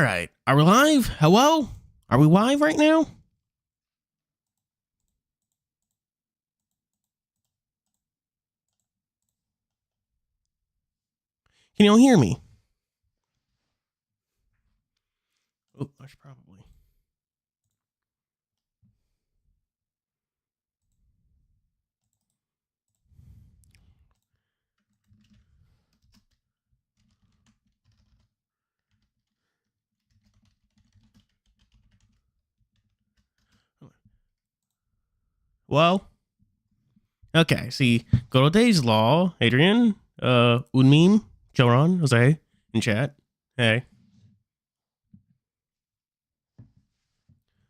right. Are we live? Hello? Are we live right now? Can you all hear me? Oh, I should probably. Well, okay. See, go to Days Law, Adrian, Unmeme, Joran, Jose, in chat. Hey.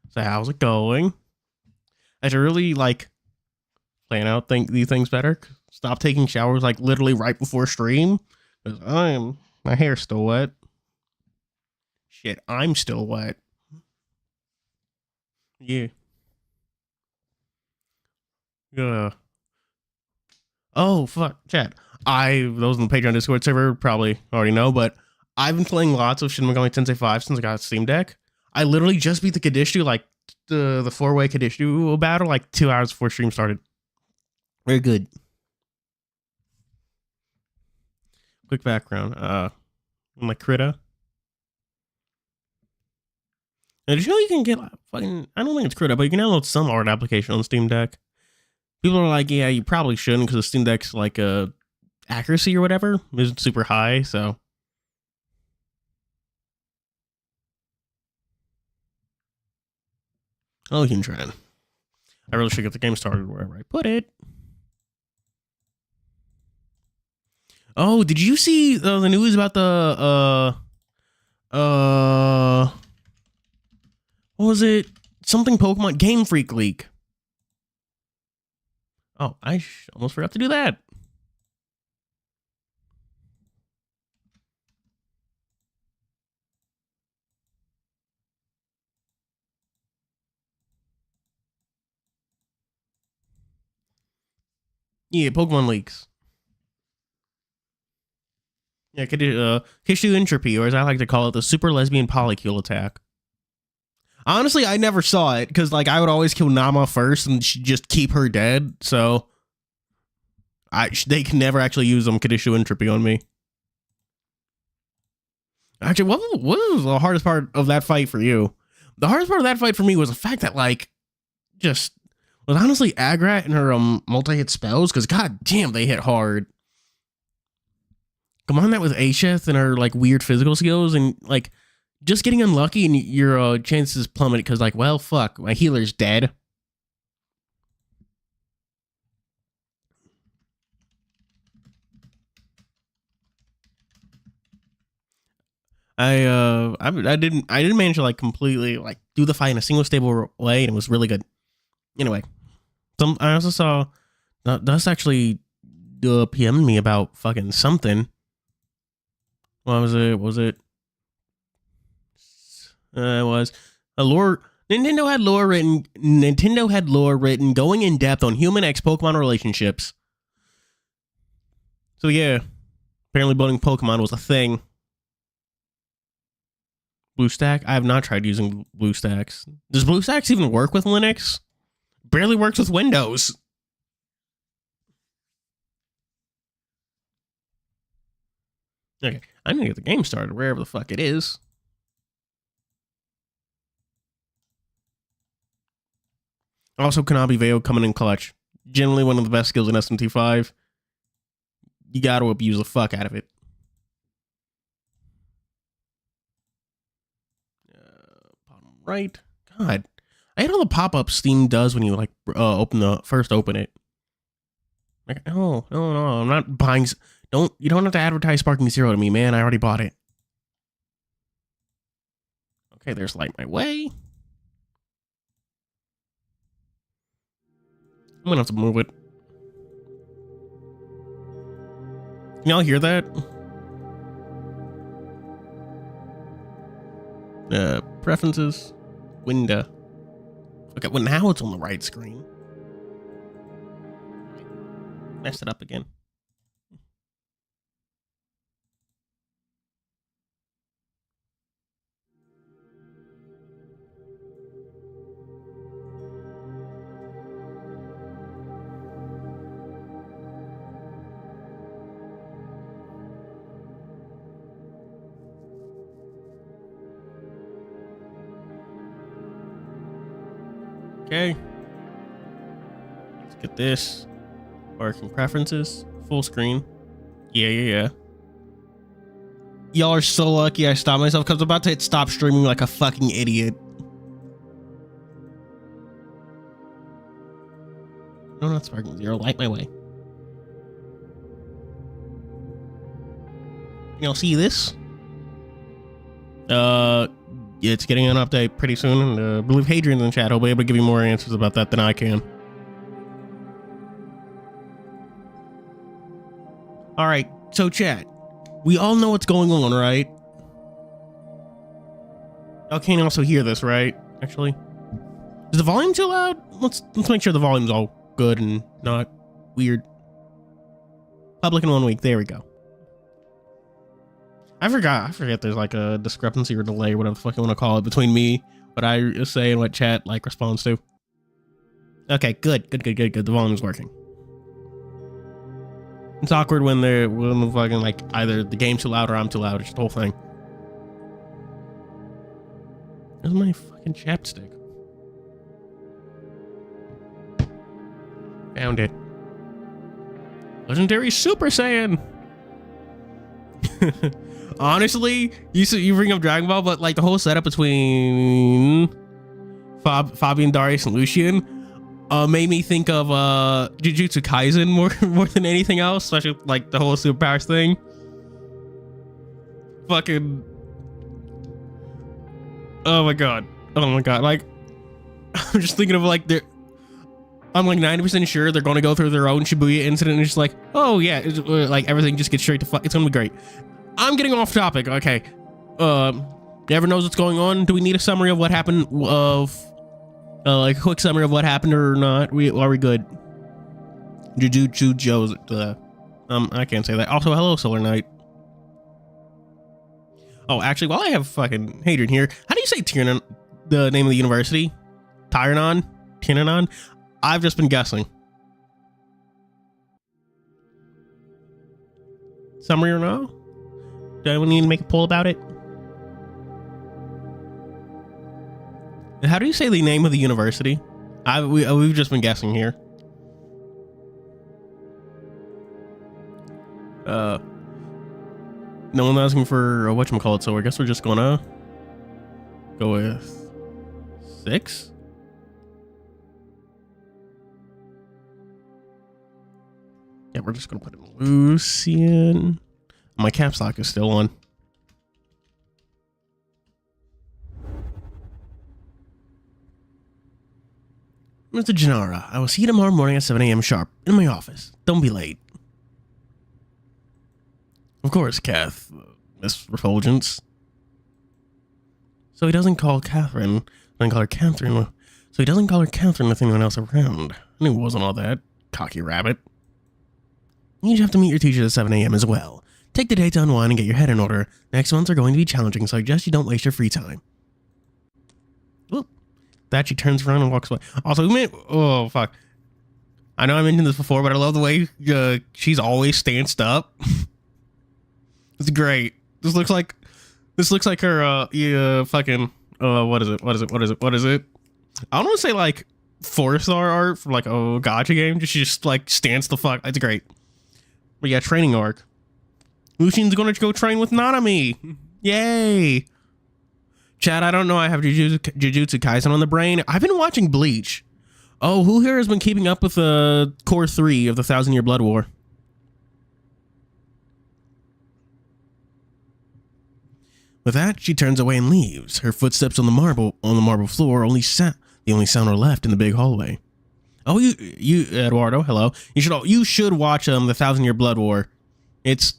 So how's it going? I should really plan out these things better. Stop taking showers literally right before stream. Because my hair's still wet. Shit, I'm still wet. Yeah. Oh fuck, chat. Those in the Patreon Discord server probably already know, but I've been playing lots of Shin Megami Tensei 5 since I got a Steam Deck. I literally just beat the Kadishu, the 4-way Kadishu battle 2 hours before stream started. Very good. Quick background. My Krita. Now, did you know you can get fucking? I don't think it's Krita, but you can download some art application on Steam Deck. People are like, yeah, you probably shouldn't because the Steam Deck's accuracy or whatever isn't super high, so. Oh, you can try it. I really should get the game started wherever I put it. Oh, did you see the news about the what was it? Something Pokemon Game Freak leak. Oh, I almost forgot to do that. Yeah, Pokemon leaks. Yeah, Kishu Entropy, or as I like to call it, the Super Lesbian Polycule attack. Honestly, I never saw it because I would always kill Nama first and just keep her dead. So they can never actually use Kadishu Entropy on me. Actually, what was the hardest part of that fight for you? The hardest part of that fight for me was the fact that just was honestly Agrat and her multi-hit spells, because god damn, they hit hard. Combine that with Asheth and her weird physical skills, and just getting unlucky and your chances plummet because well, fuck, my healer's dead. I didn't manage to completely do the fight in a single stable way, and it was really good. Anyway, I also saw Dust actually PM'd me about fucking something. What was it? It was a lore. Nintendo had lore written going in depth on human X Pokemon relationships. So yeah, apparently building Pokemon was a thing. BlueStack? I have not tried using BlueStacks. Does BlueStacks even work with Linux? Barely works with Windows. Okay, I'm gonna get the game started wherever the fuck it is. Also, Kanabi Veo coming in clutch. Generally one of the best skills in SMT5. You gotta abuse the fuck out of it. Bottom right. God. I hate all the pop-ups Steam does when you open it. No, I'm not buying. You don't have to advertise Sparking Zero to me, man. I already bought it. Okay, there's Light My Way. I'm gonna have to move it. Can y'all hear that? Preferences. Window. Okay, well now it's on the right screen. Messed it up again. Okay. Let's get this. Working preferences. Full screen. Yeah. Y'all are so lucky I stopped myself because I'm about to hit stop streaming like a fucking idiot. No, not sparking 0. Light my way. Y'all see this? It's getting an update pretty soon, and I believe Hadrian's in the chat. He'll be able to give you more answers about that than I can. All right, so chat, we all know what's going on, right? Y'all can also hear this, right? Actually, is the volume too loud? Let's make sure the volume's all good and not weird. Public in 1 week. There we go. I forget there's like a discrepancy or delay or whatever the fuck you want to call it between me, what I say and what chat like responds to. Okay, good. The volume's working. It's awkward when the fucking like either the game's too loud or I'm too loud. It's just the whole thing. Where's my fucking chapstick? Found it. Legendary Super Saiyan. Honestly, you bring up Dragon Ball, but like the whole setup between Fabian, Darius, and Lucian made me think of Jujutsu Kaisen more than anything else, especially like the whole superpowers thing. Fucking oh my god, like I'm just thinking of like I'm like 90% sure they're going to go through their own Shibuya incident and it's just like, oh yeah, it's, like everything just gets straight to fuck. It's gonna be great. I'm getting off topic. Okay. Everyone knows what's going on. Do we need a summary of what happened? Like a quick summary of what happened or not? Are we good? Jujutsu Joe's. I can't say that. Also, hello, Solar Knight. Oh, actually, while I have fucking Hadrian here, how do you say Tirenon? The name of the university? Tirenon? I've just been guessing. Summary or no? Do anyone need to make a poll about it? How do you say the name of the university? We've just been guessing here. No one's asking for whatchamacallit, so I guess we're just gonna go with 6. Yeah, we're just gonna put in Lucian. My caps lock is still on. Mr. Gennara, I will see you tomorrow morning at 7 a.m. sharp in my office. Don't be late. Of course, Kath, Miss Refulgence. So he doesn't call Catherine, doesn't call her Catherine. So he doesn't call her Catherine with anyone else around. I knew it wasn't all that. Cocky rabbit. You have to meet your teachers at 7 a.m. as well. Take the day to unwind and get your head in order. Next ones are going to be challenging, so I suggest you don't waste your free time. Whoop. That she turns around and walks away. Also, oh, fuck. I know I mentioned this before, but I love the way she's always stanced up. It's great. This looks like her, fucking, what is it? I don't want to say, like, 4-star art from, like, a gacha game. She just, like, stance the fuck. It's great. But yeah, training arc. Lucian's gonna go train with Nanami. Yay. Chad, I don't know. I have Jujutsu Kaisen on the brain. I've been watching Bleach. Oh, who here has been keeping up with Core 3 of the 1,000-Year Blood War? With that, she turns away and leaves. Her footsteps on the marble floor the only sound are left in the big hallway. Oh, you Eduardo, hello. You should watch the 1,000-Year Blood War. It's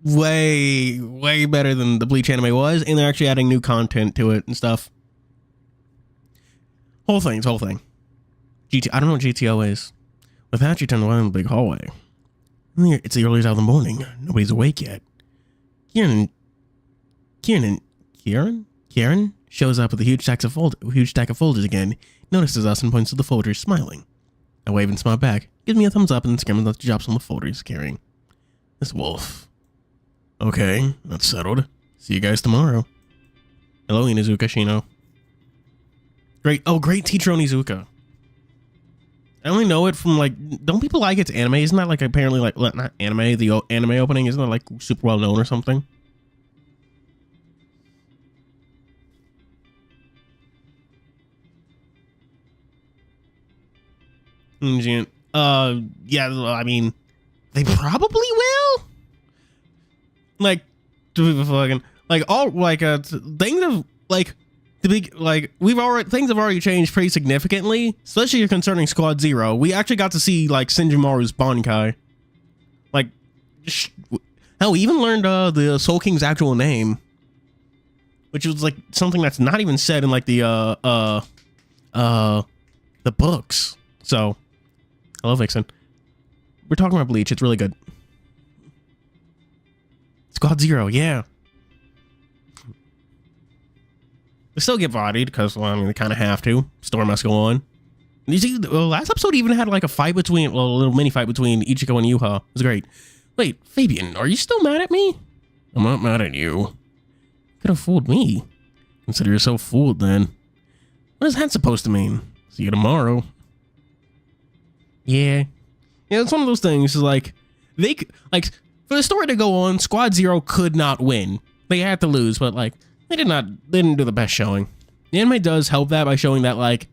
way better than the Bleach anime was, and they're actually adding new content to it and stuff. Whole thing. I don't know what GTO is. With that, she turns away in the big hallway. It's the early hours of the morning. Nobody's awake yet. Kieran shows up with a huge stack of folders again. Notices us and points to the folders, smiling. I wave and smile back. Gives me a thumbs up and scrims at the drops on the folder he's carrying. This wolf. Okay, that's settled. See you guys tomorrow. Hello, Inuzuka Shino. Great Tirenon Izuka. I only know it from like, don't people like its anime? Isn't that like apparently like, not anime, the anime opening, isn't that like super well known or something? Yeah, I mean, they probably will. Like, fucking, like all like things have like the big like things have already changed pretty significantly, especially concerning Squad Zero. We actually got to see like Shinjimaru's Bankai. Like, hell, we even learned the Soul King's actual name, which was like something that's not even said in like the books. So, hello, Vixen. We're talking about Bleach. It's really good. Squad Zero, yeah. They still get bodied because, well, I mean, they kind of have to. Story must go on. And you see, the last episode even had like a fight between, well, a little mini fight between Ichigo and Yuha. It was great. Wait, Fabian, are you still mad at me? I'm not mad at you. Could have fooled me. Consider yourself fooled then. What is that supposed to mean? See you tomorrow. Yeah. Yeah, it's one of those things. Is like, like, for the story to go on, Squad Zero could not win. They had to lose, but like, they didn't do the best showing. The anime does help that by showing that like,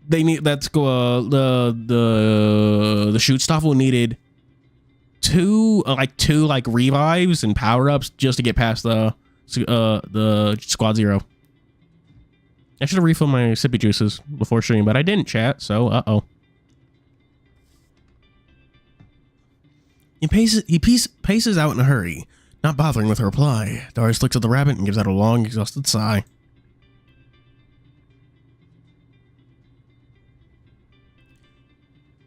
they need, that's the shoot Stoffel needed two revives and power-ups just to get past the Squad Zero. I should have refilled my sippy juices before streaming, but I didn't, chat, so uh-oh. He paces out in a hurry, not bothering with a reply. Darius looks at the rabbit and gives out a long, exhausted sigh.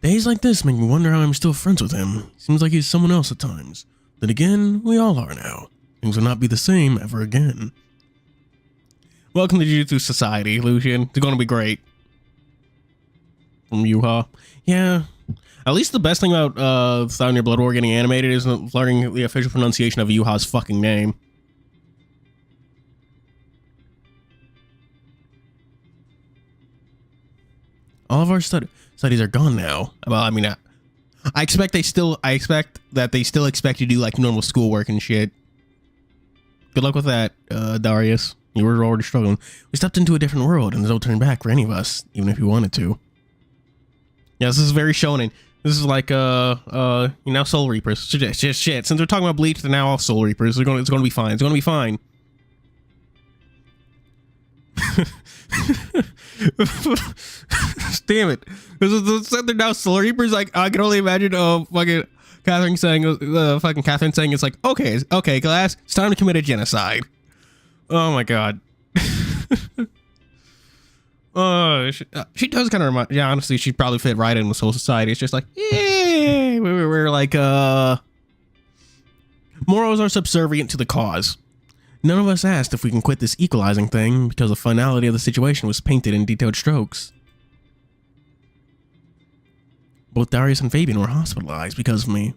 Days like this make me wonder how I'm still friends with him. Seems like he's someone else at times. Then again, we all are now. Things will not be the same ever again. Welcome to Jujutsu Society, Lucian. It's going to be great. From Yuha. Yeah. At least the best thing about Thousand Year Blood War getting animated is learning the official pronunciation of Yuha's fucking name. All of our studies are gone now. Well, I mean, I expect that they still expect you to do like normal schoolwork and shit. Good luck with that, Darius. You were already struggling. We stepped into a different world and there's no turning back for any of us, even if we wanted to. Yeah, this is very shonen. This is like Soul Reapers. Shit. Since we're talking about Bleach, they're now all Soul Reapers. It's going to be fine. It's going to be fine. Damn it! They're now Soul Reapers. Like, I can only imagine fucking Catherine saying it's like, okay, class, it's time to commit a genocide. Oh my god. She does kind of remind. Yeah, honestly, she'd probably fit right in with Soul Society. It's just like, yeah, we're like, morals are subservient to the cause. None of us asked if we can quit this equalizing thing because the finality of the situation was painted in detailed strokes. Both Darius and Fabian were hospitalized because of me.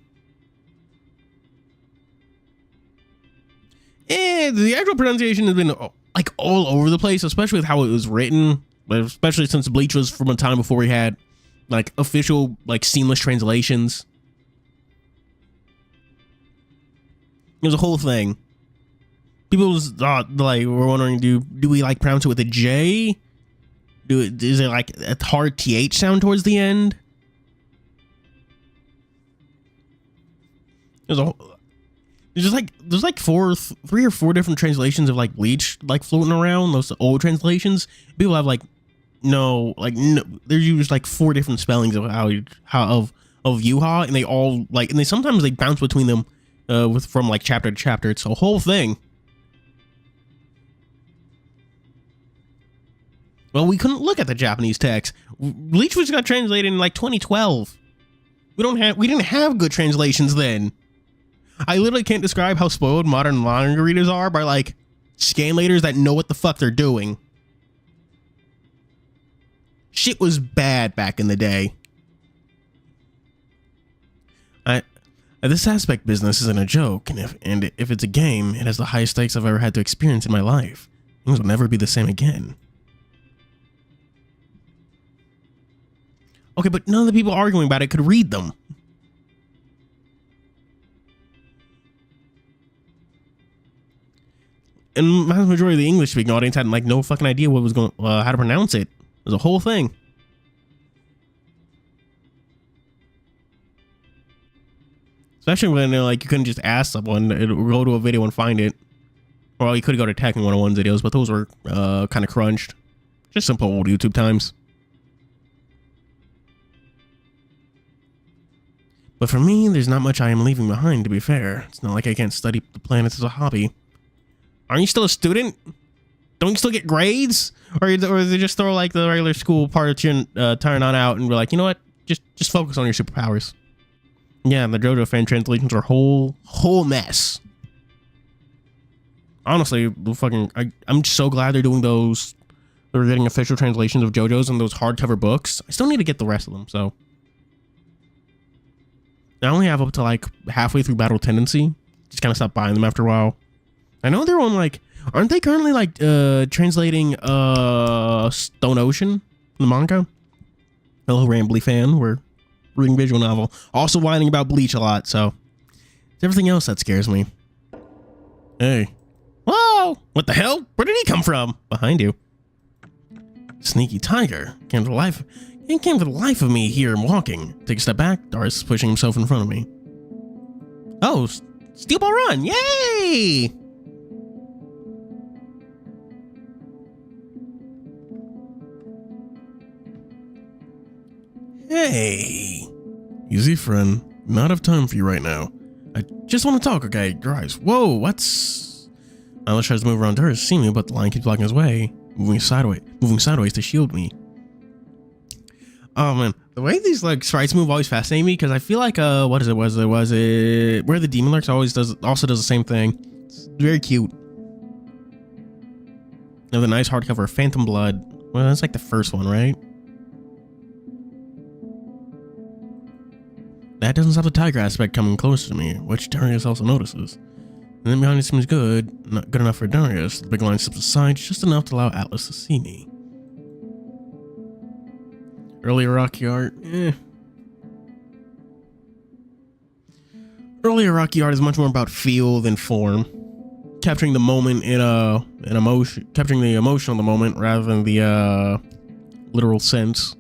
And the actual pronunciation has been like all over the place, especially with how it was written. Especially since Bleach was from a time before we had like official like seamless translations. It was a whole thing. People was like were wondering, do we like pronounce it with a J? Is it like a hard TH sound towards the end? There's like three or four different translations of like Bleach like floating around. Those old translations. People have like no, there's usually like four different spellings of of Yuha, and they all like, and they sometimes they bounce between them from like chapter to chapter. It's a whole thing. Well, we couldn't look at the Japanese text. Bleach was got translated in like 2012. We didn't have good translations then. I literally can't describe how spoiled modern manga readers are by like scanlators that know what the fuck they're doing. Shit was bad back in the day. This aspect business isn't a joke, and if it's a game, it has the highest stakes I've ever had to experience in my life. Things will never be the same again. Okay, but none of the people arguing about it could read them. And the majority of the English-speaking audience had like no fucking idea what was going, how to pronounce it. It was a whole thing. Especially when like you couldn't just ask someone, it would go to a video and find it. Well, you could go to Tech in 101 videos, but those were kind of crunched. Just simple old YouTube times. But for me, there's not much I am leaving behind, to be fair. It's not like I can't study the planets as a hobby. Aren't you still a student? Don't you still get grades? Or they just throw like the regular school part of Tirenon out and be like, you know what? Just focus on your superpowers. Yeah, the JoJo fan translations are a whole mess. Honestly, I'm so glad they're doing those. They're getting official translations of JoJo's and those hardcover books. I still need to get the rest of them, so. I only have up to like halfway through Battle Tendency. Just kind of stopped buying them after a while. I know they're on like, aren't they currently like translating Stone Ocean, the manga? Hello, Rambly fan. We're reading visual novel. Also whining about Bleach a lot, so it's everything else that scares me. Hey. Whoa! What the hell? Where did he come from? Behind you. Sneaky tiger. Came to the life of me here walking. Take a step back. Darius is pushing himself in front of me. Oh, Steel Ball Run. Yay! Hey. Easy, friend. Not have time for you right now. I just want to talk, okay? Your eyes. Whoa, what's... Alice tries to move around Darius to see me, but the line keeps blocking his way. Moving sideways to shield me. Oh man, the way these like sprites move always fascinate me because I feel like was it where the Demon Lurks also does the same thing. It's very cute. Now the nice hardcover Phantom Blood. Well, that's like the first one, right? That doesn't stop the tiger aspect coming closer to me, which Darius also notices. And then behind it seems good, not good enough for Darius. The big line steps aside just enough to allow Atlas to see me. Earlier Rocky art, Earlier Rocky art is much more about feel than form, capturing the moment in an emotion, capturing the emotion of the moment rather than the literal sense.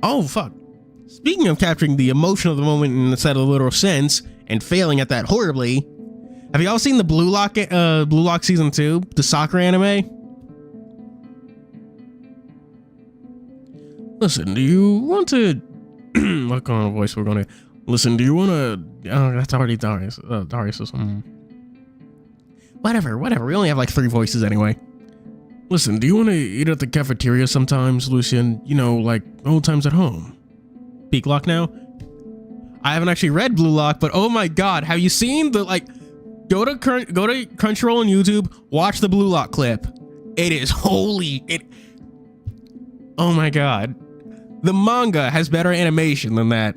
Oh fuck! Speaking of capturing the emotion of the moment instead of the literal sense and failing at that horribly, have y'all seen the Blue Lock season 2, the soccer anime? Listen, do you want to... what kind of voice we're going to... Listen, do you want to... Oh, that's already Darius. Darius is... Whatever. We only have like 3 voices anyway. Listen, do you want to eat at the cafeteria sometimes, Lucian? You know, like old times at home. Peak Lock now? I haven't actually read Blue Lock, but oh my god, have you seen the like... Go to Crunchyroll on YouTube, watch the Blue Lock clip. It is holy... Oh my god. The manga has better animation than that.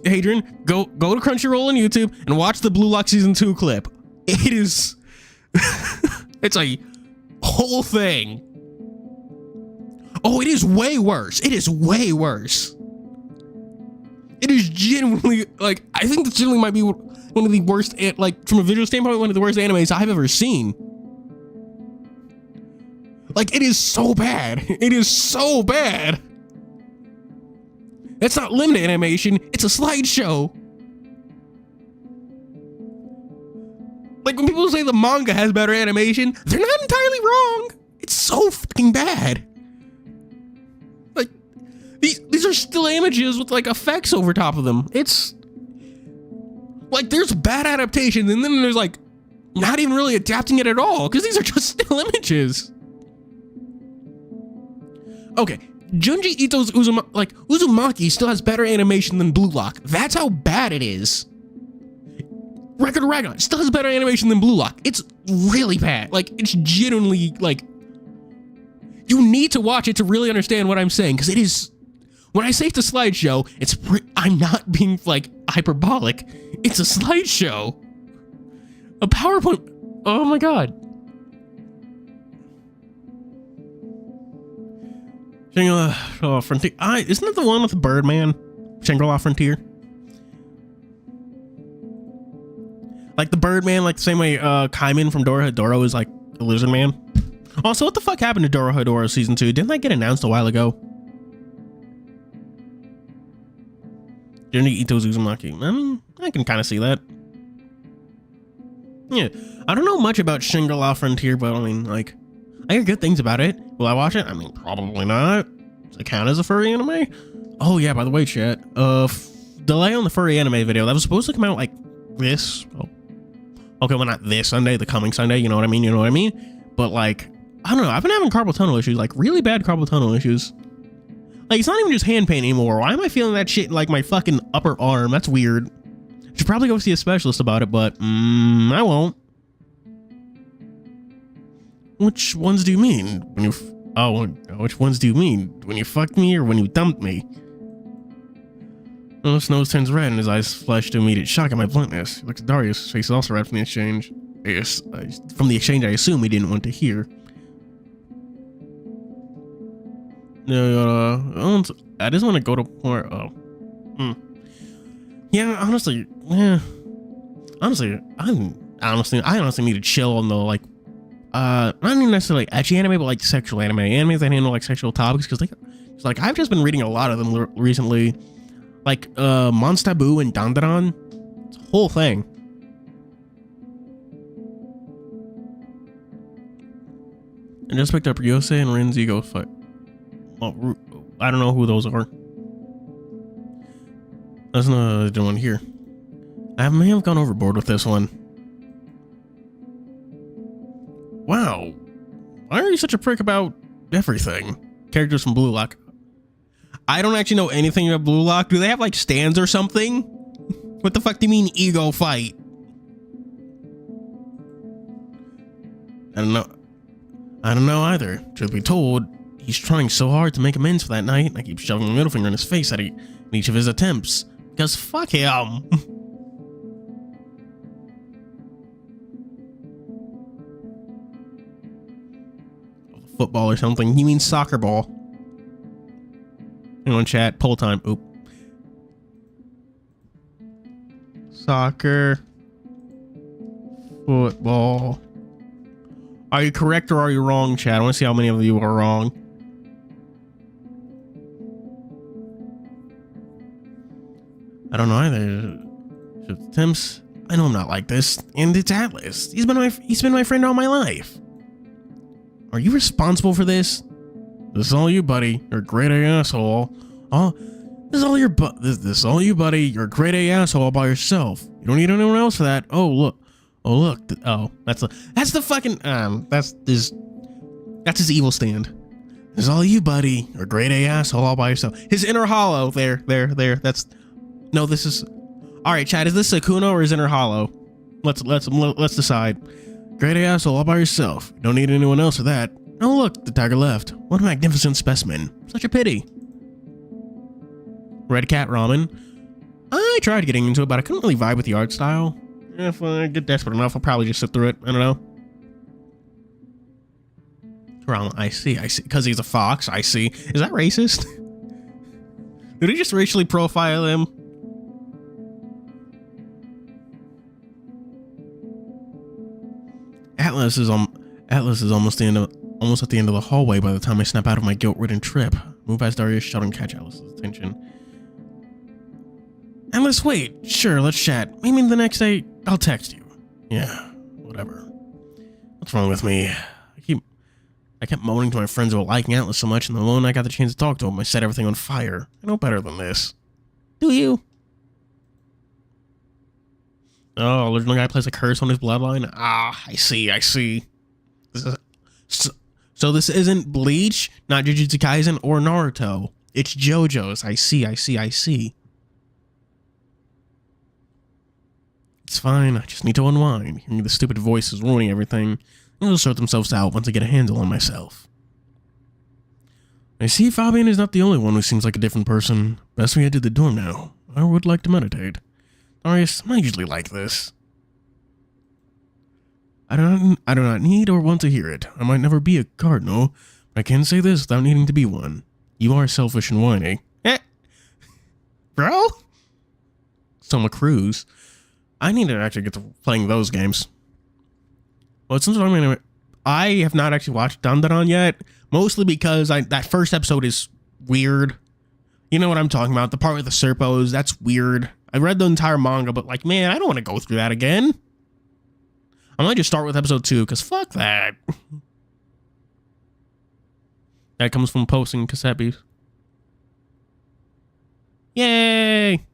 Hadrian, go to Crunchyroll on YouTube and watch the Blue Lock Season 2 clip. It is... it's a whole thing. Oh, it is way worse. It is way worse. It is genuinely, like, I think this genuinely might be one of the worst, like, from a visual standpoint, one of the worst animes I've ever seen. Like, it is so bad. It is so bad. It's not limited animation. It's a slideshow. Like, when people say the manga has better animation, they're not entirely wrong. It's so fucking bad. Like, these are still images with, like, effects over top of them. It's... like, there's bad adaptations, and then there's, like, not even really adapting it at all, because these are just still images. Okay, Junji Ito's Uzumaki still has better animation than Blue Lock. That's how bad it is. Record Ragnarok still has better animation than Blue Lock. It's really bad. Like, it's genuinely, like... You need to watch it to really understand what I'm saying, because it is... When I say it's a slideshow, I'm not being, like, hyperbolic. It's a slideshow. A PowerPoint... Oh my god. Shangri-La Frontier. Isn't that the one with the Birdman? Shangri-La Frontier. Like the Birdman, like the same way Kaiman from Dorohedoro is like the Lizard Man. Also, what the fuck happened to Dorohedoro season 2? Didn't that get announced a while ago? Didn't Ito Uzumaki? I mean, I can kind of see that. Yeah, I don't know much about Shangri-La Frontier, but I mean, like, I hear good things about it. Will I watch it? I mean, probably not. Does it count as a furry anime? Oh yeah, by the way, chat. Delay on the furry anime video. That was supposed to come out like this. Oh. Okay, well not this Sunday, the coming Sunday. You know what I mean? You know what I mean? But like, I don't know. I've been having carpal tunnel issues, like really bad carpal tunnel issues. Like, it's not even just hand pain anymore. Why am I feeling that shit in like my fucking upper arm? That's weird. Should probably go see a specialist about it, but I won't. Which ones do you mean when you? Which ones do you mean when you fucked me or when you dumped me? His nose turns red and his eyes flash to immediate shock at my bluntness. He looks at Darius. His face is also red from the exchange. From the exchange, I assume he didn't want to hear. No, I just want to go to more. Yeah, honestly, I honestly need to chill on the like, not even necessarily ecchi anime, but like sexual animes that handle like sexual topics, because like I've just been reading a lot of them recently, like Monstaboo and Dandadan. It's a whole thing. I just picked up Ryosei and Renzi go fight. Well, I don't know who those are. There's no other one here. I may have gone overboard with this one. Wow. Why are you such a prick about everything? Characters from Blue Lock. I don't actually know anything about Blue Lock. Do they have like stands or something? What the fuck do you mean ego fight? I don't know either. Truth be told, he's trying so hard to make amends for that night. I keep shoving my middle finger in his face in each of his attempts. Because fuck him. Football or something. He means soccer ball. Hang on, chat. Poll time. Oop. Soccer. Football. Are you correct or are you wrong, chat? I want to see how many of you are wrong. I don't know either. Attempts. I know I'm not like this, and it's Atlas. He's been my friend all my life. Are you responsible for this? This is all you, buddy. You're a grade A asshole. Oh, this is all you, buddy. You're a grade A asshole all by yourself. You don't need anyone else for that. Oh look. That's his evil stand. This is all you, buddy. You're a grade A asshole all by yourself. His inner hollow. There. This is. All right, Chad. Is this Sukuna or his inner hollow? Let's decide. Grade A asshole all by yourself. You don't need anyone else for that. Oh look, the tiger left. What a magnificent specimen. Such a pity. Red Cat Ramen. I tried getting into it, but I couldn't really vibe with the art style. If I get desperate enough, I'll probably just sit through it. I don't know. Ramen. I see. Because he's a fox. I see. Is that racist? Did he just racially profile him? Atlas is almost at the end of the hallway by the time I snap out of my guilt-ridden trip. Move past Darius, shut and catch Atlas's attention. Atlas, wait. Sure, let's chat. Maybe the next day I'll text you. Yeah, whatever. What's wrong with me? I kept moaning to my friends about liking Atlas so much, and the moment I got the chance to talk to him, I set everything on fire. I know better than this. Do you? Oh, original guy plays a curse on his bloodline? Ah, I see. So this isn't Bleach, not Jujutsu Kaisen, or Naruto. It's JoJo's. I see. It's fine, I just need to unwind. Hearing the stupid voices ruining everything. They'll sort themselves out once I get a handle on myself. I see Fabian is not the only one who seems like a different person. Best we head to the dorm now. I would like to meditate. Darius, I'm not usually like this. I do not need or want to hear it. I might never be a cardinal, but I can say this without needing to be one. You are selfish and whiny. Bro? Soma Cruz. I need to actually get to playing those games. Well, since I have not actually watched Dandadan yet, mostly because that first episode is weird. You know what I'm talking about? The part with the Serpos, that's weird. I read the entire manga, but like, man, I don't want to go through that again. I might just start with episode 2, because fuck that. That comes from posting Caseppies. Yay!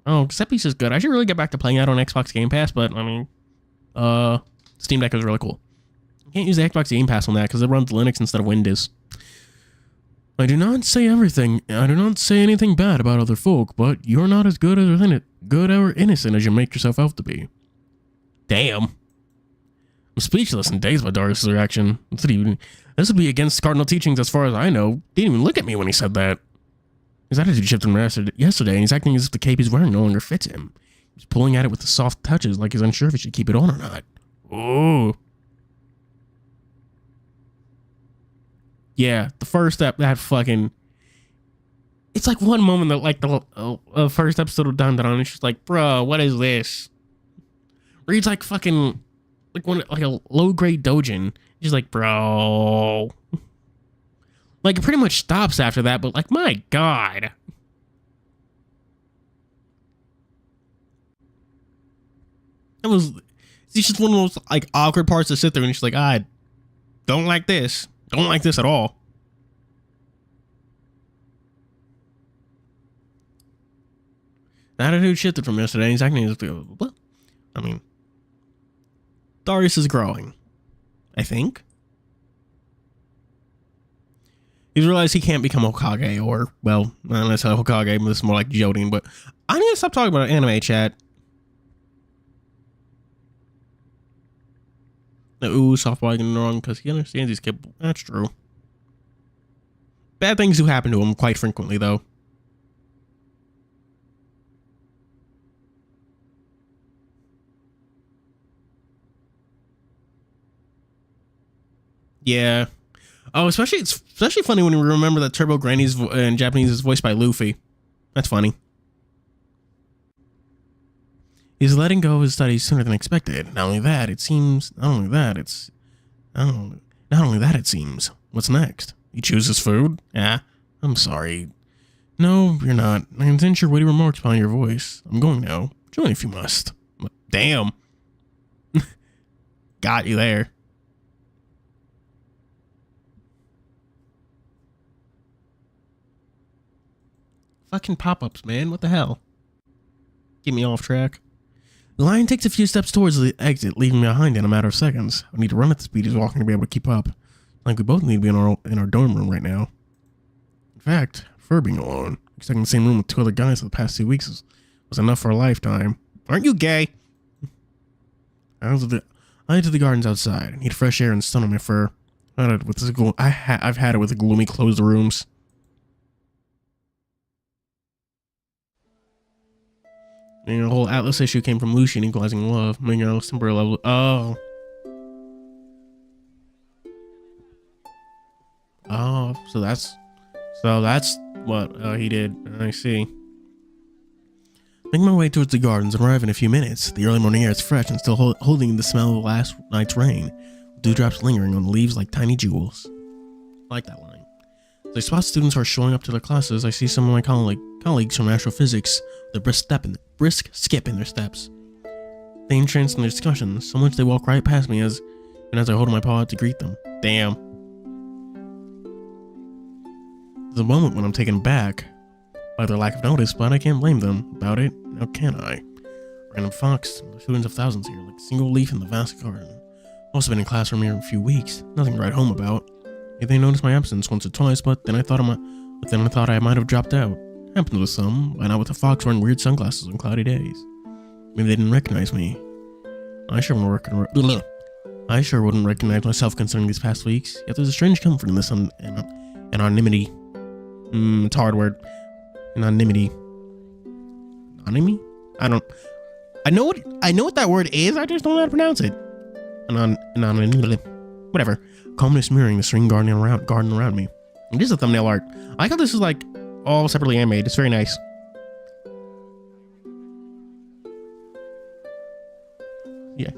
Oh, Caseppies is good. I should really get back to playing that on Xbox Game Pass, but I mean, Steam Deck is really cool. You can't use the Xbox Game Pass on that because it runs Linux instead of Windows. I do not say everything. I do not say anything bad about other folk, but you're not as good or innocent as you make yourself out to be. Damn. I'm speechless and dazed by Darius' reaction. This would be against cardinal teachings as far as I know. Didn't even look at me when he said that. His attitude shifted from yesterday, and he's acting as if the cape he's wearing no longer fits him. He's pulling at it with the soft touches like he's unsure if he should keep it on or not. Ooh. Yeah, the first step, that fucking... It's like one moment that, like, the first episode of Dandadan, it's just like, bro, what is this? Reads like fucking... Like a low-grade doujin. He's like, bro... Like, it pretty much stops after that, but like, my God. It's just one of those, like, awkward parts to sit there and it's like, I don't like this. Don't like this at all. The attitude shifted from yesterday. He's acting as if, what? I mean, Darius is growing, I think. He's realized he can't become Hokage, or, well, not necessarily Hokage, but this is more like Jodin, but I need to stop talking about anime chat. Ooh, softball getting wrong because he understands he's capable. That's true. Bad things do happen to him quite frequently, though. Yeah. Oh, it's especially funny when we remember that Turbo Granny's in Japanese is voiced by Luffy. That's funny. He's letting go of his studies sooner than expected. Not only that, it seems. What's next? He chooses food? Yeah. I'm sorry. No, you're not. I can sense your witty remarks behind your voice. I'm going now. Join if you must. Damn. Got you there. Fucking pop-ups, man. What the hell? Get me off track. The lion takes a few steps towards the exit, leaving me behind in a matter of seconds. I need to run at the speed he's walking to be able to keep up. Like we both need to be in our dorm room right now. In fact, for being alone, stuck in the same room with 2 other guys for the past 2 weeks was enough for a lifetime. Aren't you gay? I head to the gardens outside. I need fresh air and sun on my fur. I've had it with the gloomy closed rooms. And the whole Atlas issue came from Lucian equalizing love, making Atlas temporary level. Oh. Oh, so that's what he did. I see. Making my way towards the gardens and arrive in a few minutes. The early morning air is fresh and still holding the smell of last night's rain. Dewdrops lingering on the leaves like tiny jewels. I like that line. As I spot students who are showing up to their classes, I see some of my colleagues from astrophysics with a brisk skip in their steps. They entranced in their discussions, so much they walk right past me as I hold my paw out to greet them. Damn. There's a moment when I'm taken back by their lack of notice, but I can't blame them about it. How can I? Random fox, there's hundreds of thousands here, like a single leaf in the vast garden. Also been in class for a mere few weeks, nothing to write home about. Maybe they noticed my absence once or twice, but then I thought I might have dropped out. Happened with some, but not with a fox wearing weird sunglasses on cloudy days. Maybe they didn't recognize me. I sure wouldn't recognize myself considering these past weeks. Yet there's a strange comfort in this anonymity. It's a hard word. Anonymity. Anonymity? I know what that word is, I just don't know how to pronounce it. Anonymity. Whatever. Calmness mirroring the serene garden around me. It is a thumbnail art. I like how this is like all separately animated. It's very nice. Yes.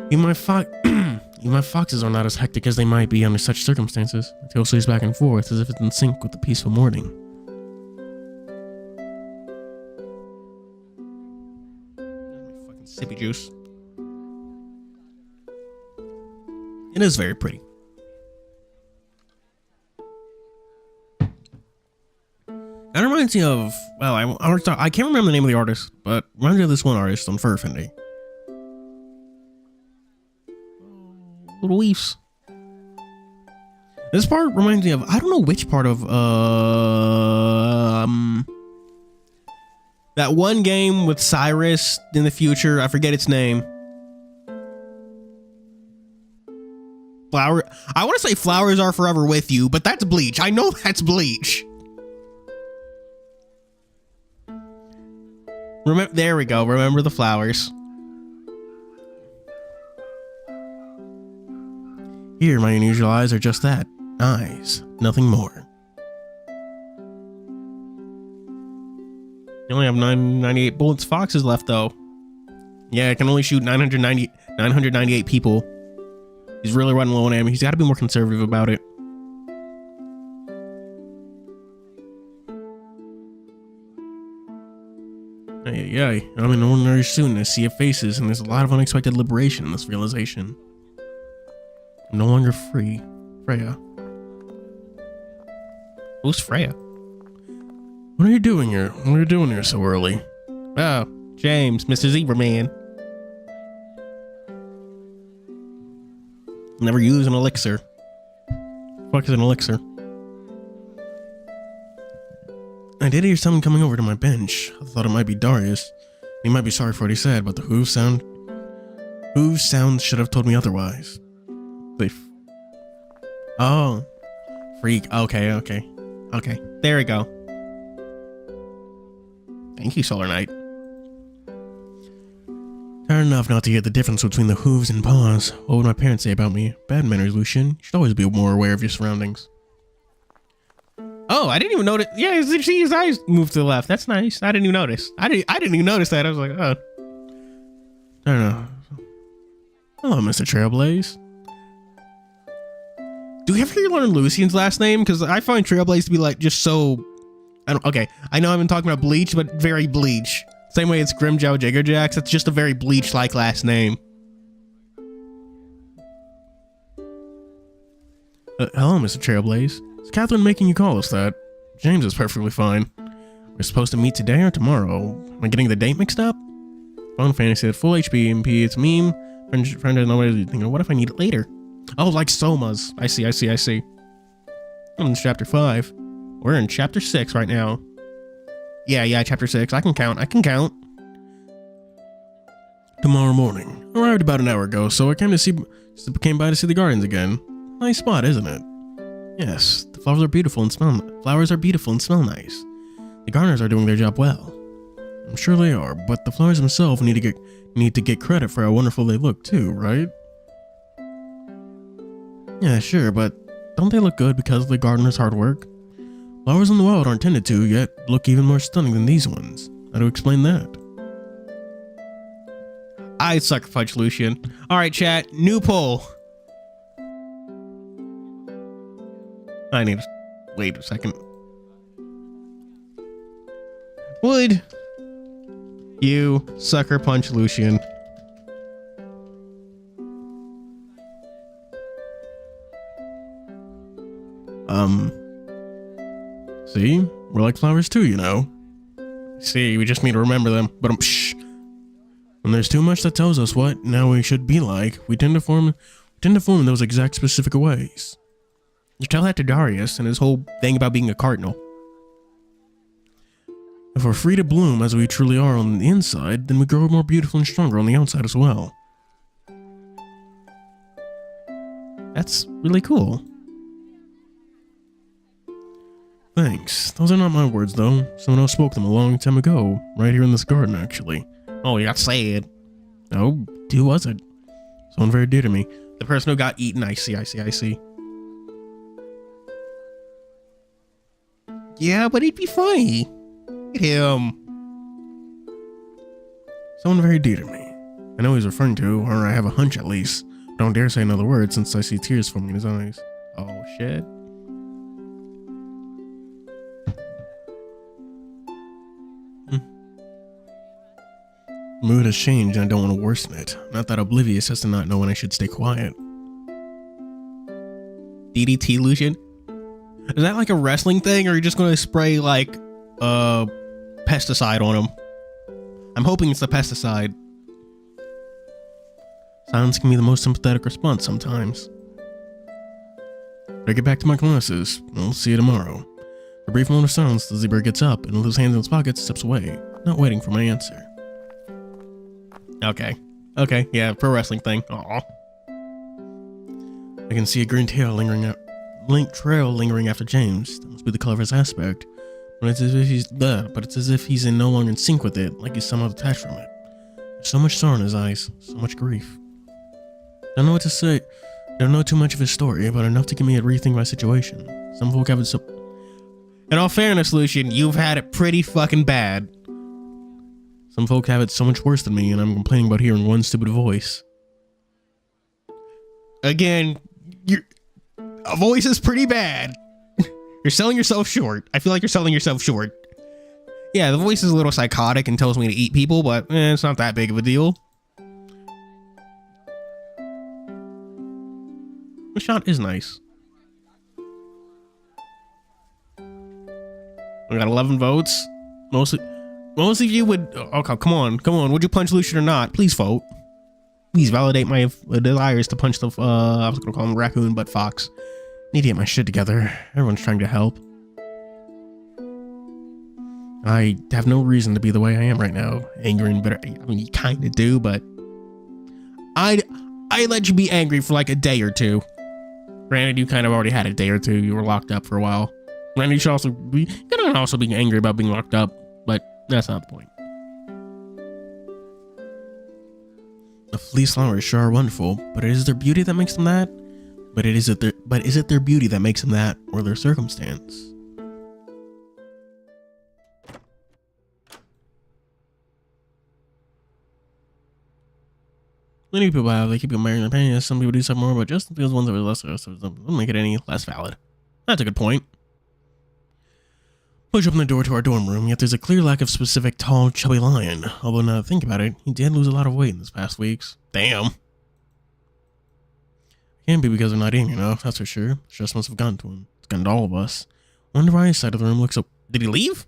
Even my foxes are not as hectic as they might be under such circumstances. The tail sways back and forth as if it's in sync with the peaceful morning. Fucking sippy juice. It is very pretty. That reminds me of, well, I can't remember the name of the artist, but reminds me of this one artist on Fur Affinity. Little leaves. This part reminds me of, I don't know which part of that one game with Cyrus in the future. I forget its name. I want to say Flowers Are Forever With You, but that's Bleach. I know that's Bleach. There we go. Remember the flowers. Here, my unusual eyes are just that. Eyes. Nothing more. You only have 998 bullets foxes left, though. Yeah, I can only shoot 998 people. He's really running low on ammo. He's got to be more conservative about it. Ay. I'm an ordinary student. I see your faces, and there's a lot of unexpected liberation in this realization. I'm no longer free. Freya. Who's Freya? What are you doing here? What are you doing here so early? Oh, James, Mr. Zebra Man. Never use an elixir. Fuck is an elixir? I did hear someone coming over to my bench. I thought it might be Darius. He might be sorry for what he said, but the hoof sound should have told me otherwise. Oh, freak. Okay. There we go. Thank you, Solar Knight. Tired enough not to hear the difference between the hooves and paws. What would my parents say about me? Bad manners, Lucian. You should always be more aware of your surroundings. Oh, I didn't even notice. Yeah, his eyes moved to the left. That's nice. I didn't even notice. I didn't even notice that. I was like, oh. I don't know. Hello, Mr. Trailblaze. Do we ever learn Lucian's last name? Because I find Trailblaze to be like just so. Okay, I know I've been talking about Bleach, but very Bleach. Same way it's Grimjow Jiggerjax. That's just a very Bleach-like last name. Hello, Mr. Trailblaze. Is Catherine making you call us that? James is perfectly fine. We're supposed to meet today or tomorrow. Am I getting the date mixed up? Phone fantasy at full HP MP. It's meme. Friend doesn't know what it is. What if I need it later? Oh, like Soma's. I see. I'm in chapter 5. We're in chapter 6 right now. Yeah, chapter 6. I can count. Tomorrow morning. Arrived about an hour ago, so I came by to see the gardens again. Nice spot, isn't it? Yes, the flowers are beautiful and smell nice. The gardeners are doing their job well. I'm sure they are, but the flowers themselves need to get credit for how wonderful they look too, right? Yeah, sure, but don't they look good because of the gardener's hard work? Flowers in the wild aren't tended to, yet look even more stunning than these ones. How to explain that? I sucker punch Lucian. Alright, chat, new poll. I need to wait a second. Would you sucker punch Lucian? See? We're like flowers too, you know. See, we just need to remember them. But shh. When there's too much that tells us what now we should be like, we tend to form in those exact specific ways. You tell that to Darius and his whole thing about being a cardinal. If we're free to bloom as we truly are on the inside, then we grow more beautiful and stronger on the outside as well. That's really cool. Thanks. Those are not my words, though. Someone else spoke them a long time ago, right here in this garden, actually. Oh, you got sad. Oh, who was it? Someone very dear to me. The person who got eaten. I see. Yeah, but he'd be funny. Look at him. Someone very dear to me. I know he's referring to, or I have a hunch at least. Don't dare say another word since I see tears forming in his eyes. Oh shit. Mood has changed and I don't want to worsen it. Not that oblivious as to not know when I should stay quiet. DDT Lucian? Is that like a wrestling thing, or are you just going to spray like pesticide on him? I'm hoping it's the pesticide. Silence can be the most sympathetic response sometimes. I get back to my classes. I'll see you tomorrow. A brief moment of silence, the zebra gets up and with his hands in his pockets steps away, not waiting for my answer. Okay, yeah, pro wrestling thing. Aw. I can see a green tail lingering after James. That must be the color of his aspect. But it's as if he's in no longer in sync with it, like he's somehow detached from it. There's so much sorrow in his eyes, so much grief. Don't know what to say. Don't know too much of his story, but enough to get me to rethink my situation. Some folk have it so... In all fairness, Lucian, you've had it pretty fucking bad. Some folk have it so much worse than me, and I'm complaining about hearing one stupid voice. Again, your voice is pretty bad. You're selling yourself short. I feel like you're selling yourself short. Yeah, the voice is a little psychotic and tells me to eat people, but it's not that big of a deal. The shot is nice. We got 11 votes. Most of you would... Okay, come on. Would you punch Lucian or not? Please vote. Please validate my desires to punch the... I was going to call him raccoon, but fox. Need to get my shit together. Everyone's trying to help. I have no reason to be the way I am right now. Angry and bitter. I mean, you kind of do, but... I let you be angry for like a day or two. Granted, you kind of already had a day or two. You were locked up for a while. Granted, you can also be angry about being locked up, but that's not the point. The fleece flowers sure are wonderful, but is it their beauty that makes them that? But is it their beauty that makes them that, or their circumstance? Many people have, they keep admiring their opinions. Some people do something more, but just feels ones that are lesser, so it doesn't make it any less valid. That's a good point. Push open the door to our dorm room, yet there's a clear lack of specific tall, chubby lion. Although now that I think about it, he did lose a lot of weight in this past weeks. Damn. Can't be because they're not eating enough, that's for sure. Stress must have gotten to him. It's gotten to all of us. Wonder why his side of the room looks so... Did he leave?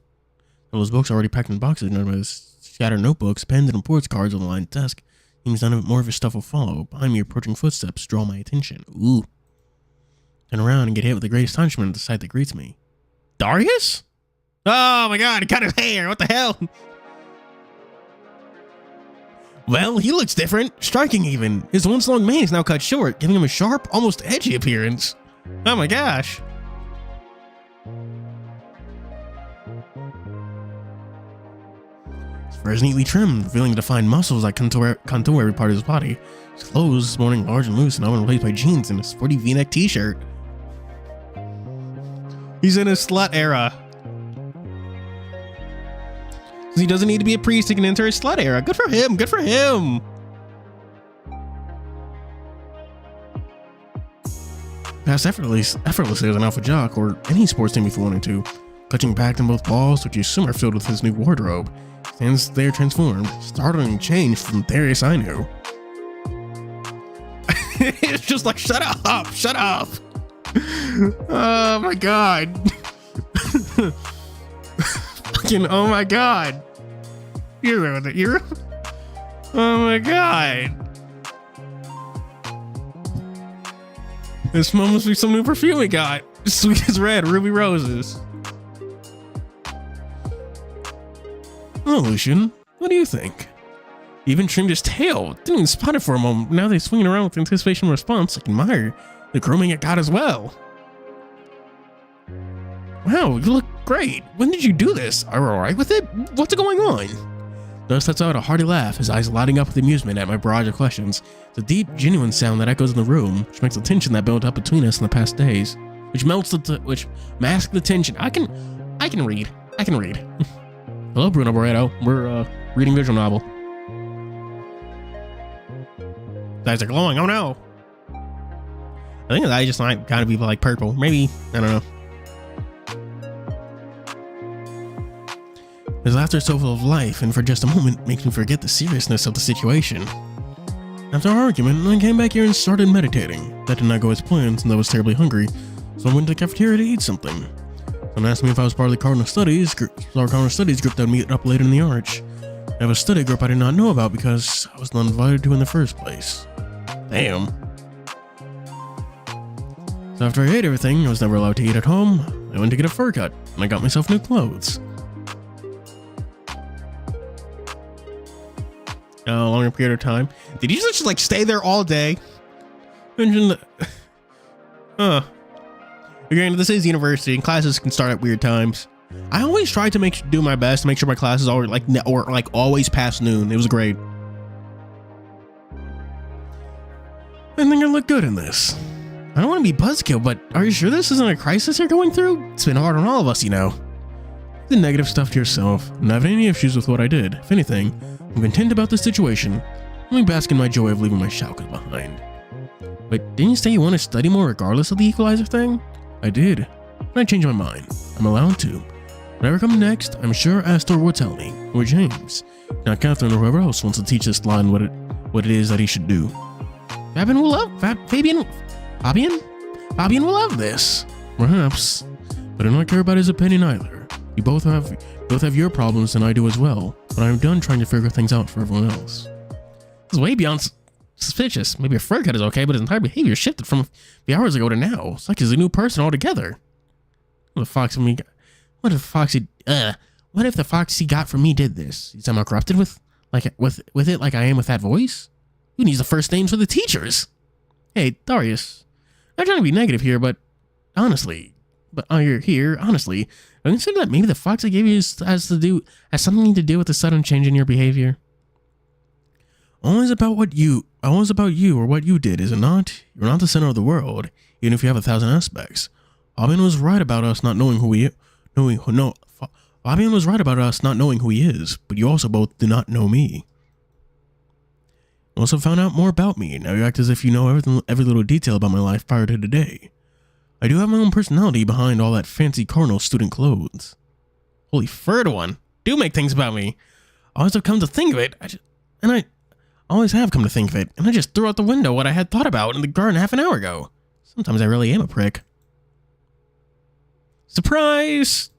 All those books are already packed in boxes, none of his scattered notebooks, pens, and reports cards on the lined desk. Seems none of it more of his stuff will follow. Behind me, approaching footsteps draw my attention. Ooh. Turn around and get hit with the great astonishment at the sight that greets me. Darius? Oh my god, he cut his hair. What the hell? Well, he looks different. Striking even. His once long mane is now cut short, giving him a sharp, almost edgy appearance. Oh my gosh. His fur is neatly trimmed, revealing defined muscles that contour every part of his body. His clothes this morning large and loose, now replaced by jeans and a sporty V-neck t-shirt. He's in his slut era. He doesn't need to be a priest, he can enter his slut era. Good for him, good for him. Pass effortlessly as an alpha jock or any sports team if you wanted to. Clutching packed in both balls, which you assume are filled with his new wardrobe. Stands there transformed, startling change from Darius I knew. It's just like, shut up, shut up. Oh my god. Fucking, oh my god. You're there with it, you're... Oh my god. This must be some new perfume we got. Sweet as red, ruby roses. Oh, Lucian, what do you think? He even trimmed his tail. Didn't even spot it for a moment. Now they swing it around with anticipation and response. I admire the grooming it got as well. Wow, you look great. When did you do this? Are you alright with it? What's going on? Dust lets out a hearty laugh, his eyes lighting up with amusement at my barrage of questions. It's a deep, genuine sound that echoes in the room, which makes the tension that built up between us in the past days. Which masks the tension. I can read. Hello, Bruno Barreto. We're reading visual novel. Eyes are glowing. Oh no. I think I just might kind of be like purple. Maybe. I don't know. His laughter is so full of life, and for just a moment makes me forget the seriousness of the situation. After our argument, I came back here and started meditating. That did not go as planned, and I was terribly hungry, so I went to the cafeteria to eat something. Someone asked me if I was part of the Cardinal Studies group that would meet up later in the arch. I have a study group I did not know about because I was not invited to in the first place. Damn. So after I ate everything I was never allowed to eat at home, I went to get a fur cut, and I got myself new clothes. A longer period of time. Did you just like stay there all day? Granted, this is university and classes can start at weird times. I always try to do my best to make sure my classes are like always past noon. It was great. I think I look good in this. I don't want to be buzzkill, but are you sure this isn't a crisis you're going through? It's been hard on all of us, you know. The negative stuff to yourself. I'm not having any issues with what I did. If anything, I'm content about the situation. Let me bask in my joy of leaving my shackles behind. Wait, didn't you say you want to study more regardless of the equalizer thing? I did, but I changed my mind. I'm allowed to. Whatever comes next, I'm sure Astor will tell me, or James, not Catherine or whoever else wants to teach this line what it is that he should do. Fabian will love this. Perhaps, but I don't care about his opinion either. You both have your problems and I do as well, but I'm done trying to figure things out for everyone else. This is way beyond suspicious. Maybe a fur cut is okay, but his entire behavior shifted from a few hours ago to now. It's like he's a new person altogether. What if the fox he got from me did this? Is somehow corrupted with it like I am with that voice? Who needs the first names for the teachers? Hey, Darius. I'm not trying to be negative here, but honestly, I consider that maybe the fox I gave you has something to do with the sudden change in your behavior. Always about you or what you did, is it not? You're not the center of the world, even if you have 1,000 aspects. Fabian was right about us not knowing who he is, but you also both did not know me. You also found out more about me. Now you act as if you know every little detail about my life prior to today. I do have my own personality behind all that fancy Cardinal student clothes. Holy third one. Do make things about me. I always have come to think of it. I just threw out the window what I had thought about in the garden half an hour ago. Sometimes I really am a prick. Surprise!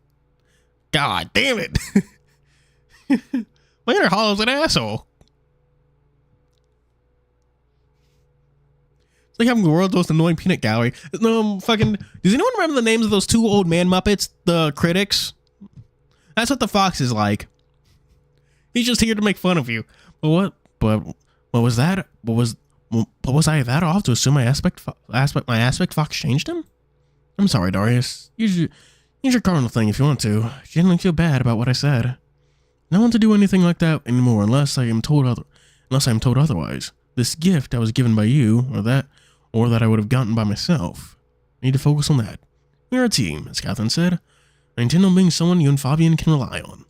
God damn it. My inner Hollow's an asshole. Like having the world's most annoying peanut gallery. No, fucking. Does anyone remember the names of those two old man Muppets? The critics? That's what the fox is like. He's just here to make fun of you. But what was that? What was I that off to assume my aspect fox changed him? I'm sorry, Darius. Use your Cardinal thing if you want to. Genuinely feel bad about what I said. I don't want to do anything like that anymore unless I am told otherwise. This gift I was given by you, or that I would have gotten by myself. I need to focus on that. We're a team, as Catherine said. I intend on being someone you and Fabian can rely on.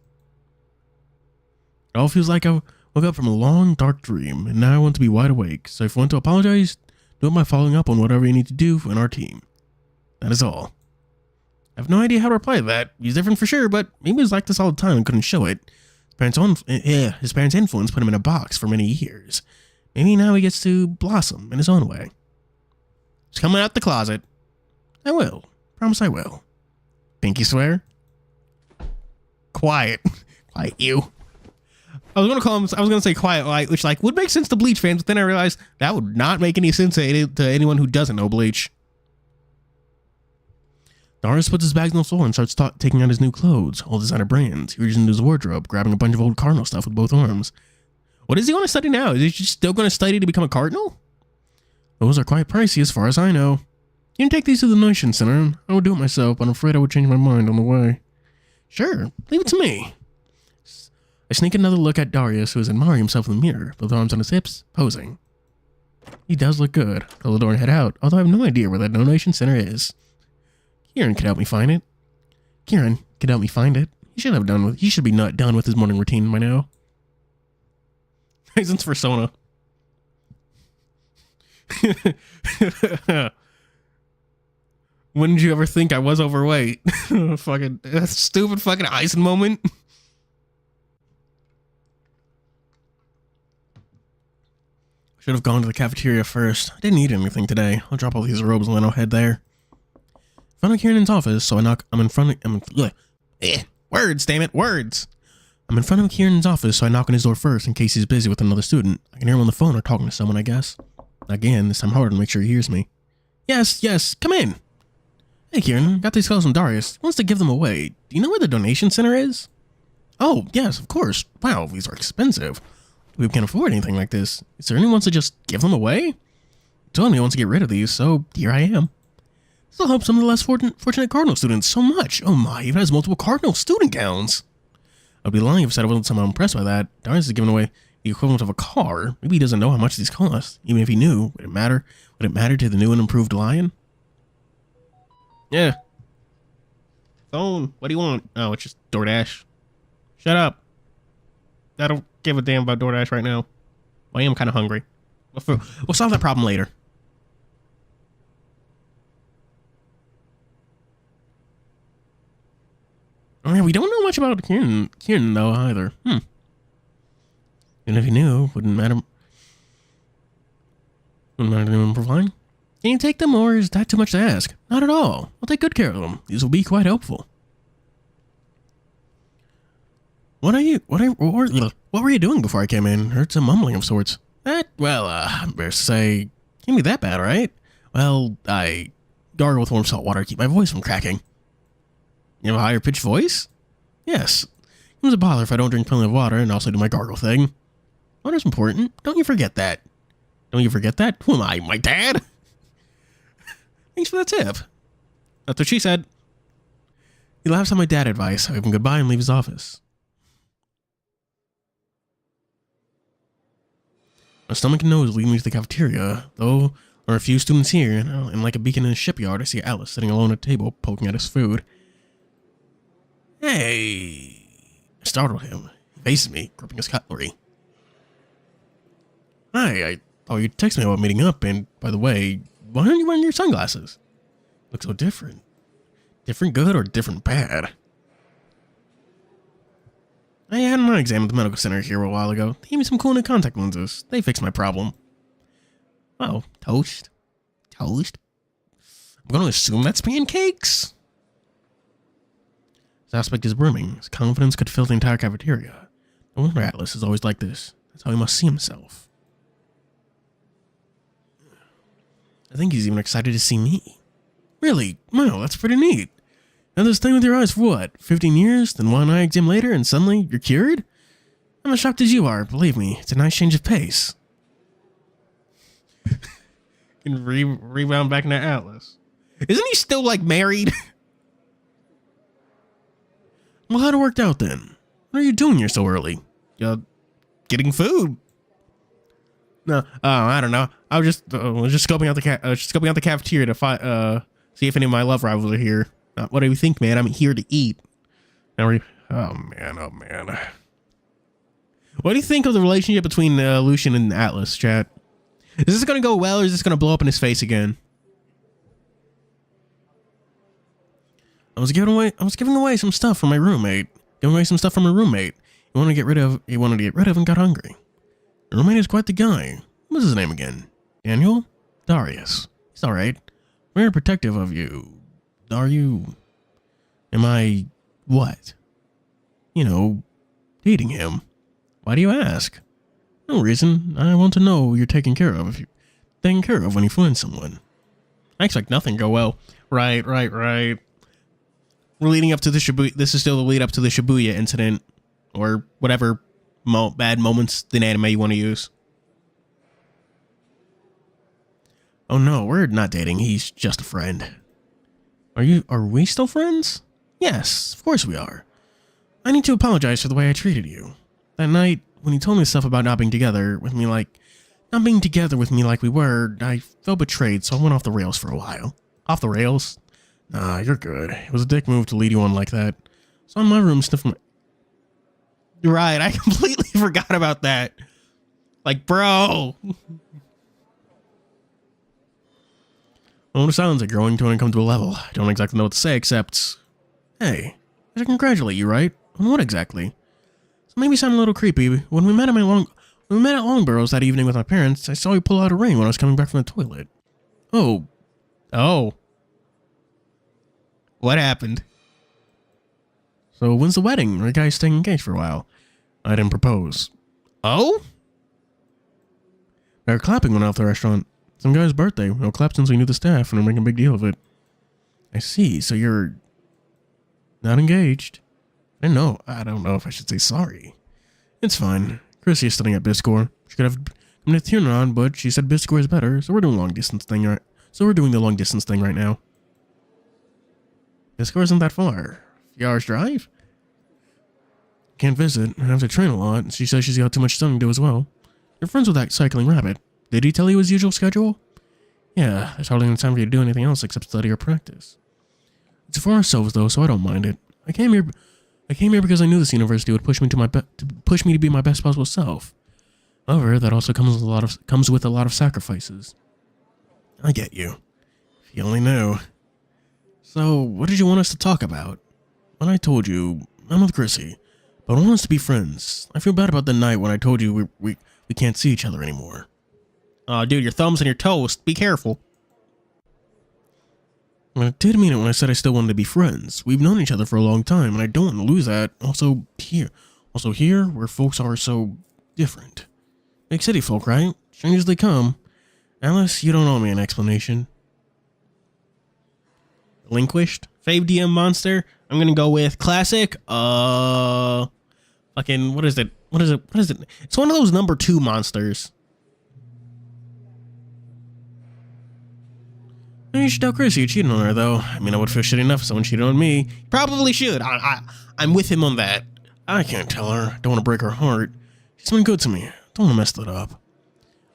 It all feels like I woke up from a long, dark dream, and now I want to be wide awake, so if you want to apologize, do it by following up on whatever you need to do in our team. That is all. I have no idea how to reply to that. He's different for sure, but maybe he was like this all the time and couldn't show it. His parents' influence put him in a box for many years. Maybe now he gets to blossom in his own way. He's coming out the closet. I will. Promise I will. Pinky swear? Quiet. Quiet you. I was gonna say quiet light, which would make sense to Bleach fans, but then I realized that would not make any sense to anyone who doesn't know Bleach. Darius puts his bags on the floor and starts taking out his new clothes, all designer brands. He reaches into his wardrobe, grabbing a bunch of old Cardinal stuff with both arms. What does he want to study now? Is he just still going to study to become a Cardinal? Those are quite pricey as far as I know. You can take these to the Notion Center. I would do it myself, but I'm afraid I would change my mind on the way. Sure, leave it to me. I sneak another look at Darius, who is admiring himself in the mirror, both arms on his hips, posing. He does look good. I'll the door and head out, although I have no idea where that donation center is. Kieran can help me find it. Kieran, can help me find it. He should be not done with his morning routine by now. Heisen's persona. When did you ever think I was overweight? Fucking that stupid fucking Eisen moment. Should have gone to the cafeteria first. I didn't eat anything today. I'll drop all these robes and then I'll head there. In front of Kieran's office, so words, damn it, words. I'm in front of Kieran's office, so I knock on his door first in case he's busy with another student. I can hear him on the phone or talking to someone, I guess. Again, this time harder to make sure he hears me. Yes, come in. Hey, Kieran, got these clothes from Darius. He wants to give them away. Do you know where the donation center is? Oh, yes, of course. Wow, these are expensive. We can't afford anything like this. Is there anyone wants to just give them away? He told me he wants to get rid of these, so here I am. Still help some of the less fortunate Cardinal students so much. Oh my, even has multiple Cardinal student gowns. I'd be lying if I said I wasn't somehow impressed by that. Darius is giving away the equivalent of a car. Maybe he doesn't know how much these cost. Even if he knew, would it matter? Would it matter to the new and improved Lion? Yeah. Phone. What do you want? Oh, it's just DoorDash. Shut up. I don't give a damn about DoorDash right now. I am kind of hungry. We'll solve that problem later. Oh yeah, we don't know much about Kieran though either. Even if he knew, wouldn't matter. Wouldn't matter to him for flying. Can you take them, or is that too much to ask? Not at all. I'll take good care of them. These will be quite helpful. What were you doing before I came in? Heard some mumbling of sorts. I'm embarrassed to say, can't be that bad, right? Well, I gargle with warm salt water to keep my voice from cracking. You have a higher pitched voice? Yes. It was a bother if I don't drink plenty of water and also do my gargle thing. Water's important. Don't you forget that. Don't you forget that? Who am I, my dad? Thanks for the tip. That's what she said. He laughs at my dad advice. I give him goodbye and leave his office. My stomach and nose lead me to the cafeteria, though there are a few students here, and like a beacon in a shipyard, I see Atlas sitting alone at a table, poking at his food. Hey! I startled him. He faces me, gripping his cutlery. Hi, I thought you'd text me about meeting up, and by the way, why aren't you wearing your sunglasses? Look so different. Different good or different bad? I had an eye exam at the medical center here a while ago. They gave me some cool new contact lenses. They fixed my problem. Oh, toast? Toast? I'm going to assume that's pancakes. His aspect is brimming. His confidence could fill the entire cafeteria. No wonder Atlas is always like this. That's how he must see himself. I think he's even excited to see me. Really? Wow, that's pretty neat. Now this thing with your eyes for what? 15 years? Then one eye exam later and suddenly you're cured? I'm as shocked as you are. Believe me, it's a nice change of pace. Can rebound back into Atlas. Isn't he still like married? Well, how'd it work out then? What are you doing here so early? Getting food. No, I don't know. I was just scoping out the cafeteria to see if any of my love rivals are here. What do you think, man? I'm here to eat. Oh man. What do you think of the relationship between Lucian and Atlas, chat? Is this gonna go well, or is this gonna blow up in his face again? I was giving away some stuff from my roommate. He wanted to get rid of and got hungry. The roommate is quite the guy. What's his name again? Daniel? Darius. He's alright. Very protective of you. Are you? Am I what? You know, dating him. Why do you ask? No reason. I want to know you're taken care of when you find someone. I expect nothing to go well. Right. We're leading up to the Shibuya. This is still the lead up to the Shibuya incident, or whatever bad moments in anime you want to use. Oh no, we're not dating. He's just a friend. Are we still friends? Yes, of course we are. I need to apologize for the way I treated you. That night, when you told me stuff about not being together with me like we were, I felt betrayed, so I went off the rails for a while. Off the rails? Nah, you're good. It was a dick move to lead you on like that. So in my room sniffing my... You're right, I completely forgot about that. Like, bro. Well, the silence are growing to an uncomfortable level. I don't exactly know what to say except... Hey, I should congratulate you, right? On what exactly? So maybe sound a little creepy. When we met at Longborough's that evening with my parents, I saw you pull out a ring when I was coming back from the toilet. Oh. Oh. What happened? So when's the wedding? Are you guys staying engaged for a while? I didn't propose. Oh? They're clapping went off the restaurant. Some guy's birthday. We'll clap since we knew the staff and they're making a big deal of it. I see. So you're not engaged? I don't know if I should say sorry. It's fine. Chrissy is studying at Biscore. She could have come to Tirenon, but she said Biscore is better, so we're doing the long distance thing right now. Biscore isn't that far. A few hours drive? Can't visit. I have to train a lot. She says she's got too much studying to do as well. You're friends with that cycling rabbit. Did he tell you his usual schedule? Yeah, there's hardly any time for you to do anything else except study or practice. It's for ourselves though, so I don't mind it. I came here because I knew this university would push me to be my best possible self. However, that also comes with a lot of sacrifices. I get you. If you only knew. So, what did you want us to talk about? When I told you, I'm with Chrissy, but I want us to be friends. I feel bad about the night when I told you we can't see each other anymore. Oh, dude, your thumbs and your toes. Be careful. I did mean it when I said I still wanted to be friends. We've known each other for a long time, and I don't want to lose that. Also here, where folks are so different. Big city folk, right? Strange as they come. Alice, you don't owe me an explanation. Relinquished? Fave DM monster? I'm gonna go with classic. Fucking, what is it? It's one of those number 2 monsters. You should tell Chris you cheated on her, though. I mean, I would feel shitty enough if someone cheated on me. Probably should. I'm with him on that. I can't tell her. Don't want to break her heart. She's been good to me. Don't want to mess that up.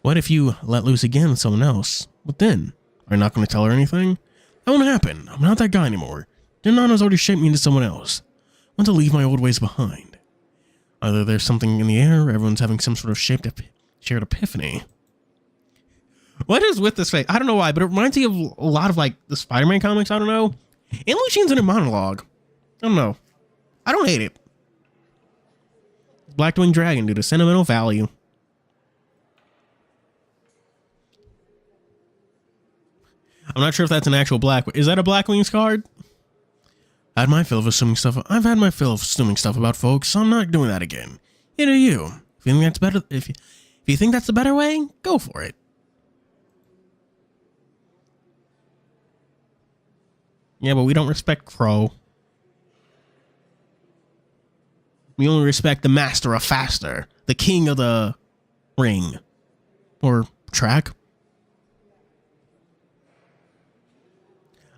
What if you let loose again with someone else? What then? Are you not going to tell her anything? That won't happen. I'm not that guy anymore. Tirenon has already shaped me into someone else. I want to leave my old ways behind. Either there's something in the air or everyone's having some sort of shared epiphany. What is with this face? I don't know why, but it reminds me of a lot of like the Spider-Man comics. I don't know. And Lucian's in a monologue. I don't know. I don't hate it. Blackwing Dragon due to sentimental value. I'm not sure if that's an actual Blackwing. Is that a Blackwings card? I've had my fill of assuming stuff about folks, so I'm not doing that again. You do you. If you think that's better, if you think that's the better way, go for it. Yeah, but we don't respect Crow. We only respect the master of faster, the king of the ring. Or track.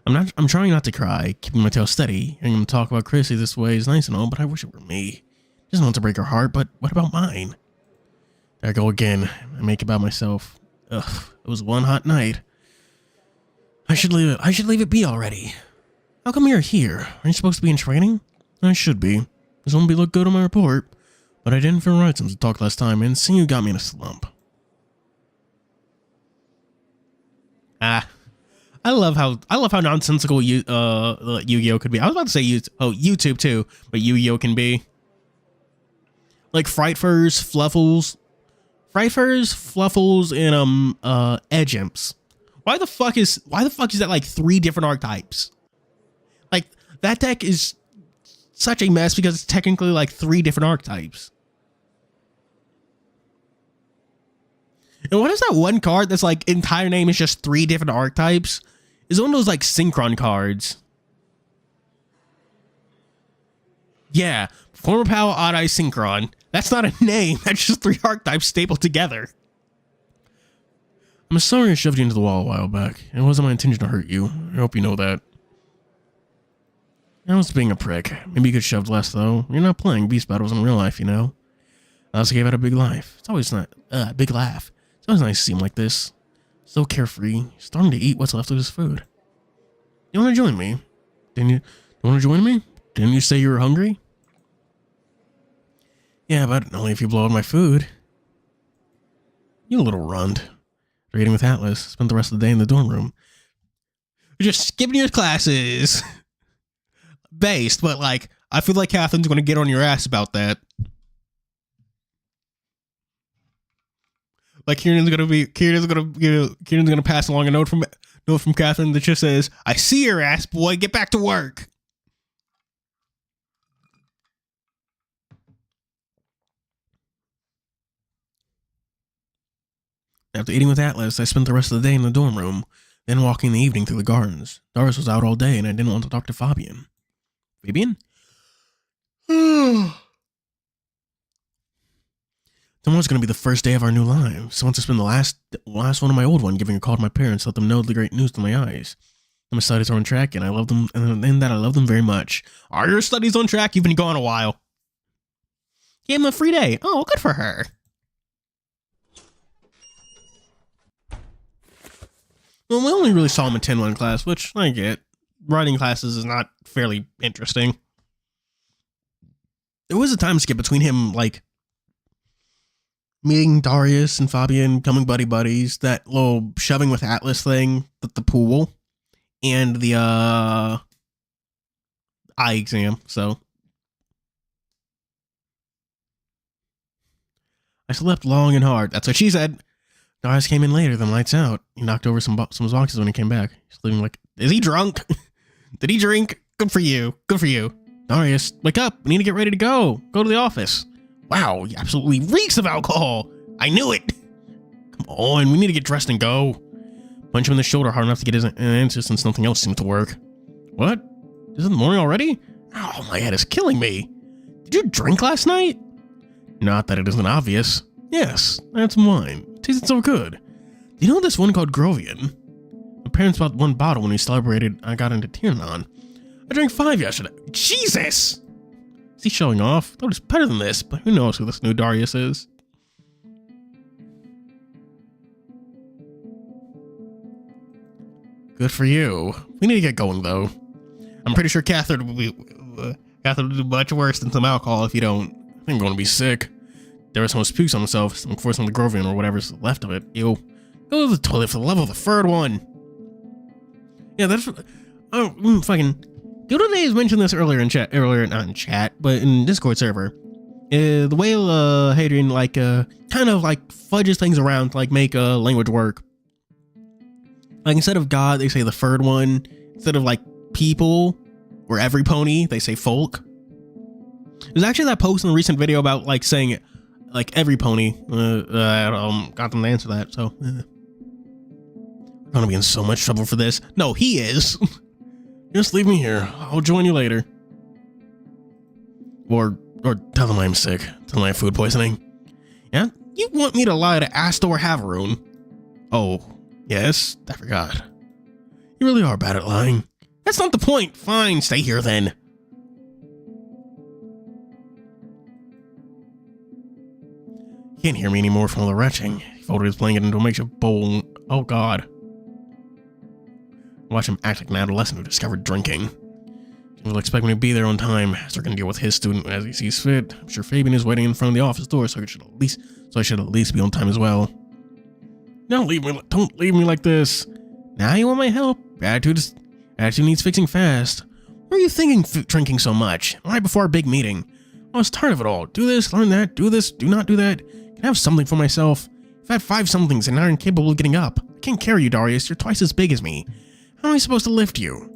I'm trying not to cry, keeping my tail steady. Hearing him talk about Chrissy this way is nice and all, but I wish it were me. Just want to break her heart, but what about mine? There I go again. I make it about myself. Ugh, it was one hot night. I should leave it be already. How come you're here? Aren't you supposed to be in training? I should be. This won't look good on my report. But I didn't feel right since we talked last time, and seeing you got me in a slump. I love how nonsensical Yu-Gi-Oh could be. I was about to say YouTube too, but Yu-Gi-Oh can be. Like Frightfurs, Fluffles, and Edge Imps. Why the fuck is that like 3 different archetypes? Like that deck is such a mess because it's technically like 3 different archetypes. And what is that one card that's like entire name is just 3 different archetypes? It's one of those like synchron cards. Yeah, former power odd eye synchron. That's not a name. That's just 3 archetypes stapled together. I'm sorry I shoved you into the wall a while back. It wasn't my intention to hurt you. I hope you know that. I was being a prick. Maybe you could shoved less though. You're not playing beast battles in real life, you know. I also gave out a big life. It's always not big laugh. It's always nice to see him like this. So carefree, starting to eat what's left of his food. You want to join me? Didn't you want to join me? Didn't you say you were hungry? Yeah, but only if you blow out my food. You little runt. Reading with Atlas. Spent the rest of the day in the dorm room. You're just skipping your classes. Based, but like, I feel like Catherine's going to get on your ass about that. Like Tirenon's gonna pass along a note from Catherine that just says, "I see your ass, boy. Get back to work." After eating with Atlas, I spent the rest of the day in the dorm room, then walking in the evening through the gardens. Darius was out all day, and I didn't want to talk to Fabian. Fabian? Tomorrow's going to be the first day of our new lives. So I want to spend the last one of my old one giving a call to my parents to let them know the great news to my eyes. My studies are on track, and I love them, and in that I love them very much. Are your studies on track? You've been gone a while. Gave him a free day. Oh, good for her. Well, we only really saw him in 10-1 class, which I get. Writing classes is not fairly interesting. There was a time skip between him, like, meeting Darius and Fabian, becoming buddies, that little shoving with Atlas thing at the pool, and the eye exam, so. I slept long and hard. That's what she said. Darius came in later than lights out. He knocked over some boxes when he came back. He's leaving like, is he drunk? Did he drink? Good for you. Good for you. Darius, wake up. We need to get ready to go. Go to the office. Wow, he absolutely reeks of alcohol. I knew it. Come on, we need to get dressed and go. Punch him in the shoulder hard enough to get his answer since nothing else seemed to work. What? Is it the morning already? Oh, my head is killing me. Did you drink last night? Not that it isn't obvious. Yes, I had some wine. It tasted so good. Do you know this one called Grovian? My parents bought one bottle when we celebrated I got into Tirenon. I drank 5 yesterday. Jesus! Is he showing off? I thought it was better than this, but who knows who this new Darius is. Good for you. We need to get going, though. I'm pretty sure Catherine will do much worse than some alcohol if you don't. I think I'm going to be sick. Darius almost pukes on himself, so I'm forcing the Grovian or whatever's left of it. Ew. Go to the toilet for the love of the third one. Yeah, that's... Oh, fucking... Doodle Days mentioned this earlier in chat, not in chat, but in Discord server. The way Hadrian, like, kind of, like, fudges things around to, like, make language work. Like, instead of God, they say the third one. Instead of, like, people, or every pony, they say folk. There's actually that post in a recent video about, like, saying, like, every pony. Got them to answer that, so. We're gonna be in so much trouble for this. No, he is. Just leave me here. I'll join you later. Or tell them I'm sick. Tell them I have food poisoning. Yeah? You want me to lie to Astor Haveroon? Oh, yes? I forgot. You really are bad at lying. That's not the point. Fine, stay here then. You can't hear me anymore from all the retching. He folded his blanket into a makeshift bowl. Oh, God. Watch him act like an adolescent who discovered drinking. He will expect me to be there on time. Astor can deal with his student as he sees fit. I'm sure Fabian is waiting in front of the office door, so I should at least be on time as well. Don't leave me like this. Now you want my help? Attitude needs fixing fast. What are you thinking, drinking so much? Right before our big meeting. I was tired of it all. Do this, learn that, do this, do not do that. Can I have something for myself? I've had 5 somethings and now I'm incapable of getting up. I can't carry you, Darius. You're twice as big as me. How am I supposed to lift you?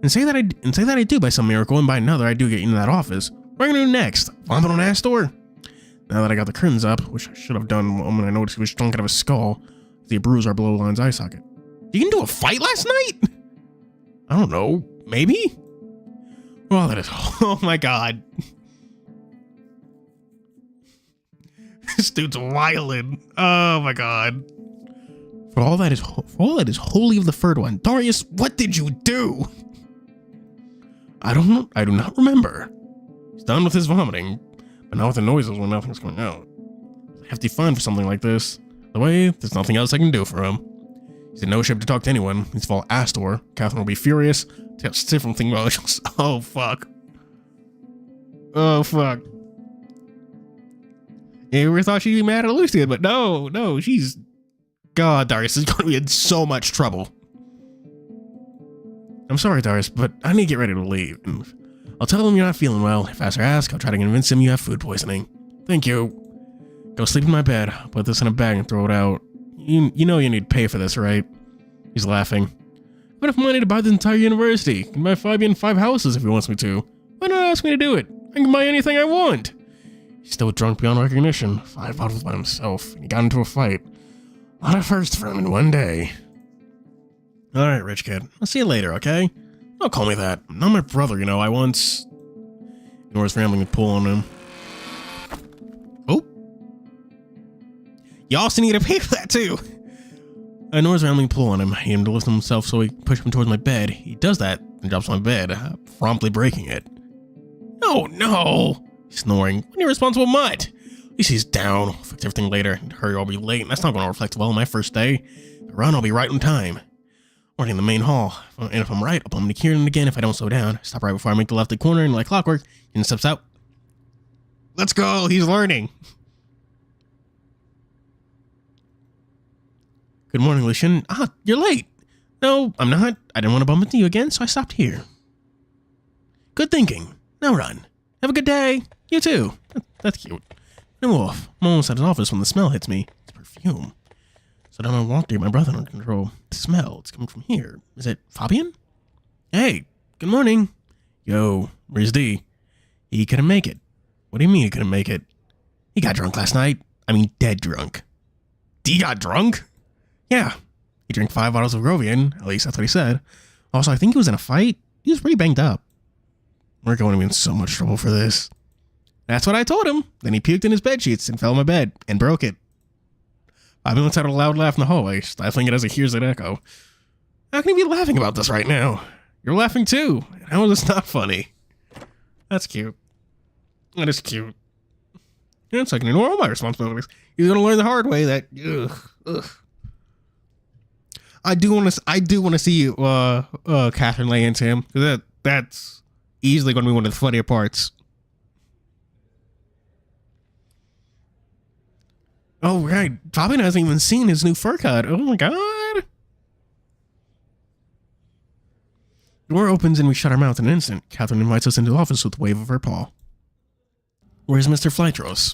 And say that I do by some miracle, and by another I do get into that office. What are you gonna do next? Vomit on Astor? Now that I got the curtains up, which I should have done when I noticed he was drunk out of his skull, the bruise are below Line's eye socket. You can do a fight last night? I don't know. Maybe? Well, that is... Oh my god. This dude's wildin'. Oh my god. For all that is holy of the third one. Darius, what did you do? I do not remember. He's done with his vomiting, but not with the noises when nothing's coming out. It's a hefty fine for something like this. The way, there's nothing else I can do for him. He's in no shape to talk to anyone. He's fall Astor. Catherine will be furious. Different thing about it. Oh, fuck. Oh, fuck. Yeah, we thought she'd be mad at Lucian, but no, she's... God, Darius is going to be in so much trouble. I'm sorry, Darius, but I need to get ready to leave. I'll tell him you're not feeling well. If Astor asks, I'll try to convince him you have food poisoning. Thank you. Go sleep in my bed. I'll put this in a bag and throw it out. You know you need to pay for this, right? He's laughing. What if money to buy the entire university? I can buy Fabian 5 houses if he wants me to. Why not ask me to do it? I can buy anything I want. He's still drunk beyond recognition. 5 bottles by himself. And he got into a fight. A lot of firsts for him in one day. Alright, rich kid. I'll see you later, okay? Don't call me that. I'm not my brother, you know. I once... Nora's rambling and pull on him. Oh. You also need to pay for that, too. Nora's rambling pull on him. He aimed to lift himself, so he pushed him towards my bed. He does that and drops my bed, promptly breaking it. No. He's snoring. What an irresponsible mutt. At least he's down. I'll fix everything later. Hurry, I'll be late. That's not going to reflect well on my first day. The run, I'll be right on time. Working in the main hall. And if I'm right, I'll bump into Kieran again if I don't slow down. Stop right before I make the left corner and like clockwork. And steps out. Let's go. He's learning. Good morning, Lucian. You're late. No, I'm not. I didn't want to bump into you again, so I stopped here. Good thinking. Now run. Have a good day. You too. That's cute. I'm off. I'm almost at his office when the smell hits me. It's perfume. So down I walked to my brother under control. The smell, it's coming from here. Is it Fabian? Hey, good morning. Yo, where's D? He couldn't make it. What do you mean he couldn't make it? He got drunk last night. I mean, dead drunk. D got drunk? Yeah. He drank 5 bottles of Grovian. At least that's what he said. Also, I think he was in a fight. He was pretty banged up. We're going to be in so much trouble for this. That's what I told him. Then he puked in his bed sheets and fell in my bed and broke it. Ambulance had a loud laugh in the hallway, stifling it as he hears it echo. How can you be laughing about this right now? You're laughing too. How is this not funny? That's cute. That is cute. It's like ignore all my responsibilities. You're gonna learn the hard way that ugh. I do want to see you, Catherine lay into him. That's easily going to be one of the funnier parts. Oh, right. Fabian hasn't even seen his new fur cut. Oh, my God. The door opens and we shut our mouth in an instant. Catherine invites us into the office with a wave of her paw. Where's Mr. Flytros?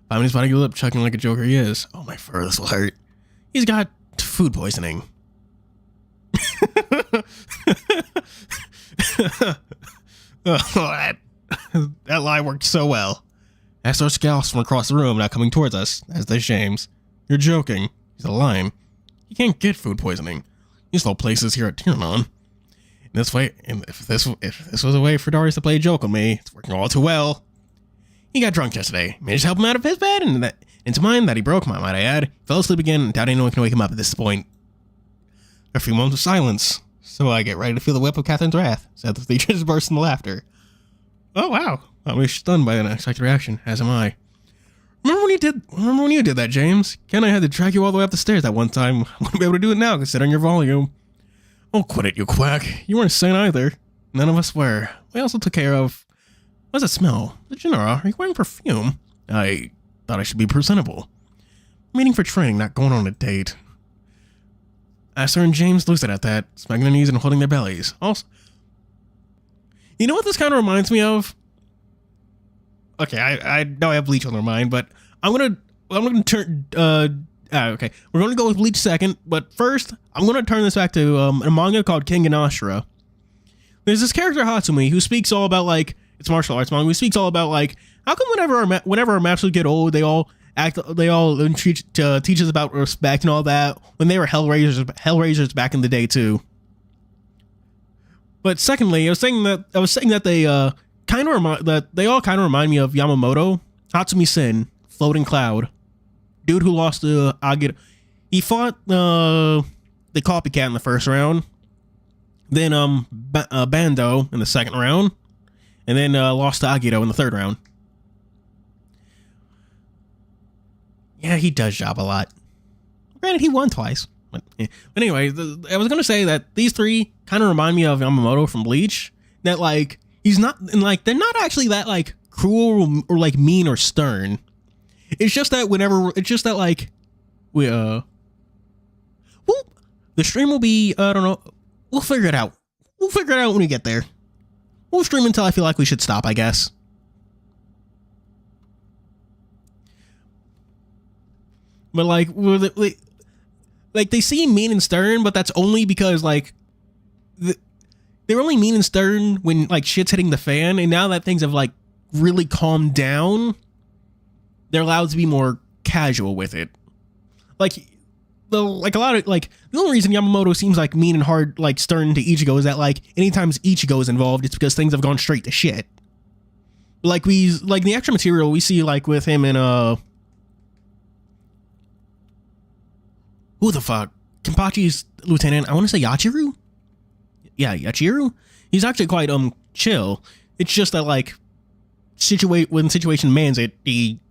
Fabian's about to go up, chucking like a joker he is. Oh, my fur, this will hurt. He's got food poisoning. That lie worked so well. Astor scowls from across the room, now coming towards us, as they shames. You're joking. He's a lying. He can't get food poisoning. These little places here at Tirenon. If this was a way for Darius to play a joke on me, it's working all too well. He got drunk yesterday. Managed to help him out of his bed, and into mine that he broke, might I add. Fell asleep again, and doubt anyone can wake him up at this point. A few moments of silence. So I get ready to feel the whip of Catherine's wrath. Said the teachers burst into laughter. Oh, wow. I was stunned by an unexpected reaction, as am I. Remember when you did that, James? Ken and I had to drag you all the way up the stairs that one time. I wouldn't be able to do it now, considering your volume. Oh, quit it, you quack. You weren't sane either. None of us were. We also took care of... What does it smell? Genera, are you wearing perfume? I thought I should be presentable. Meeting for training, not going on a date. Astor and James looked at that, smacking their knees and holding their bellies. Also, you know what this kind of reminds me of? Okay, I know I have Bleach on their mind, but I'm gonna turn. Okay, we're gonna go with Bleach second, but first I'm gonna turn this back to a manga called King and Ashura. There's this character Hatsumi who speaks all about like it's martial arts manga. Who speaks all about like how come whenever our masters get old, they all teach us about respect and all that when they were Hellraisers back in the day too. But secondly, I was saying that they all kind of remind me of Yamamoto, Hatsumi Sen, Floating Cloud, dude who lost to Agito. He fought the copycat in the first round, then Bando in the second round, and then lost to Agito in the third round. Yeah, he does job a lot. Granted, he won twice. But anyway, I was gonna say that these three kind of remind me of Yamamoto from Bleach. That like he's not, and like they're not actually that like cruel or like mean or stern. It's just that like we the stream will be I don't know. We'll figure it out. We'll figure it out when we get there. We'll stream until I feel like we should stop, I guess. But like they seem mean and stern, but that's only because like they're only mean and stern when like shit's hitting the fan, and now that things have like really calmed down, they're allowed to be more casual with it. Like a lot of like the only reason Yamamoto seems like mean and hard, like stern to Ichigo, is that like anytime Ichigo is involved, it's because things have gone straight to shit. Like the extra material we see like with him and who the fuck? Kenpachi's lieutenant, I want to say Yachiru? Yeah, Yachiru? He's actually quite chill. It's just that like when the situation demands it, he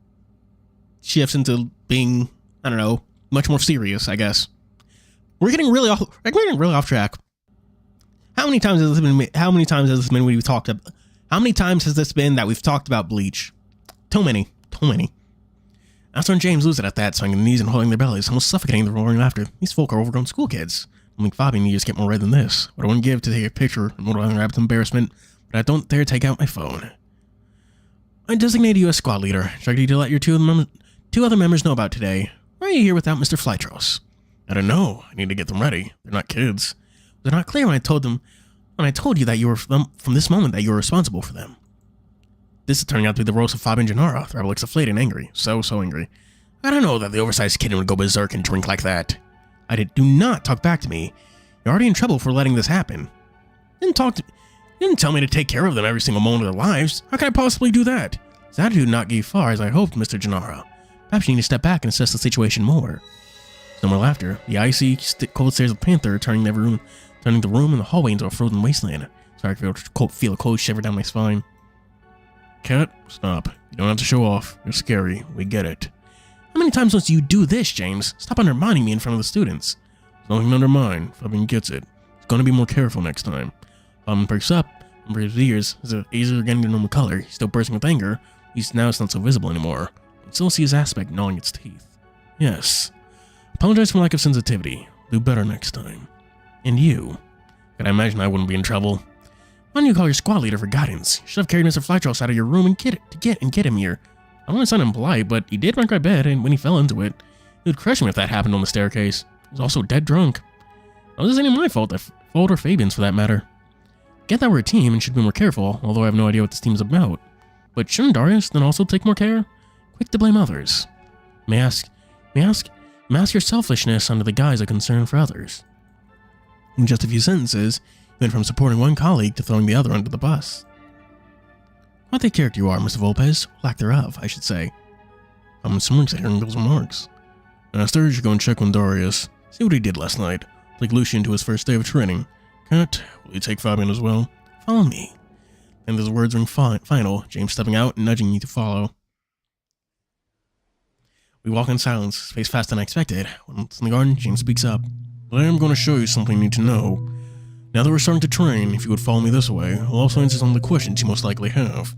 shifts into being, I don't know, much more serious, I guess. We're getting really off track. How many times has this been that we've talked about Bleach? Too many. Astor and James lose it at that, swinging their knees and holding their bellies, almost suffocating the roaring laughter. These folk are overgrown school kids. I think Fabi needs to get more red than this. What I wouldn't give to take a picture and motor on rabbit's embarrassment, but I don't dare take out my phone. I designated you as squad leader. Instructed you to let your two other members know about today. Why are you here without Mr. Flytros? I don't know. I need to get them ready. They're not kids. They're not clear when I told you that you were from this moment that you were responsible for them. This is turning out to be the roast of Fabi and Gennaro. The rebel looks deflated and angry. So angry. I don't know that the oversized kitten would go berserk and drink like that. Do not talk back to me. You're already in trouble for letting this happen. You didn't tell me to take care of them every single moment of their lives. How can I possibly do that? His attitude did not get far as I hoped, Mr. Gennaro. Perhaps you need to step back and assess the situation more. No more laughter. The icy, cold stares of Panther turning the room and the hallway into a frozen wasteland. Sorry, I feel a cold shiver down my spine. Cat, stop. You don't have to show off. You're scary. We get it. How many times must you do this, James? Stop undermining me in front of the students. There's nothing to undermine. Fabian gets it. He's gonna be more careful next time. Fabian perks up, and for his ears, his eyes are getting to normal color. He's still bursting with anger. Now it's not so visible anymore. You can still see his aspect gnawing its teeth. Yes. Apologize for lack of sensitivity. Do better next time. And you. Can I imagine I wouldn't be in trouble? Why don't you call your squad leader for guidance? You should have carried Mr. Flytros out of your room and get him here. I don't want to sound impolite, but he did wreck my bed, and when he fell into it, he would crush me if that happened on the staircase. He was also dead drunk. How is this any my fault or Fabian's for that matter? Get that we're a team and should be more careful, although I have no idea what this team's about. But shouldn't Darius then also take more care? Quick to blame others. Mask your selfishness under the guise of concern for others. In just a few sentences, you went from supporting one colleague to throwing the other under the bus. What a character you are, Mr. Volpez. Lack thereof, I should say. I'm smirks at hearing those remarks. Astor, you should go and check on Darius. See what he did last night. Take Lucian to his first day of training. Cat, will you take Fabian as well? Follow me. And as the words ring final, James stepping out and nudging me to follow. We walk in silence, space faster than I expected. Once in the garden, James speaks up. But I am going to show you something you need to know. Now that we're starting to train, if you would follow me this way, I'll also answer some of the questions you most likely have.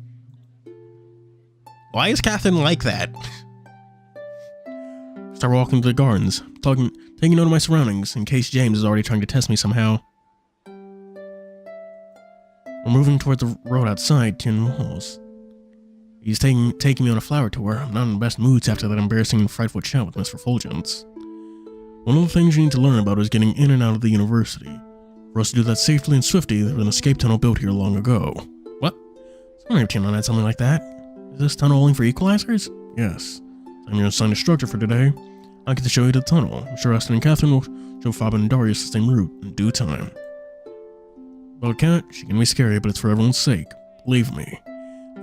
Why is Catherine like that? Start walking to the gardens, taking note of my surroundings, in case James is already trying to test me somehow. We're moving toward the road outside tin walls. He's taking me on a flower tour. I'm not in the best moods after that embarrassing and frightful chat with Miss Refulgence. One of the things you need to learn about is getting in and out of the university. For us to do that safely and swiftly, there's an escape tunnel built here long ago. What? Someone on had something like that. Is this tunnel only for equalizers? Yes. I'm your assigned instructor for today. I'll get to show you the tunnel. I'm sure Astor and Catherine will show Fabian and Darius the same route in due time. Well, Cat, she can be scary, but it's for everyone's sake. Believe me.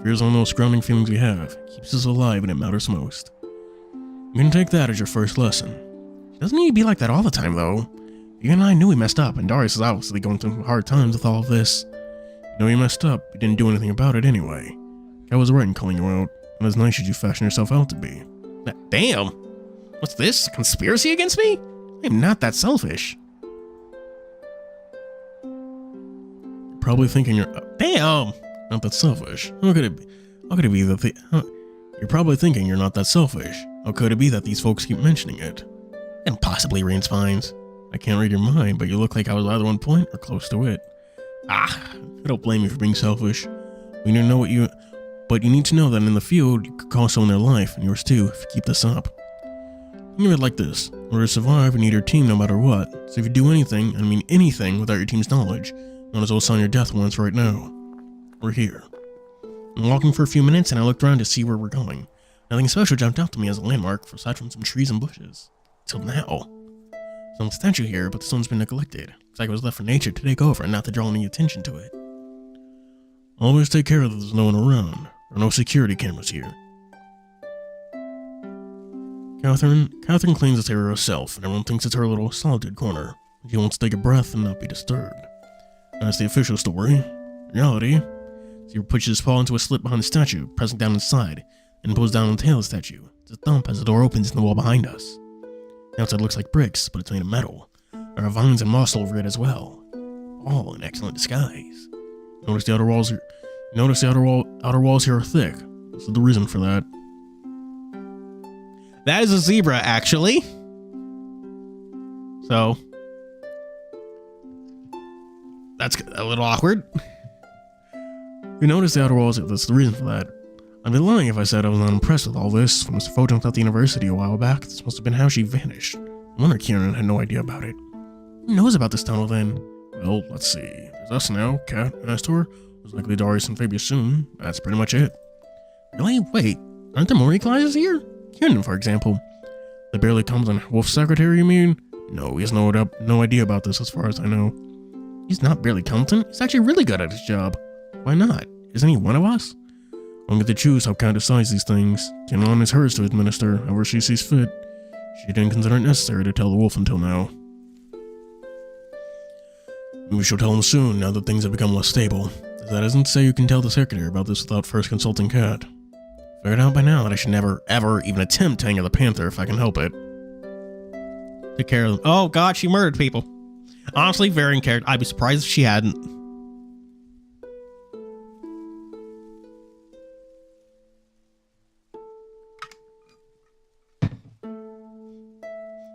Fears all those grounding feelings we have. It keeps us alive when it matters most. You can take that as your first lesson. She doesn't need to be like that all the time, though. You and I knew we messed up, and Darius is obviously going through hard times with all of this. You know you messed up, you didn't do anything about it anyway. I was right in calling you out, and as nice as you fashion yourself out to be. Damn! What's this? Conspiracy against me? I'm not that selfish. You're probably thinking you're... Damn! Not that selfish. How could it be? How could it be that you're probably thinking you're not that selfish. How could it be that these folks keep mentioning it? And possibly rain spines. I can't read your mind, but you look like I was either on point or close to it. I don't blame you for being selfish. We need to know but you need to know that in the field, you could cost someone their life, and yours too, if you keep this up. Think of it like this. In order to survive, you need your team no matter what. So if you do anything, and I mean anything, without your team's knowledge, might as well sign your death warrants right now. We're here. I'm walking for a few minutes, and I looked around to see where we're going. Nothing special jumped out to me as a landmark, aside from some trees and bushes. Till now. Some statue here, but this one's been neglected. Looks like it was left for nature to take over and not to draw any attention to it. Always take care that there's no one around. There are no security cameras here. Catherine claims it's her herself, and everyone thinks it's her little solitude corner. She wants to take a breath and not be disturbed. That's the official story. In reality, Zebra pushes his paw into a slit behind the statue, pressing down inside, and pulls down on the tail of the statue. It's a thump as the door opens in the wall behind us. The outside looks like bricks, but it's made of metal. There are vines and moss over it as well. All in excellent disguise. Notice the outer walls here are thick. This is the reason for that. That is a zebra, actually. So that's a little awkward. You notice the outer walls. That's the reason for that. I'd be lying if I said I was not impressed with all this. When Mr. Photon left the university a while back, this must have been how she vanished. I wonder Kieran had no idea about it. Who knows about this tunnel then? Well, let's see. There's us now, Cat, Astor, most likely Darius and Fabius soon. That's pretty much it. Really? Wait, aren't there more classes here? Kieran, for example. That barely comes on Wolf's secretary, you mean? No, he has no idea about this as far as I know. He's not barely competent. He's actually really good at his job. Why not? Isn't he one of us? I don't get to choose how Cat decides these things. Tirenon is hers to administer, however she sees fit. She didn't consider it necessary to tell the wolf until now. We shall tell him soon, now that things have become less stable. That isn't to say you can tell the secretary about this without first consulting Cat. Figured out by now that I should never, ever even attempt to anger the Panther if I can help it. Take care of them. Oh god, she murdered people. Honestly, very in character. I'd be surprised if she hadn't.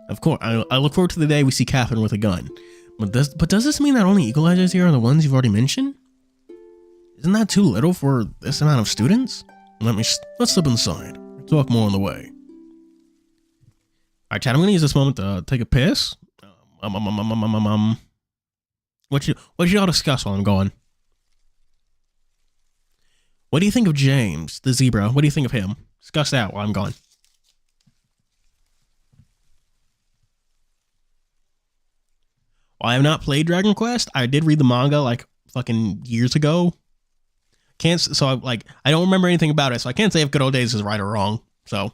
Of course, I look forward to the day we see Catherine with a gun. But does this mean that only equalizers here are the ones you've already mentioned? Isn't that too little for this amount of students? Let's step inside. We'll talk more on the way. Alright, chat, I'm gonna use this moment to take a piss. What y'all discuss while I'm gone? What do you think of James, the zebra? What do you think of him? Discuss that while I'm gone. While I have not played Dragon Quest, I did read the manga like fucking years ago. I don't remember anything about it, so I can't say if Good Old Days is right or wrong. So,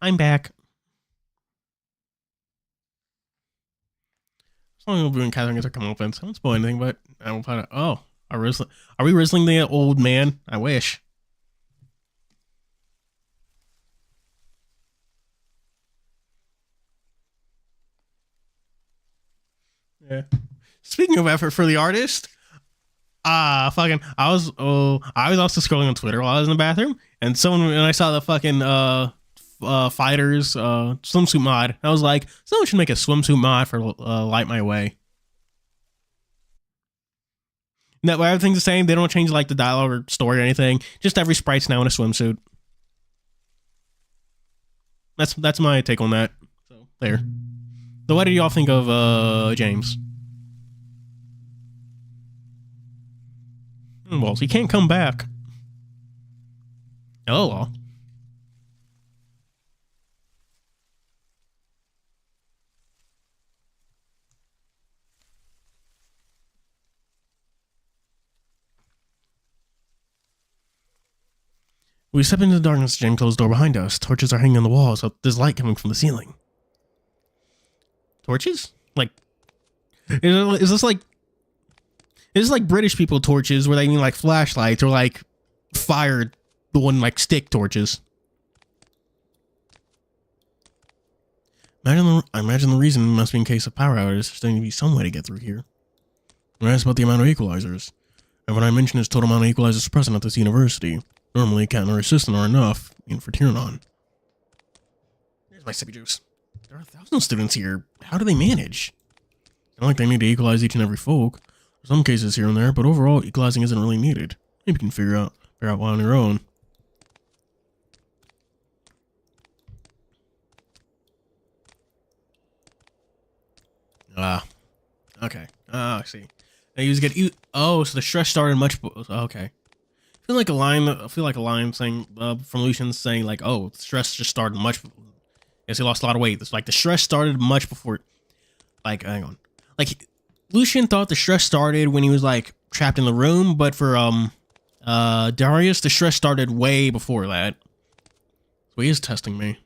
I'm back. As long as we and Catherine gets our comeuppance, I don't spoil anything, but I will find out. Oh, are we wrestling the old man? I wish. Yeah. Speaking of effort for the artist, I was also scrolling on Twitter while I was in the bathroom, and I saw the fucking fighters swimsuit mod. I was like, someone should make a swimsuit mod for Light My Way. No, everything's the same. They don't change like the dialogue or story or anything. Just every sprite's now in a swimsuit. That's my take on that. So there. So what did y'all think of James? Well, he can't come back. Oh well. We step into the darkness. James closed the door behind us. Torches are hanging on the walls, so there's light coming from the ceiling. Torches? Like, is this like British people torches, where they mean like flashlights, or like fire, the one like stick torches? I imagine the reason must be in case of power outages. There's going to be some way to get through here. I asked about the amount of equalizers, and when I mentioned his total amount of equalizers present at this university, normally Cat and her assistant are enough, even for Tirenon. There's my sippy juice. There are 1,000 students here. How do they manage? It's not like they need to equalize each and every folk. There's some cases here and there, but overall, equalizing isn't really needed. Maybe you can figure out why on your own. Okay. I see. I use get you. Oh, so the stress started much. Okay. I feel like a line saying from Lucian saying like, oh, stress just started much. Yes, he lost a lot of weight. It's like the stress started much before. Like, hang on. Like, Lucian thought the stress started when he was like trapped in the room, but for Darius, the stress started way before that. So he is testing me.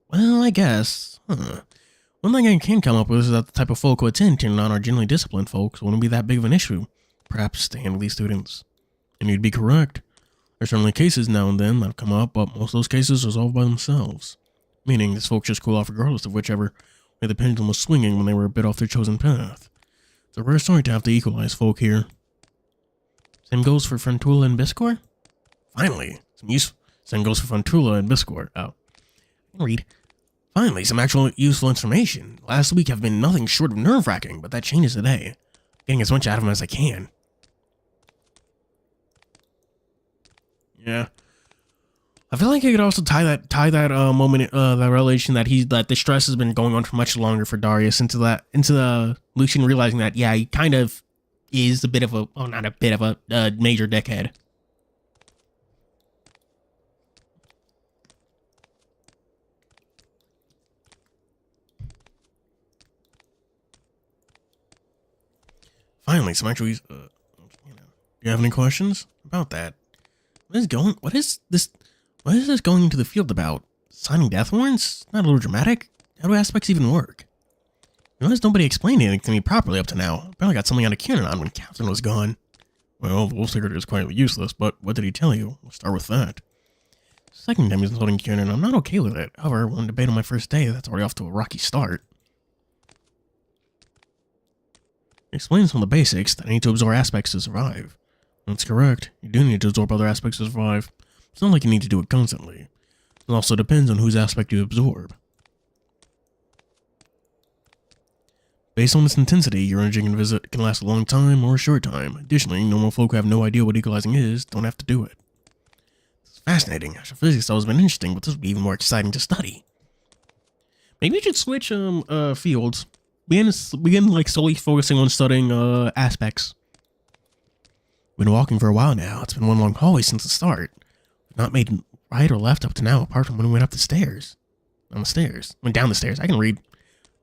Well, I guess. One thing I can come up with is that the type of folk who attend Tirenon are generally disciplined folks, so it wouldn't be that big of an issue, perhaps, to handle these students. And you'd be correct. There's certainly cases now and then that have come up, but most of those cases are resolved by themselves. Meaning, these folks just cool off regardless of whichever way the pendulum was swinging when they were a bit off their chosen path. It's a rare story to have to equalize folk here. Same goes for Frontula and Biscor? Finally, same goes for Frontula and Biscor. Oh. I can read. Finally, some actual useful information. Last week have been nothing short of nerve-wracking, but that changes today. Getting as much out of him as I can. Yeah. I feel like I could also tie that moment, that relation that the stress has been going on for much longer for Darius into the Lucian realizing that, yeah, he kind of is a bit of not a bit of a major dickhead. Finally, some actual, do you have any questions about that? What is this going into the field about? Signing death warrants? Not a little dramatic? How do aspects even work? Notice nobody explained anything to me properly up to now. Apparently got something out of Tirenon when Captain was gone. Well, the Wolf Secretary is quietly useless, but what did he tell you? We'll start with that. Second time he's insulting Tirenon, I'm not okay with it. However, one debate on my first day, that's already off to a rocky start. Explain some of the basics that I need to absorb aspects to survive. That's correct. You do need to absorb other aspects to survive. It's not like you need to do it constantly. It also depends on whose aspect you absorb. Based on its intensity, your energy can last a long time or a short time. Additionally, normal folk who have no idea what equalizing is don't have to do it. It's fascinating. Astrophysics has always been interesting, but this would be even more exciting to study. Maybe we should switch fields. Begin like solely focusing on studying aspects. We've been walking for a while now. It's been one long hallway since the start. We've not made right or left up to now, apart from when we went up the stairs. Went down the stairs. I can read.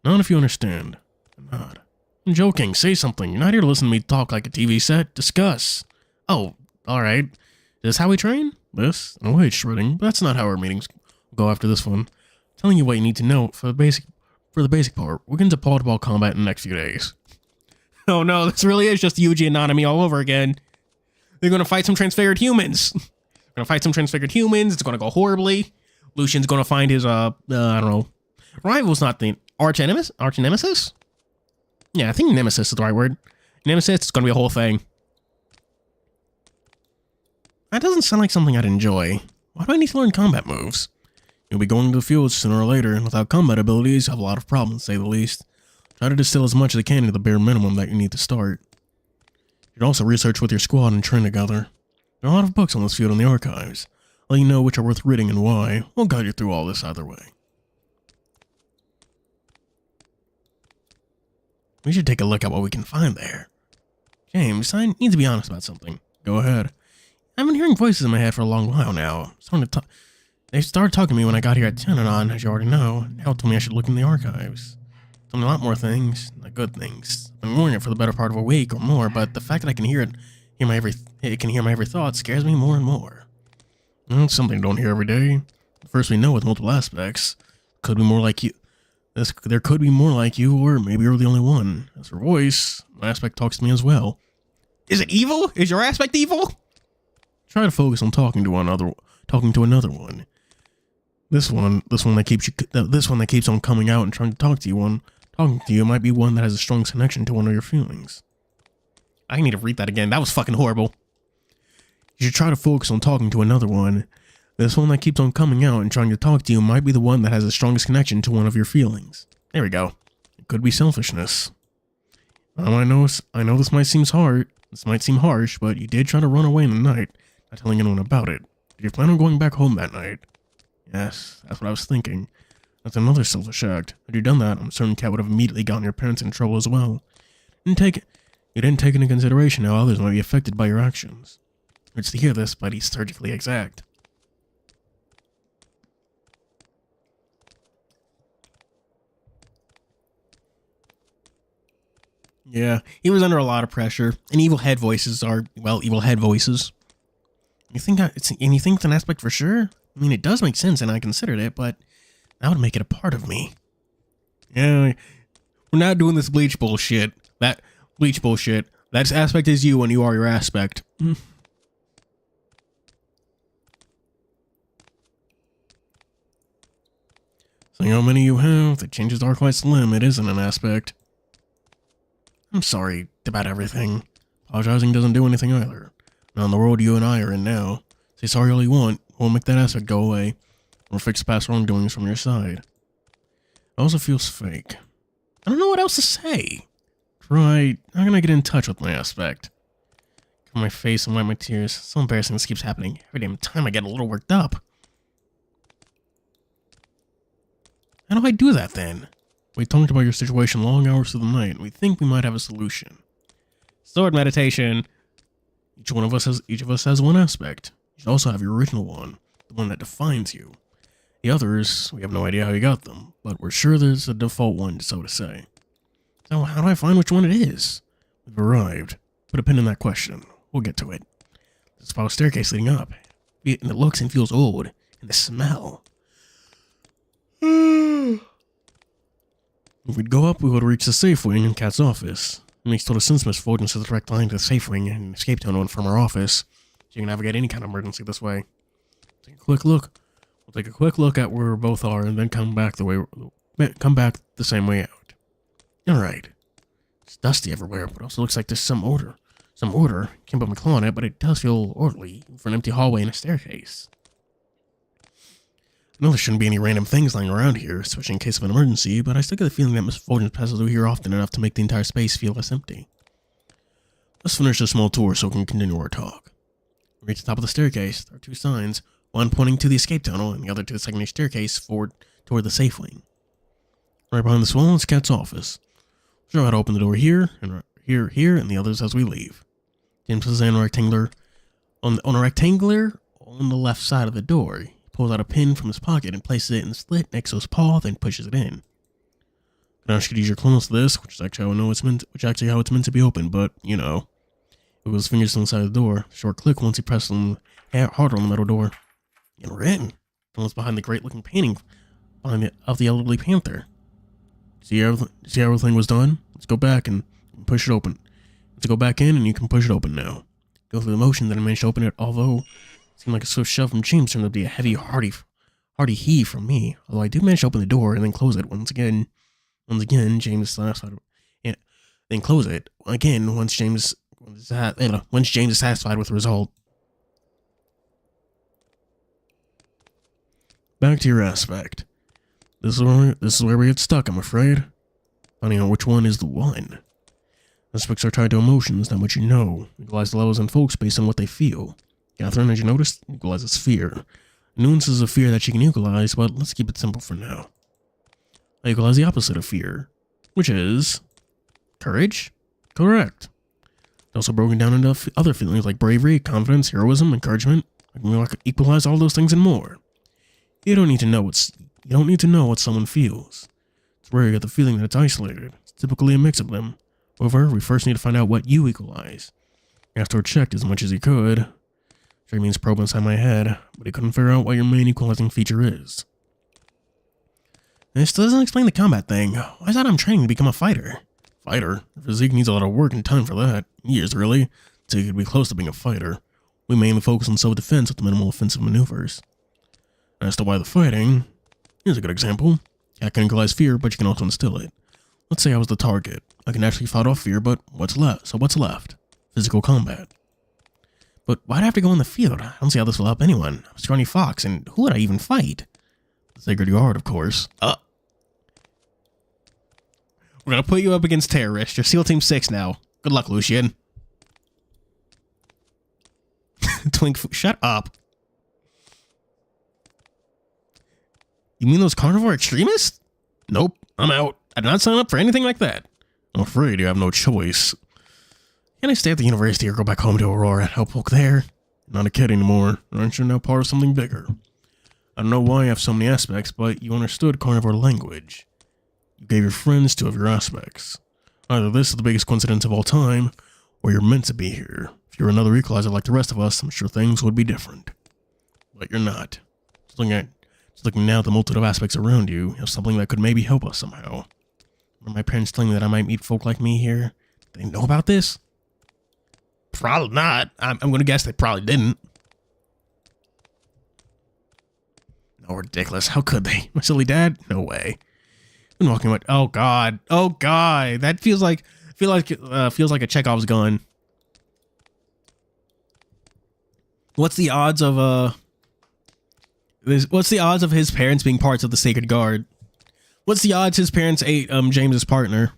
Not if you understand. I'm not. I'm joking. Say something. You're not here to listen to me talk like a TV set. Discuss. Oh, alright. Is this how we train? This? No way it's shredding, but that's not how our meetings Go after this one. Telling you what you need to know for the basic part. We're going to ball-to-ball combat in the next few days. Oh no, this really is just Yuji and Nanami all over again. They're going to fight some transfigured humans. They're going to fight some transfigured humans. It's going to go horribly. Lucian's going to find his, I don't know. Rival's not the arch nemesis? Yeah, I think nemesis is the right word. Nemesis, it's going to be a whole thing. That doesn't sound like something I'd enjoy. Why do I need to learn combat moves? You'll be going to the field sooner or later, and without combat abilities, you have a lot of problems, to say the least. Try to distill as much as you can into the bare minimum that you need to start. You should also research with your squad and train together. There are a lot of books on this field in the archives. I'll let you know which are worth reading and why. We'll guide you through all this either way. We should take a look at what we can find there. James, I need to be honest about something. Go ahead. I've been hearing voices in my head for a long while now. They started talking to me when I got here at Tirenon, as you already know. Now told me I should look in the archives. Told me a lot more things, not good things. I've been ignoring it for the better part of a week or more, but the fact that I can hear my every thought scares me more and more. Well, it's something I don't hear every day. First, we know with multiple aspects. Could be more like you. There could be more like you, or maybe you're the only one. As for voice, my aspect talks to me as well. Is it evil? Is your aspect evil? Try to focus on talking to another one. This one that keeps on coming out and trying to talk to you might be one that has the strongest connection to one of your feelings. I need to read that again. That was fucking horrible. You should try to focus on talking to another one. This one that keeps on coming out and trying to talk to you might be the one that has the strongest connection to one of your feelings. There we go. It could be selfishness. I know this might seem harsh, but you did try to run away in the night, not telling anyone about it. Did you plan on going back home that night? Yes, that's what I was thinking. That's another selfish act. Had you done that, I'm certain Cat would have immediately gotten your parents in trouble as well. You didn't take into consideration how others might be affected by your actions. It's to hear this, but he's surgically exact. Yeah, he was under a lot of pressure, and evil head voices are, well, evil head voices. You think it's an aspect for sure? I mean, it does make sense, and I considered it, but that would make it a part of me. Yeah, we're not doing this bleach bullshit. That bleach bullshit. That aspect is you, and you are your aspect. So how many you have, the changes are quite slim. It isn't an aspect. I'm sorry about everything. Apologizing doesn't do anything either. Not in the world you and I are in now. Say sorry all you want. Won't make that aspect go away. Or fix past wrongdoings from your side. It also feels fake. I don't know what else to say. Right, how can I get in touch with my aspect? Cover my face and wipe my tears. It's so embarrassing this keeps happening. Every damn time I get a little worked up. How do I do that then? We talked about your situation long hours through the night, and we think we might have a solution. Sword meditation. Each of us has one aspect. You should also have your original one, the one that defines you. The others, we have no idea how you got them, but we're sure there's a default one, so to say. So how do I find which one it is? We've arrived. Put a pin in that question. We'll get to it. There's a spiral staircase leading up. And it looks and feels old. And the smell. If we'd go up, we would reach the safe wing in Cat's office. It makes total sense Miss Fulton says the direct line to the safe wing and escape tunnel from our office. So you can navigate any kind of emergency this way. Take a quick look. We'll take a quick look at where we both are and then come back the same way out. Alright. It's dusty everywhere, but also looks like there's some order. Can't put my claw on it, but it does feel orderly for an empty hallway and a staircase. I know there shouldn't be any random things lying around here, especially in case of an emergency, but I still get the feeling that Miss Fulton passes through here often enough to make the entire space feel less empty. Let's finish this small tour so we can continue our talk. We reach the top of the staircase. There are two signs, one pointing to the escape tunnel and the other to the secondary staircase toward the safe wing. Right behind this wall is Cat's office. We'll show how to open the door here, and here, and the others as we leave. James places a rectangular on a rectangular on the left side of the door. He pulls out a pin from his pocket and places it in the slit next to his paw, then pushes it in. Can I ask you to use your clumps to this, which is actually how it's meant to be opened, but you know. With his fingers on the side of the door, short click once he presses them harder on the metal door. And we're in. was behind the great-looking painting of the elderly panther. See how everything was done? Let's go back and push it open. Let's go back in and you can push it open now. Go through the motion that I managed to open it, although it seemed like a swift shove from James turned out to be a heavy, hearty heave from me. Although I do manage to open the door and then close it once again, James satisfied. Yeah, then close it again once James is satisfied with the result. Back to your aspect. This is where we get stuck, I'm afraid. Finding out which one is the one. Aspects are tied to emotions, not what you know. Equalize the levels in folks based on what they feel. Catherine, as you noticed, equalizes fear. Nuances of fear that she can equalize, but let's keep it simple for now. I equalize the opposite of fear, which is courage? Correct. Also broken down into other feelings like bravery, confidence, heroism, encouragement. I can equalize all those things and more. You don't need to know what someone feels. It's rare you get the feeling that it's isolated. It's typically a mix of them. However, we first need to find out what you equalize. Astor checked as much as he could. Sure means probe inside my head, but he couldn't figure out what your main equalizing feature is. This still doesn't explain the combat thing. Why is that I'm training to become a fighter? Fighter? Your physique needs a lot of work and time for that. Years, really. So you could be close to being a fighter. We mainly focus on self-defense with minimal offensive maneuvers. As to why the fighting, here's a good example. I can equalize fear, but you can also instill it. Let's say I was the target. I can actually fight off fear, but what's left? So what's left? Physical combat. But why'd I have to go in the field? I don't see how this will help anyone. I'm a scrawny fox, and who would I even fight? The Sacred Guard, of course. We're gonna put you up against terrorists. You're SEAL Team 6 now. Good luck, Lucian. Shut up. You mean those carnivore extremists? Nope, I'm out. I did not sign up for anything like that. I'm afraid you have no choice. Can I stay at the university or go back home to Aurora and help folk there? Not a kid anymore. Aren't you now part of something bigger? I don't know why you have so many aspects, but you understood carnivore language. You gave your friends 2 of your aspects. Either this is the biggest coincidence of all time, or you're meant to be here. If you're another equalizer like the rest of us, I'm sure things would be different. But you're not. Just looking now at the multitude of aspects around you, you have something that could maybe help us somehow. Remember my parents telling me that I might meet folk like me here? Do they know about this? Probably not. I'm going to guess they probably didn't. No, ridiculous. How could they? My silly dad? No way. Been walking about. Oh God. Oh God. That feels like a Chekhov's gun. What's the odds of his parents being parts of the Sacred Guard? What's the odds his parents ate James's partner?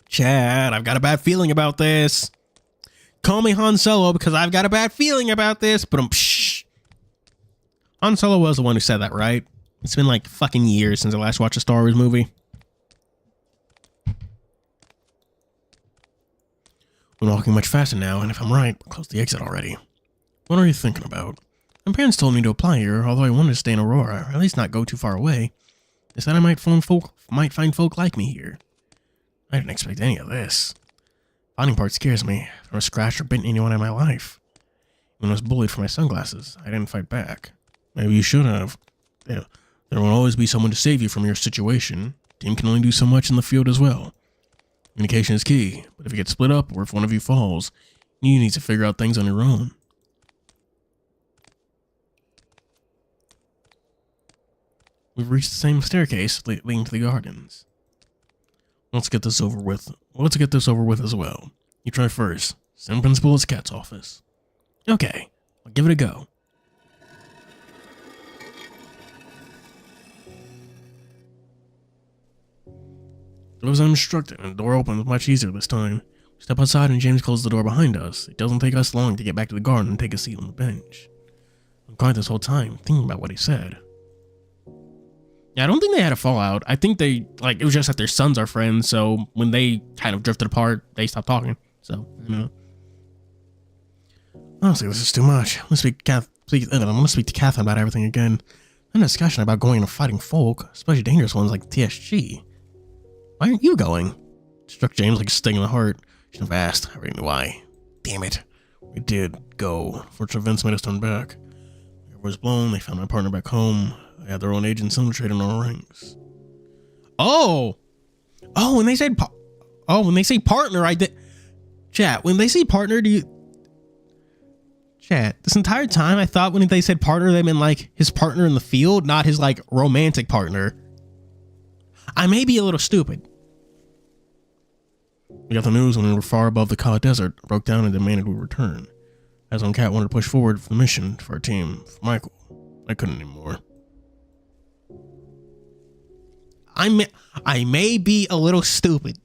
Chad, I've got a bad feeling about this. Call me Han Solo because I've got a bad feeling about this. But Han Solo was the one who said that, right? It's been like fucking years since I last watched a Star Wars movie. I'm walking much faster now, and if I'm right, I'll close the exit already. What are you thinking about? My parents told me to apply here, although I wanted to stay in Aurora, or at least not go too far away. They said I might find folk like me here. I didn't expect any of this. Finding part scares me. I've never scratched or bitten anyone in my life. When I was bullied for my sunglasses, I didn't fight back. Maybe you should have. There will always be someone to save you from your situation. Team can only do so much in the field as well. Communication is key, but if you get split up or if one of you falls, you need to figure out things on your own. We've reached the same staircase leading to the gardens. Let's get this over with. Let's get this over with as well. You try first. Same principal as Cat's office. Okay, I'll give it a go. It was instructed, and the door opened much easier this time. We step outside and James closed the door behind us. It doesn't take us long to get back to the garden and take a seat on the bench. I'm quiet this whole time, thinking about what he said. Yeah, I don't think they had a fallout. I think it was just that their sons are friends, so when they kind of drifted apart, they stopped talking. So, you know. Honestly, this is too much. I want to speak to Catherine about everything again. A discussion about going and fighting folk, especially dangerous ones like TSG. Why aren't you going? It struck James like a sting in the heart. Shouldn't have asked. I already knew why. Damn it. We did. let go. Fortunate events made us turn back. The cover was blown. They found my partner back home. They had their own agents infiltrated in our ranks. Oh! Oh, when they said when they say partner, I did... Chat, when they say partner, do you... Chat, this entire time I thought when they said partner, they meant like his partner in the field, not his like romantic partner. I may be a little stupid. We got the news when we were far above the Kala Desert, broke down and demanded we return. As on Cat wanted to push forward for the mission for our team, for Michael. I couldn't anymore. I may be a little stupid.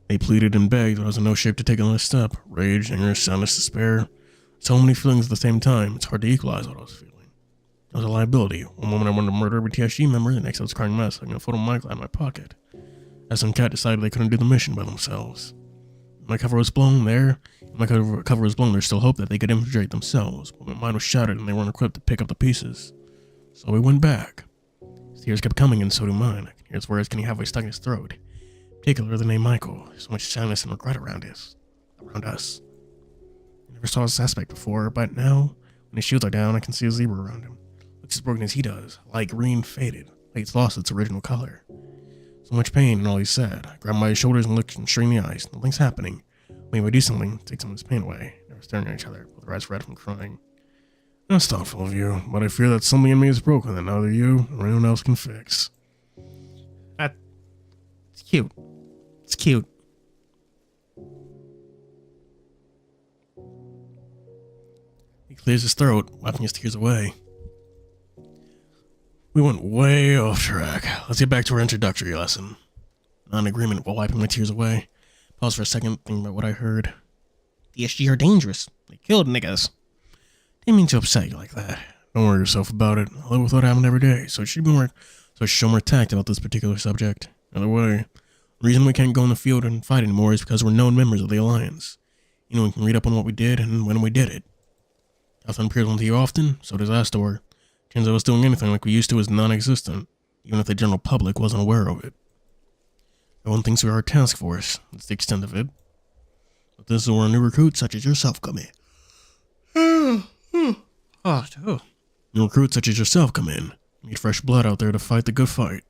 They pleaded and begged, but I was in no shape to take another step. Rage, anger, sadness, despair. So many feelings at the same time, it's hard to equalize what I was feeling. I was a liability. One moment I wanted to murder every TSG member, the next I was crying mess, having a photo of Michael in my pocket. As some cat decided they couldn't do the mission by themselves. My cover was blown there's still hope that they could infiltrate themselves, but my mind was shattered and they weren't equipped to pick up the pieces. So we went back. His tears kept coming and so do mine. I can hear his words getting halfway stuck in his throat. Particularly the name Michael. So much sadness and regret around us. I never saw this aspect before, but now, when his shields are down, I can see a zebra around him. Looks as broken as he does, like green faded, like it's lost its original color. So much pain in all he said. I grabbed my shoulders and looked straight in the eyes. Nothing's happening. Maybe I do something to take some of his pain away. They were staring at each other, with their eyes red from crying. That's thoughtful of you, but I fear that something in me is broken that neither you or anyone else can fix. It's cute. It's cute. He clears his throat, wiping his tears away. We went way off track. Let's get back to our introductory lesson. Not in agreement while wiping my tears away. Pause for a second, thinking about what I heard. The SG are dangerous. They killed niggas. Didn't mean to upset you like that. Don't worry yourself about it. I live with what happened every day, so I should show more tact about this particular subject. Either way, the reason we can't go in the field and fight anymore is because we're known members of the Alliance. You know, we can read up on what we did and when we did it. Nothing appears onto you often, so does Astor. Turns out us doing anything like we used to is non-existent, even if the general public wasn't aware of it. Everyone thinks we are a task force. That's the extent of it. But this is where new recruits such as yourself come in. New recruits such as yourself come in. You need fresh blood out there to fight the good fight.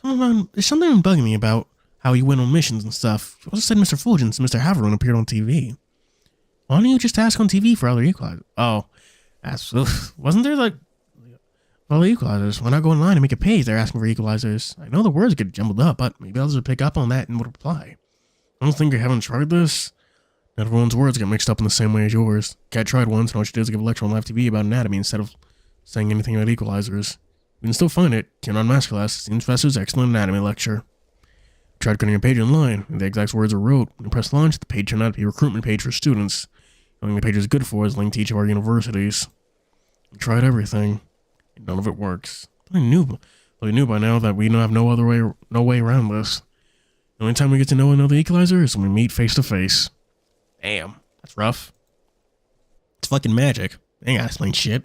There's something bugging me about how you went on missions and stuff. You also said Mr. Fulgence and Mr. Haveron appeared on TV. Why don't you just ask on TV for other equalizers? Oh, wasn't there like other equalizers? Why not go online and make a page? They're asking for equalizers. I know the words get jumbled up, but maybe others would pick up on that and would reply. I don't think you haven't tried this. Not everyone's words get mixed up in the same way as yours. Cat tried once, and all she did is give a lecture on live TV about anatomy instead of saying anything about equalizers. You can still find it. Tirenon Master Class, Senior Professor's Excellent Anatomy Lecture. Tried cutting a page online, and the exact words are wrote. When you press launch, the page turned out to be a recruitment page for students. The only the page is good for is linked to each of our universities. We tried everything, and none of it works. But I knew by now that we have no way around this. The only time we get to know another equalizer is when we meet face to face. Damn, that's rough. It's fucking magic. They ain't gotta explain shit.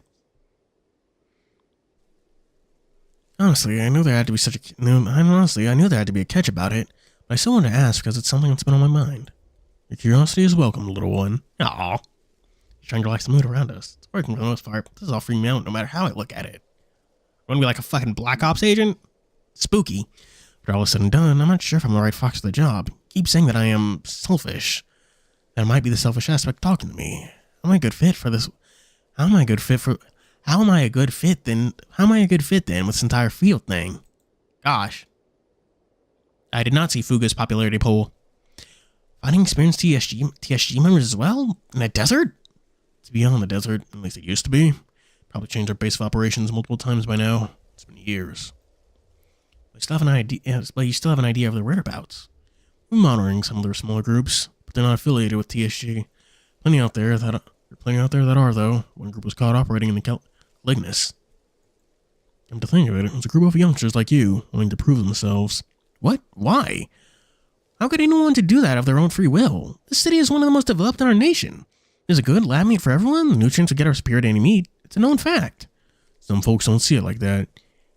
Honestly, I knew there had to be a catch about it, but I still wanted to ask because it's something that's been on my mind. Your curiosity is welcome, little one. Aww. He's trying to relax the mood around us. It's working for the most part. This is all freaking me out no matter how I look at it. Wanna be like a fucking Black Ops agent? Spooky. But all said and done, I'm not sure if I'm the right fox for the job. Keep saying that I am selfish. That might be the selfish aspect talking to me. How am I a good fit for this? How am I a good fit then with this entire field thing? Gosh. I did not see Fuga's popularity poll. Finding experienced TSG members as well? In a desert? To be on the desert, at least it used to be. Probably changed our base of operations multiple times by now. It's been years. But you still have an idea of their whereabouts. We're monitoring some of their smaller groups, but they're not affiliated with TSG. Plenty out there that are, though. One group was caught operating in the Lignus. Come to think of it was a group of youngsters like you, wanting to prove themselves. What? Why? How could anyone want to do that of their own free will? This city is one of the most developed in our nation. There's a good lab meat for everyone, the nutrients to get our superior daily meat. It's a known fact. Some folks don't see it like that.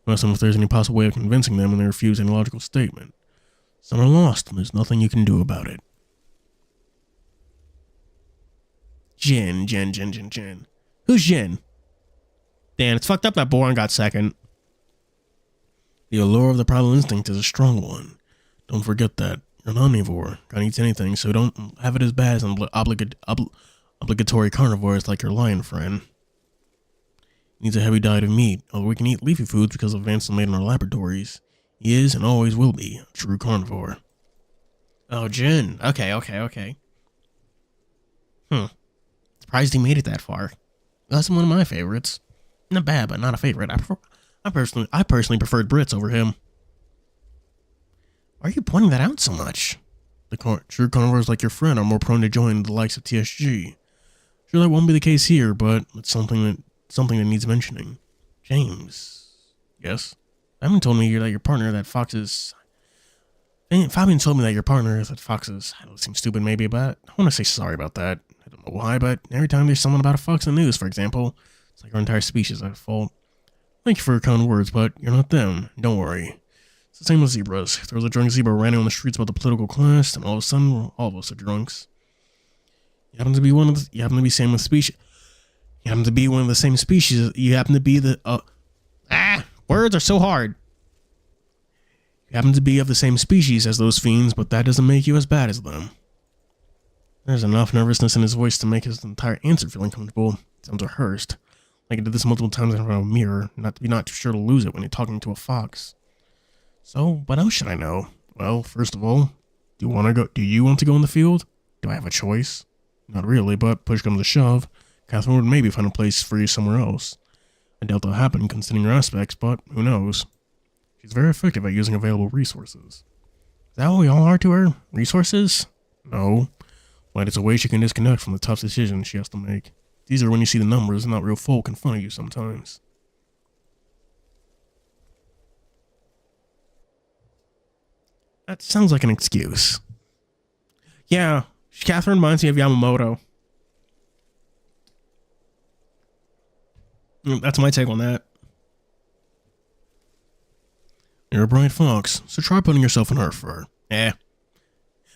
You ask them if there's any possible way of convincing them and they refuse any logical statement. Some are lost and there's nothing you can do about it. Jin. Who's Jin? Dan, it's fucked up that Boron got second. The allure of the primal instinct is a strong one. Don't forget that. You're an omnivore. God eats anything, so don't have it as bad as obligatory carnivores like your lion friend. Needs a heavy diet of meat, although we can eat leafy foods because of advances made in our laboratories. He is and always will be a true carnivore. Oh, Jin. Okay. Surprised he made it that far. That's one of my favorites. Not bad, but not a favorite. I personally preferred Brits over him. Why are you pointing that out so much? True carnivores like your friend are more prone to join the likes of TSG. Sure, that won't be the case here, but it's something that needs mentioning. James. Yes? Fabian told me that your partner that Fox's... Fabian told me that your partner is that Fox's... I don't seem stupid maybe, but I want to say sorry about that. I don't know why, but every time there's someone about a fox in the news, for example, it's like our entire species at fault. Thank you for your kind words, but you're not them. Don't worry. It's the same with zebras. If there was a drunk zebra ranting on the streets about the political class, then all of a sudden, all of us are drunks. You happen to be one of the... You happen to be same with species... You happen to be one of the same species. You happen to be the... Words are so hard. You happen to be of the same species as those fiends, but that doesn't make you as bad as them. There's enough nervousness in his voice to make his entire answer feel uncomfortable. It sounds rehearsed. Like he did this multiple times in front of a mirror, not to be not too sure to lose it when you're talking to a fox. So, what else should I know? Well, first of all, do you want to go in the field? Do I have a choice? Not really, but push comes to shove. Catherine would maybe find a place for you somewhere else. I doubt that'll happen considering your aspects, but who knows? She's very effective at using available resources. Is that what we all are to her? Resources? No. But it's a way she can disconnect from the tough decisions she has to make. It's easier when you see the numbers and not real folk in front of you sometimes. That sounds like an excuse. Yeah, Catherine reminds me of Yamamoto. That's my take on that. You're a bright fox, so try putting yourself in her fur.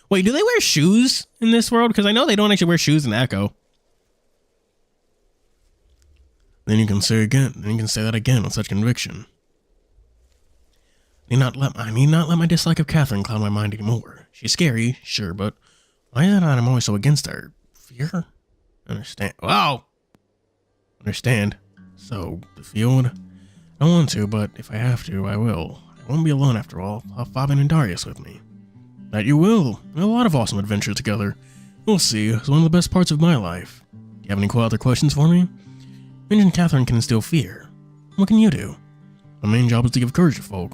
Wait, do they wear shoes in this world? Because I know they don't actually wear shoes in Echo. Then you can say that again with such conviction. I need not let my dislike of Catherine cloud my mind anymore. She's scary, sure, but why is it that I'm always so against her? Fear? Understand. Wow! Understand. So, the field? I don't want to, but if I have to, I will. I won't be alone after all. I'll have Fabian and Darius with me. That you will. We have a lot of awesome adventures together. We'll see. It's one of the best parts of my life. Do you have any other questions for me? You mentioned Catherine can instill fear. What can you do? My main job is to give courage to folk.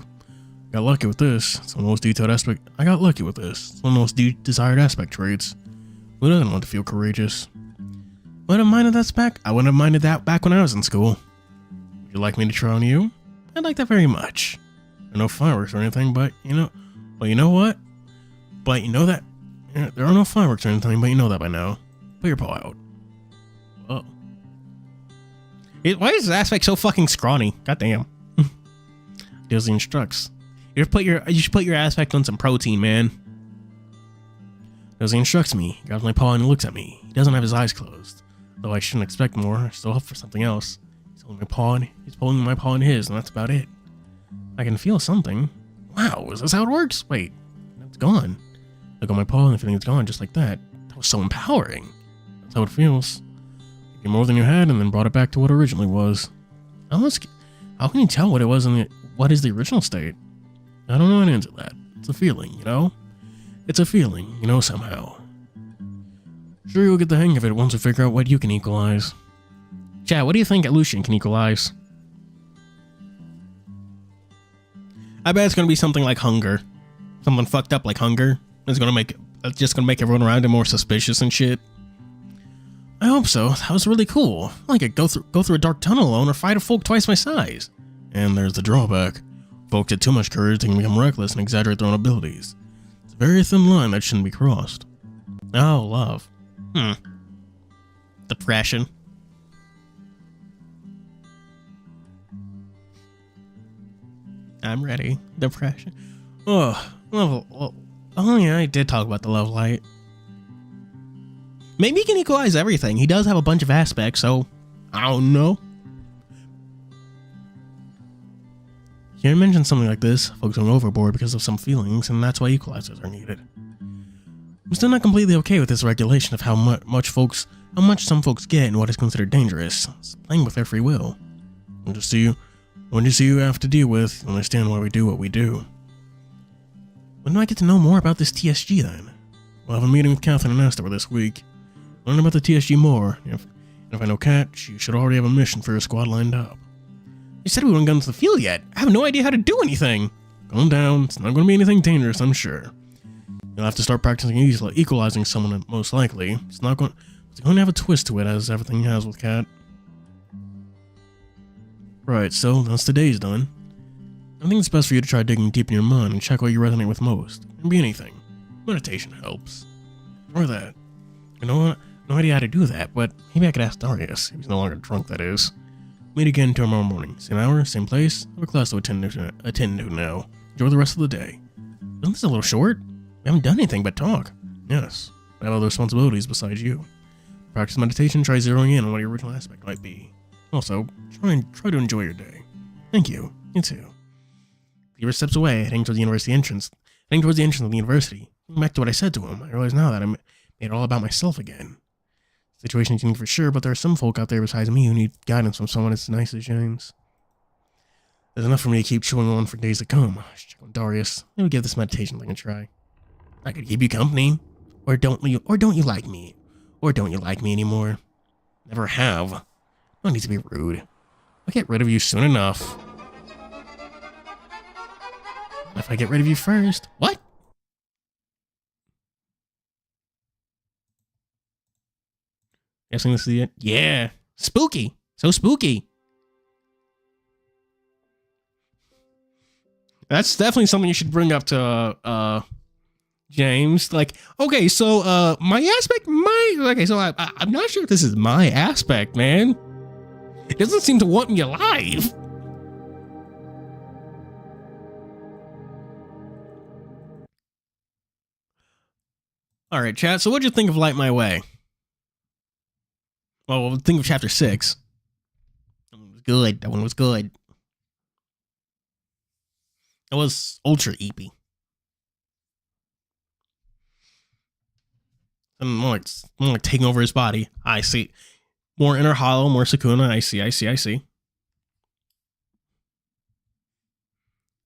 I got lucky with this. It's one of the most detailed aspect. I got lucky with this. It's one of the most desired aspect traits. Who doesn't want to feel courageous? I wouldn't have minded that back when I was in school. Would you like me to try on you? I'd like that very much. There are no fireworks or anything, but you know what? But you know that there are no fireworks or anything, but you know that by now. Put your paw out. Oh. Why is this aspect so fucking scrawny? Goddamn. Disney instructs. You should put your aspect on some protein, man. Disney instructs me. He grabs my paw and he looks at me. He doesn't have his eyes closed. Though I shouldn't expect more. I still hope for something else. He's pulling my paw in his, and that's about it. I can feel something. Wow, is this how it works? Wait, it's gone. Look at my paw and the feeling it's gone just like that. That was so empowering. That's how it feels. You get more than you had and then brought it back to what it originally was. How can you tell what it was what is the original state? I don't know how to answer that. It's a feeling, you know? It's a feeling, you know, somehow. Sure, you'll get the hang of it once you figure out what you can equalize. Chad, what do you think Lucian can equalize? I bet it's gonna be something like hunger. Something fucked up like hunger. It's just gonna make everyone around him more suspicious and shit. I hope so. That was really cool. I could go through a dark tunnel alone or fight a folk twice my size. And there's the drawback. Folk get too much courage, they can become reckless and exaggerate their own abilities. It's a very thin line that shouldn't be crossed. Oh, love. Depression. I'm ready. Depression. Oh yeah, I did talk about the love light. Maybe he can equalize everything. He does have a bunch of aspects, so I don't know. You mentioned something like this, folks going overboard because of some feelings, and that's why equalizers are needed. I'm still not completely okay with this regulation of how much some folks get and what is considered dangerous. It's playing with their free will. I'll just see you have to deal with, understand why we do what we do. When do I get to know more about this TSG then? We'll have a meeting with Catherine and Astor this week. Learn about the TSG more. If I know Kat, she should already have a mission for her squad lined up. You said we wouldn't go into the field yet. I have no idea how to do anything. Calm down. It's not going to be anything dangerous, I'm sure. You'll have to start practicing equalizing someone, most likely. It's going to have a twist to it, as everything has with Kat. Right, so that's today's done. I think it's best for you to try digging deep in your mind and check what you resonate with most. It can be anything. Meditation helps. Or that. I know no idea how to do that, but maybe I could ask Darius. He's no longer drunk, that is. Meet again tomorrow morning. Same hour, same place. I have a class to attend to now. Enjoy the rest of the day. Isn't this a little short? We haven't done anything but talk. Yes. I have other responsibilities besides you. Practice meditation, try zeroing in on what your original aspect might be. Also, try to enjoy your day. Thank you. You too. He steps away, heading towards the entrance of the university. Going back to what I said to him, I realize now that I made it all about myself again. Situation is unique for sure, but there are some folk out there besides me who need guidance from someone as nice as James. There's enough for me to keep chewing on for days to come. I should check on Darius. Maybe give this meditation thing a try. I could keep you company. Or don't you like me? Or don't you like me anymore? Never have. No need to be rude. I'll get rid of you soon enough. If I get rid of you first. What? Guessing this is it. Yeah. Spooky. So spooky. That's definitely something you should bring up to James. Like, okay, so my aspect I'm not sure if this is my aspect, man. It doesn't seem to want me alive. All right, chat. So what'd you think of Light My Way? Well, think of chapter 6. That one was good. That one was good. It was ultra eepy. And more like taking over his body. I see. More inner hollow, more Sakuna. I see.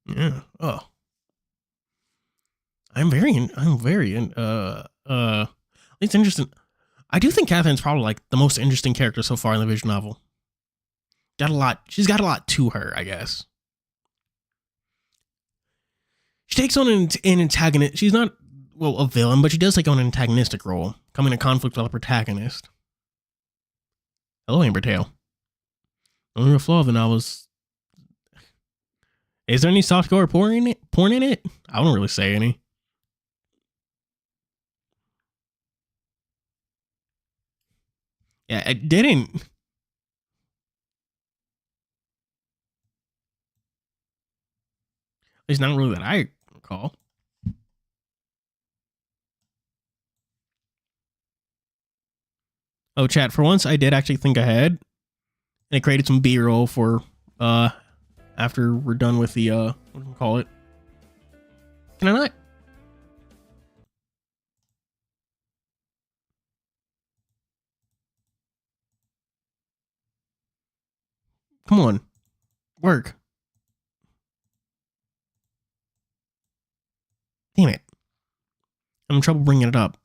Yeah. Oh. It's interesting. I do think Catherine's probably like the most interesting character so far in the visual novel. She's got a lot to her, I guess. She takes on an antagonist. She's not, well, a villain, but she does take on an antagonistic role, coming in conflict with a protagonist. Hello, Ambertail. The only real flaw of the novel is there any softcore porn in it? I don't really say any. Yeah, I didn't. At least not really that I recall. Oh, chat, for once I did actually think ahead. And I created some B-roll for after we're done with the what do we call it? Can I not? Come on. Work. Damn it. I'm in trouble bringing it up.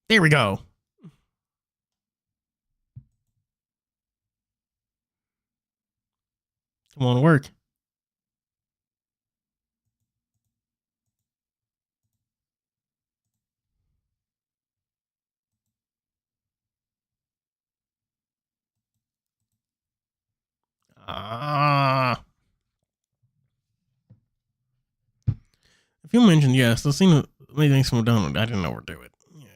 There we go. Come on, work. If you mentioned yes, the scene many things from done. I didn't overdo it. Yeah.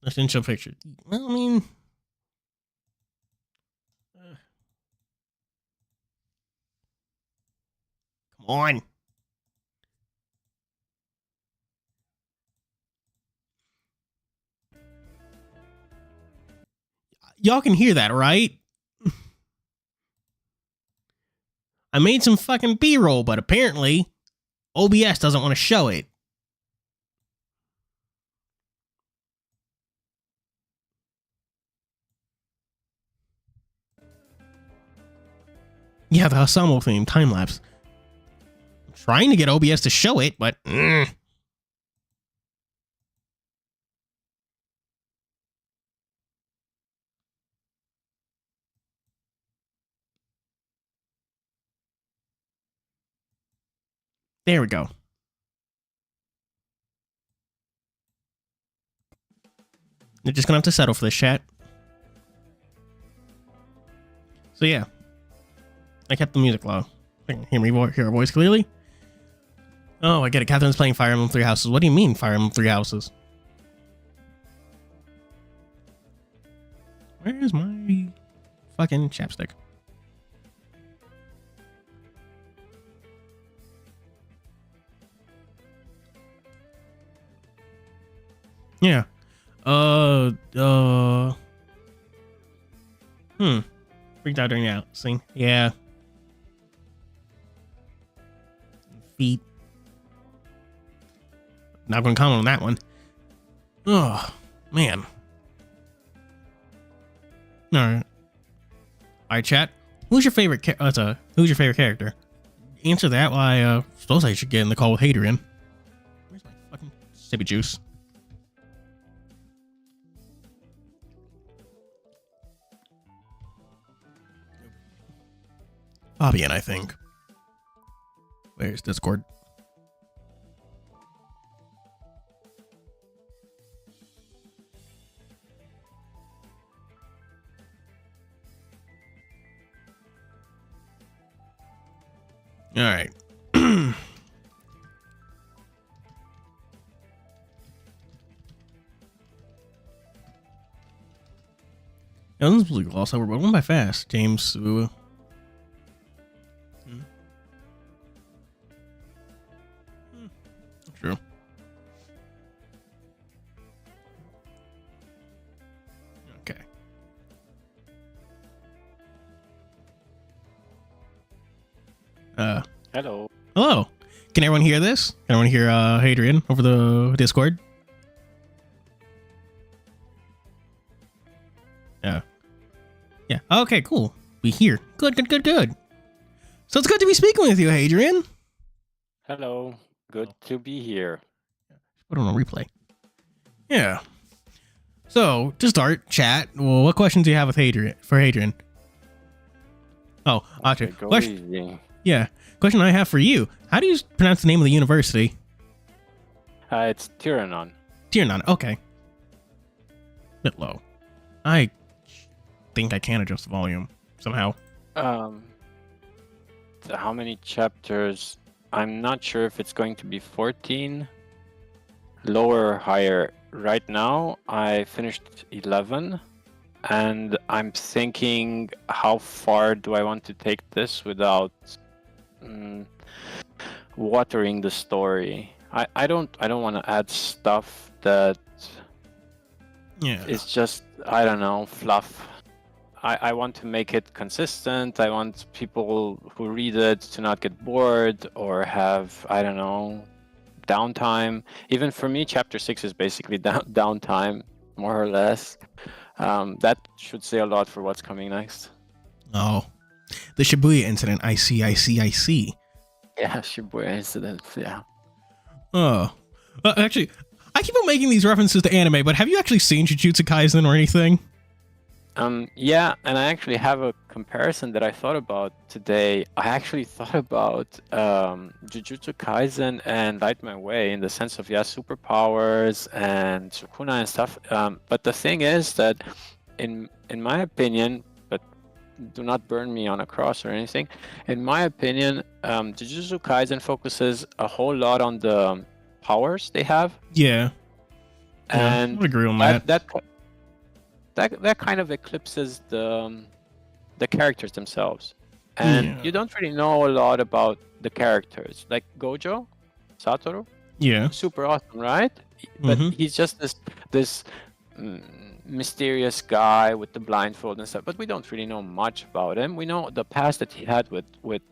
I didn't show pictures. Well, I mean, Come on. Y'all can hear that, right? I made some fucking B-roll, but apparently OBS doesn't want to show it. Yeah, the Asamo theme, time-lapse. I'm trying to get OBS to show it, but... There we go. They're just gonna have to settle for this, chat. So yeah. I kept the music low. Hear her voice clearly? Oh, I get it. Catherine's playing Fire Emblem Three Houses. What do you mean, Fire Emblem Three Houses? Where's my fucking chapstick? Yeah. Freaked out during the out scene. Yeah. Feet. Not gonna comment on that one. Oh, man. Alright, chat. Who's your favorite who's your favorite character? Answer that while I suppose I should get in the call with Hadrian. Where's my fucking sippy juice? Fabian, I think. Where's Discord? All right. This is blue gloss over, but one by fast. James. True. Okay. Hello. Hello. Can everyone hear this? Can everyone hear Hadrian over the Discord? Yeah. Yeah. Okay, cool. We hear. Good. So it's good to be speaking with you, Hadrian. Hello. Good to be here. Put on a replay. Yeah. So, to start, chat, well, what questions do you have with Hadrian? Oh, Okay, actually, question. easy. Yeah. Question I have for you. How do you pronounce the name of the university? It's Tirenon. Tirenon. Okay. Bit low. I think I can adjust the volume somehow. How many chapters? I'm not sure if it's going to be 14. Lower or higher. Right now, I finished 11. And I'm thinking, how far do I want to take this without watering the story? I don't want to add stuff that is just, I don't know, fluff. I want to make it consistent. I want people who read it to not get bored or have, I don't know, downtime. Even for me, chapter 6 is basically downtime, more or less. That should say a lot for what's coming next. Oh, the Shibuya incident. I see. Yeah, Shibuya incident. Yeah. Oh, actually, I keep on making these references to anime, but have you actually seen Jujutsu Kaisen or anything? Yeah, and I actually have a comparison that I thought about today. I actually thought about Jujutsu Kaisen and Light My Way in the sense of, superpowers and Sukuna and stuff. But the thing is that, in my opinion, but do not burn me on a cross or anything, in my opinion, Jujutsu Kaisen focuses a whole lot on the powers they have. Yeah. And I would agree on that. That kind of eclipses the characters themselves. and you don't really know a lot about the characters. Like Gojo, Satoru, Yeah. super awesome, right? But he's just this mysterious guy with the blindfold and stuff. But we don't really know much about him. We know the past that he had with what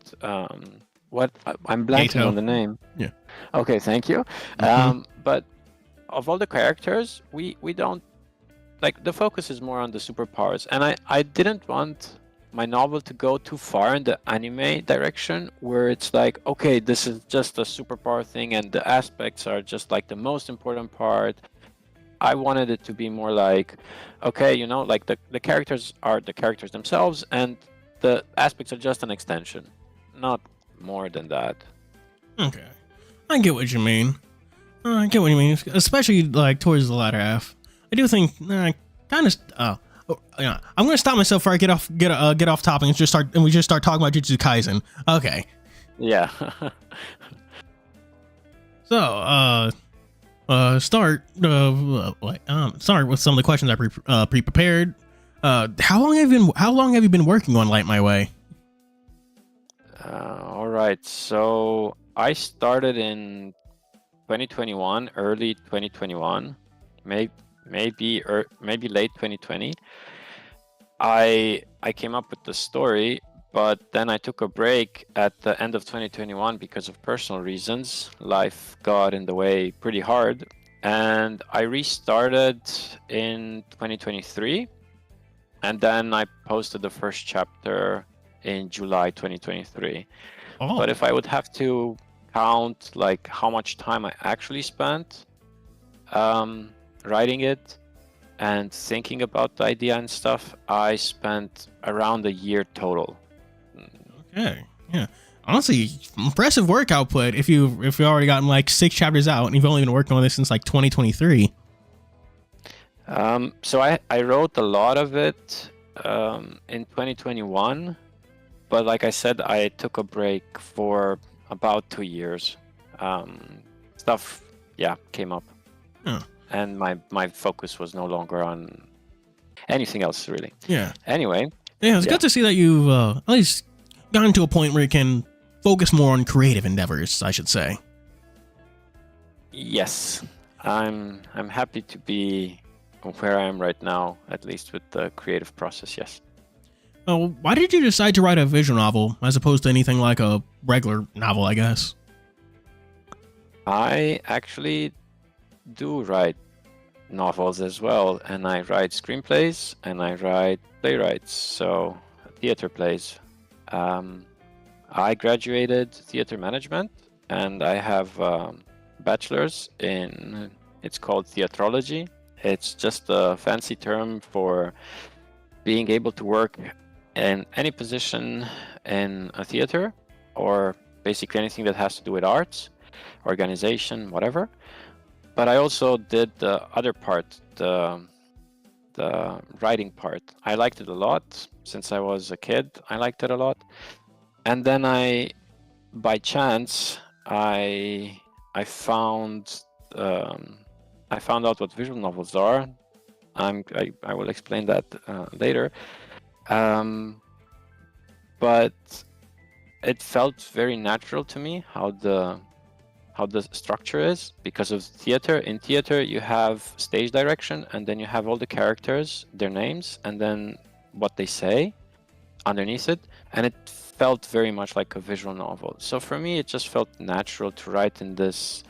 I'm blanking Gato. on the name. Yeah. Okay, thank you. But of all the characters, we don't like, the focus is more on the superpowers, and I didn't want my novel to go too far in the anime direction where it's like, okay, this is just a superpower thing and the aspects are just like the most important part. I wanted it to be more like, okay, you know, like the characters are the characters themselves and the aspects are just an extension, not more than that. Okay, I get what you mean. I get what you mean, especially like towards the latter half. I do think kind of. Yeah, I'm gonna stop myself before I get off topic and we just start talking about Jujutsu Kaisen. Okay. Yeah. So, start with some of the questions I pre-prepared. How long have you been working on Light My Way? All right. So I started in 2021, early 2021, maybe late 2020. I came up with the story, but then I took a break at the end of 2021 because of personal reasons. Life got in the way pretty hard, and I restarted in 2023, and then I posted the first chapter in July 2023. Oh. But if I would have to count like how much time I actually spent writing it and thinking about the idea and stuff, I spent around a year total. Okay, yeah. Honestly, impressive work output. If you already gotten like 6 chapters out and you've only been working on this since like 2023. So I wrote a lot of it in 2021, but like I said, I took a break for about 2 years. Stuff, came up. Huh. And my focus was no longer on anything else, really. Yeah. Anyway. Yeah, it's good to see that you've at least gotten to a point where you can focus more on creative endeavors, I should say. Yes. I'm happy to be where I am right now, at least with the creative process, yes. Why did you decide to write a visual novel as opposed to anything like a regular novel, I guess? I actually do write novels as well, and I write screenplays and I write playwrights, so theater plays. I graduated theater management and I have a bachelor's in, it's called theatrology. It's just a fancy term for being able to work in any position in a theater, or basically anything that has to do with arts, organization, whatever. But I also did the other part, the writing part. I liked it a lot since I was a kid. I liked it a lot, and then by chance, I found out what visual novels are. I will explain that later. But it felt very natural to me how the structure is, because of theater. In theater, you have stage direction, and then you have all the characters, their names, and then what they say underneath it. And it felt very much like a visual novel. So for me, it just felt natural to write in this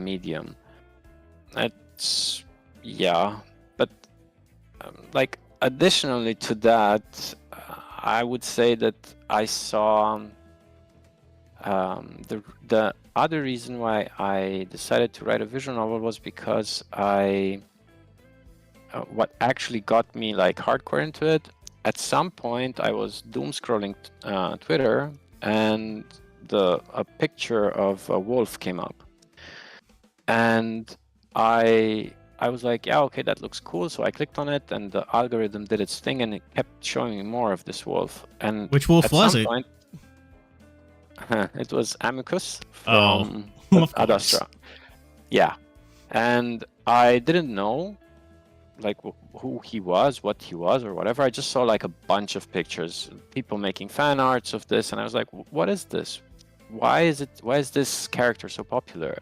medium. It's, but like additionally to that, I would say that I saw the other reason why I decided to write a visual novel was because what actually got me like hardcore into it, at some point I was doom scrolling Twitter, and a picture of a wolf came up, and I was like, yeah, okay, that looks cool. So I clicked on it, and the algorithm did its thing, and it kept showing me more of this wolf. And which wolf was it? Point, it was Amicus from Astor. Yeah, and I didn't know like who he was, what he was, or whatever. I just saw like a bunch of pictures, people making fan arts of this, and I was like, what is this? Why is this character so popular?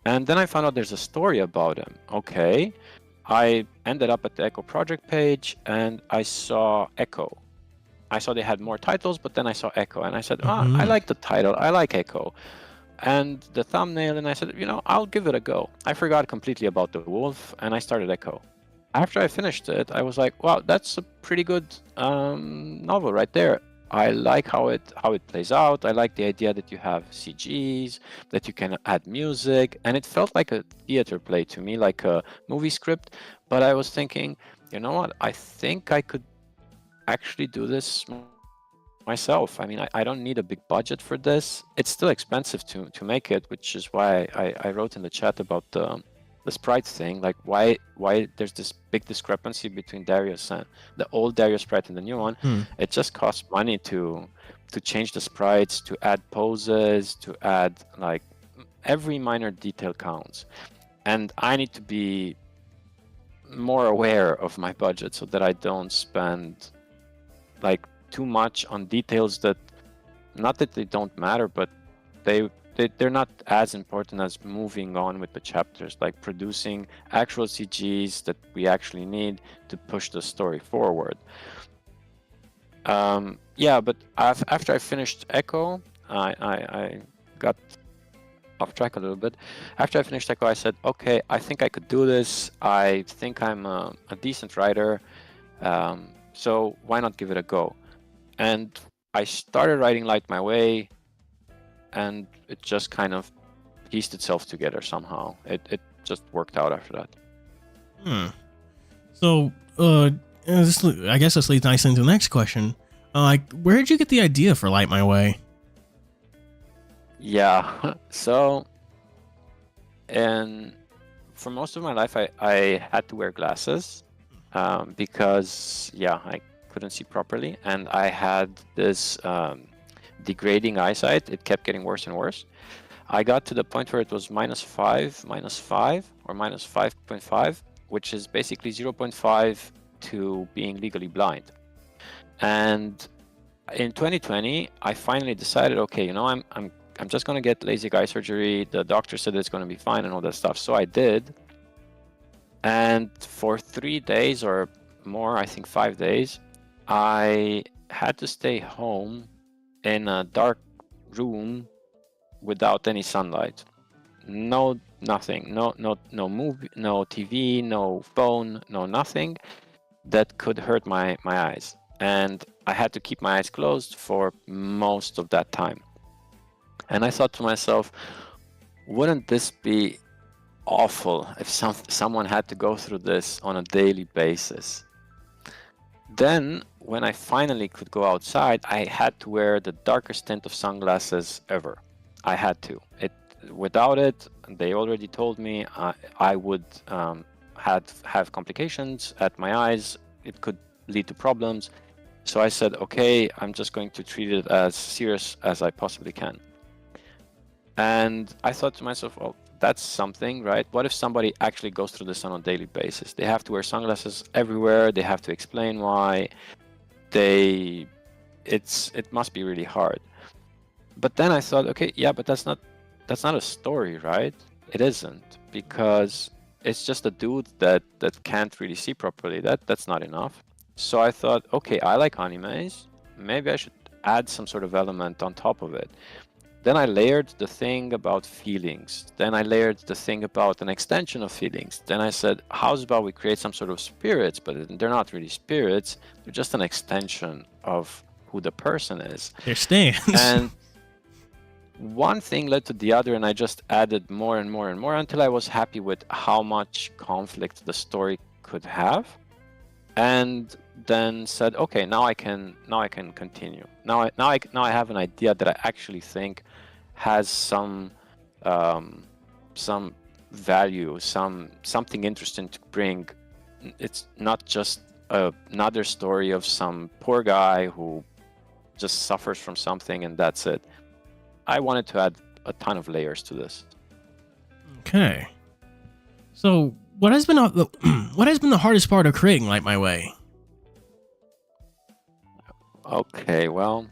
And then I found out there's a story about him. Okay. I ended up at the Echo project page and I saw Echo. I saw they had more titles, but then I saw Echo and I said, I like the title. I like Echo. And the thumbnail, and I said, I'll give it a go. I forgot completely about the wolf and I started Echo. After I finished it, I was like, wow, that's a pretty good novel right there. I like how it plays out. I like the idea that you have CGs, that you can add music, and it felt like a theater play to me, like a movie script. But I was thinking, you know what? I think I could actually do this myself. I mean, I don't need a big budget for this. It's still expensive to make it, which is why I wrote in the chat about the sprite thing, like why there's this big discrepancy between Darius and the old Darius sprite and the new one. It just costs money to change the sprites, to add poses, to add like every minor detail counts. And I need to be more aware of my budget so that I don't spend like too much on details that, not that they don't matter, but they're not as important as moving on with the chapters, like producing actual CGs that we actually need to push the story forward. Yeah, but after I finished Echo, I got off track a little bit. After I finished Echo, I said, okay, I think I could do this. I think I'm a decent writer, so why not give it a go? And I started writing Light My Way, and it just kind of pieced itself together somehow. It just worked out after that. So, I guess this leads nicely into the next question. Like, where did you get the idea for Light My Way? Yeah, so, and for most of my life, I had to wear glasses because, yeah, I couldn't see properly, and I had this degrading eyesight. It kept getting worse and worse. I got to the point where it was -5, -5, or -5.5, which is basically 0.5 to being legally blind. And in 2020, I finally decided, okay, I'm just gonna get LASIK eye surgery. The doctor said it's gonna be fine and all that stuff. So I did. And for 3 days or more, I think 5 days, I had to stay home in a dark room without any sunlight. Nothing. No movie, no TV, no phone, no nothing that could hurt my eyes. And I had to keep my eyes closed for most of that time. And I thought to myself, wouldn't this be awful if someone had to go through this on a daily basis? Then, when I finally could go outside, I had to wear the darkest tint of sunglasses ever. I had to. Without it, they already told me I would have complications at my eyes. It could lead to problems. So I said, okay, I'm just going to treat it as serious as I possibly can. And I thought to myself, well, that's something, right? What if somebody actually goes through this on a daily basis? They have to wear sunglasses everywhere. They have to explain why. It must be really hard. But then I thought, okay, yeah, but that's not a story, right? It isn't, because it's just a dude that can't really see properly. That's not enough. So I thought, okay, I like animes. Maybe I should add some sort of element on top of it. Then I layered the thing about feelings. Then I layered the thing about an extension of feelings. Then I said, how's about we create some sort of spirits, but they're not really spirits. They're just an extension of who the person is. Their stands. And one thing led to the other, and I just added more and more and more until I was happy with how much conflict the story could have. And then said, okay, now I can continue. Now I have an idea that I actually think has some value, something interesting to bring. It's not just another story of some poor guy who just suffers from something and that's it. I wanted to add a ton of layers to this. Okay. So what has been what has been the hardest part of creating Light My Way? Okay, well,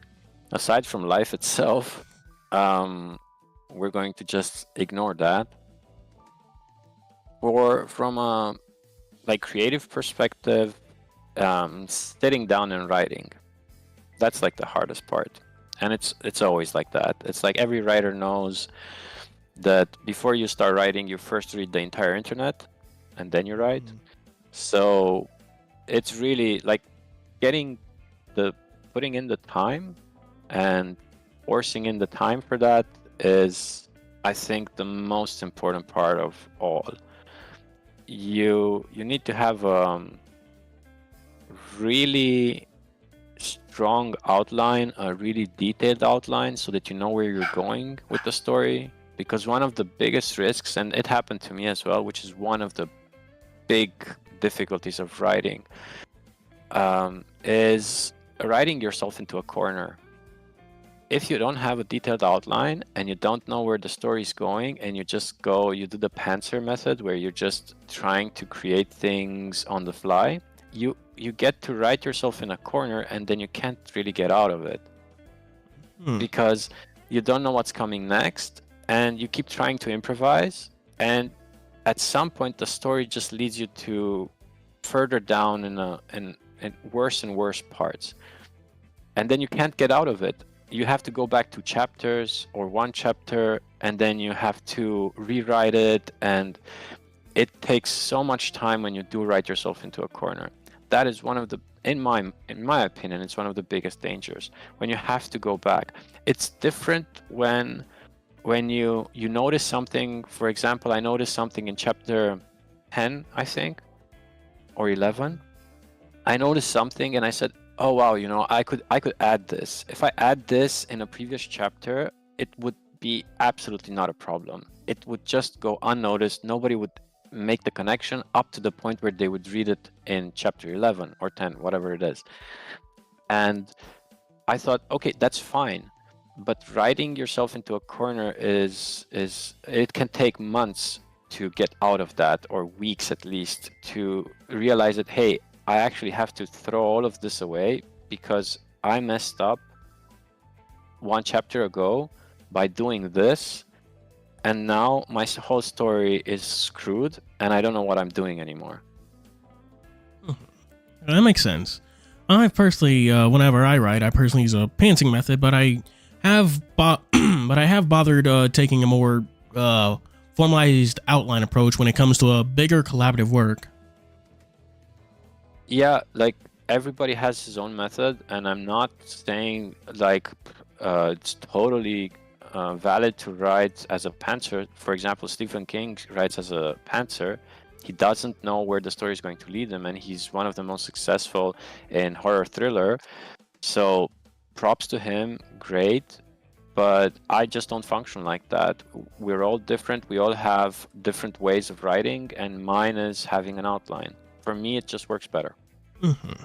aside from life itself, we're going to just ignore that. Or from a like creative perspective, sitting down and writing, that's like the hardest part. And it's always like that. It's like every writer knows that before you start writing, you first read the entire internet and then you write. So it's really like putting in the time and forcing in the time for that is, I think, the most important part of all. You need to have really strong outline, a really detailed outline, so that you know where you're going with the story. Because one of the biggest risks, and it happened to me as well, which is one of the big difficulties of writing, is writing yourself into a corner. If you don't have a detailed outline and you don't know where the story is going, and you do the pantser method where you're just trying to create things on the fly, you get to write yourself in a corner, and then you can't really get out of it because you don't know what's coming next, and you keep trying to improvise, and at some point the story just leads you to further down in worse and worse parts, and then you can't get out of it. You have to go back to chapters or one chapter, and then you have to rewrite it, and it takes so much time when you do write yourself into a corner. That is one of the, in my opinion, it's one of the biggest dangers, when you have to go back. It's different when you notice something. For example, I noticed something in chapter 10, I think, or 11. I noticed something and I said, oh wow, I could add this. If I add this in a previous chapter, it would be absolutely not a problem. It would just go unnoticed. Nobody would make the connection up to the point where they would read it in chapter 11 or 10, whatever it is. And I thought, okay, that's fine. But writing yourself into a corner is it can take months to get out of that, or weeks at least, to realize that, hey, I actually have to throw all of this away because I messed up one chapter ago by doing this, and now my whole story is screwed and I don't know what I'm doing anymore. That makes sense. I personally, whenever I write, I personally use a pantsing method, but I have bothered taking a more formalized outline approach when it comes to a bigger collaborative work. Yeah, like everybody has his own method, and I'm not saying like it's totally valid to write as a pantser. For example, Stephen King writes as a pantser. He doesn't know where the story is going to lead him, and he's one of the most successful in horror thriller. So props to him, great. But I just don't function like that. We're all different. We all have different ways of writing, and mine is having an outline. For me, it just works better. Mm-hmm.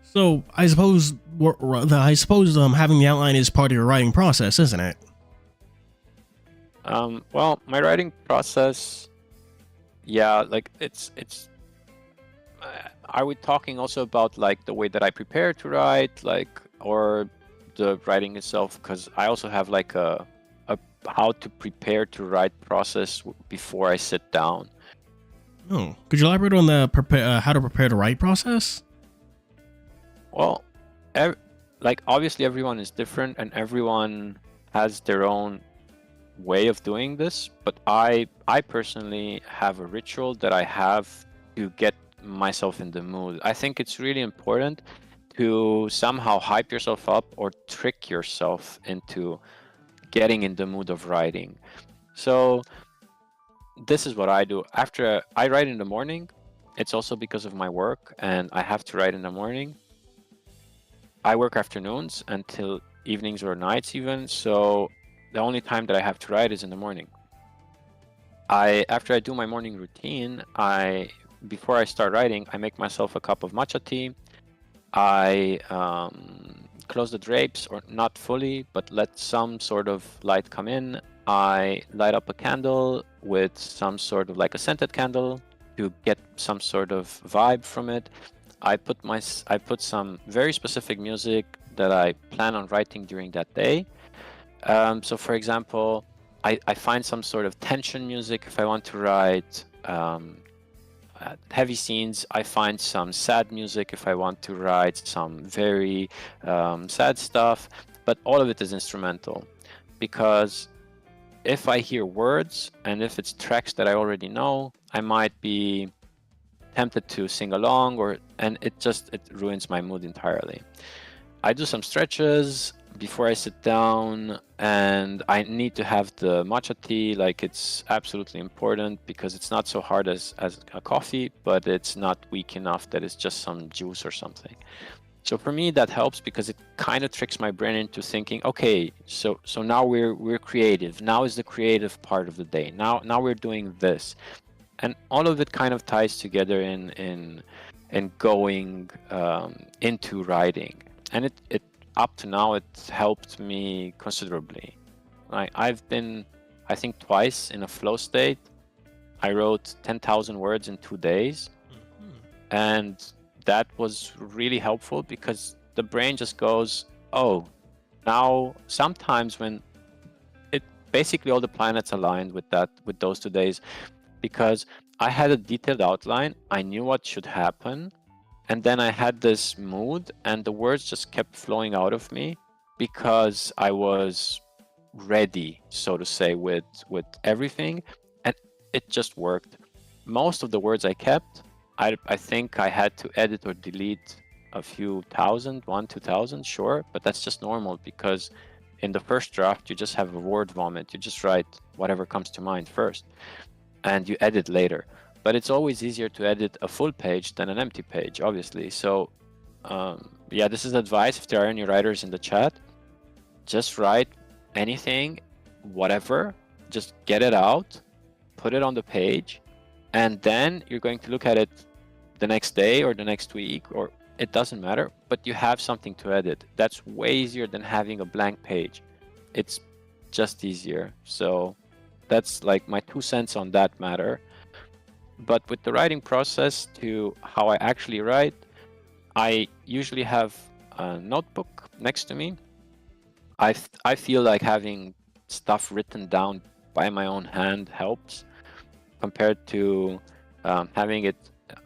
So I suppose having the outline is part of your writing process, isn't it? Well, my writing process, yeah, like it's. Are we talking also about like the way that I prepare to write, like, or the writing itself? Because I also have like a how to prepare to write process before I sit down. Oh, could you elaborate on the how to prepare to write process? Well, like obviously everyone is different and everyone has their own way of doing this, but I personally have a ritual that I have to get myself in the mood. I think it's really important to somehow hype yourself up or trick yourself into getting in the mood of writing. So this is what I do. After I write in the morning, it's also because of my work and I have to write in the morning. I work afternoons until evenings or nights even, so the only time that I have to write is in the morning. After I do my morning routine, before I start writing, I make myself a cup of matcha tea. I close the drapes, or not fully, but let some sort of light come in. I light up a candle with some sort of like a scented candle to get some sort of vibe from it. I put some very specific music that I plan on writing during that day. So for example, I find some sort of tension music if I want to write heavy scenes. I find some sad music if I want to write some very sad stuff, but all of it is instrumental, because if I hear words and if it's tracks that I already know, I might be tempted to sing along, and it ruins my mood entirely. I do some stretches before I sit down, and I need to have the matcha tea. Like, it's absolutely important because it's not so hard as a coffee, but it's not weak enough that it's just some juice or something. So for me, that helps because it kind of tricks my brain into thinking, okay, so now we're creative. Now is the creative part of the day. Now we're doing this, and all of it kind of ties together in going into writing. And it up to now, it's helped me considerably. I've been, I think, twice in a flow state. I wrote 10,000 words in 2 days, and that was really helpful because the brain just goes, oh, now sometimes when it basically all the planets aligned with those 2 days, because I had a detailed outline, I knew what should happen, and then I had this mood, and the words just kept flowing out of me because I was ready, so to say, with everything, and it just worked. Most of the words I kept. I think I had to edit or delete a few thousand, 2,000, sure, but that's just normal because in the first draft you just have a word vomit. You just write whatever comes to mind first, and you edit later. But it's always easier to edit a full page than an empty page, obviously. So yeah, this is advice if there are any writers in the chat. Just write anything, whatever, just get it out, put it on the page, and then you're going to look at it the next day or the next week, or it doesn't matter, but you have something to edit. That's way easier than having a blank page. It's just easier. So that's like my 2 cents on that matter. But with the writing process to how I actually write, I usually have a notebook next to me. I feel like having stuff written down by my own hand helps compared to having it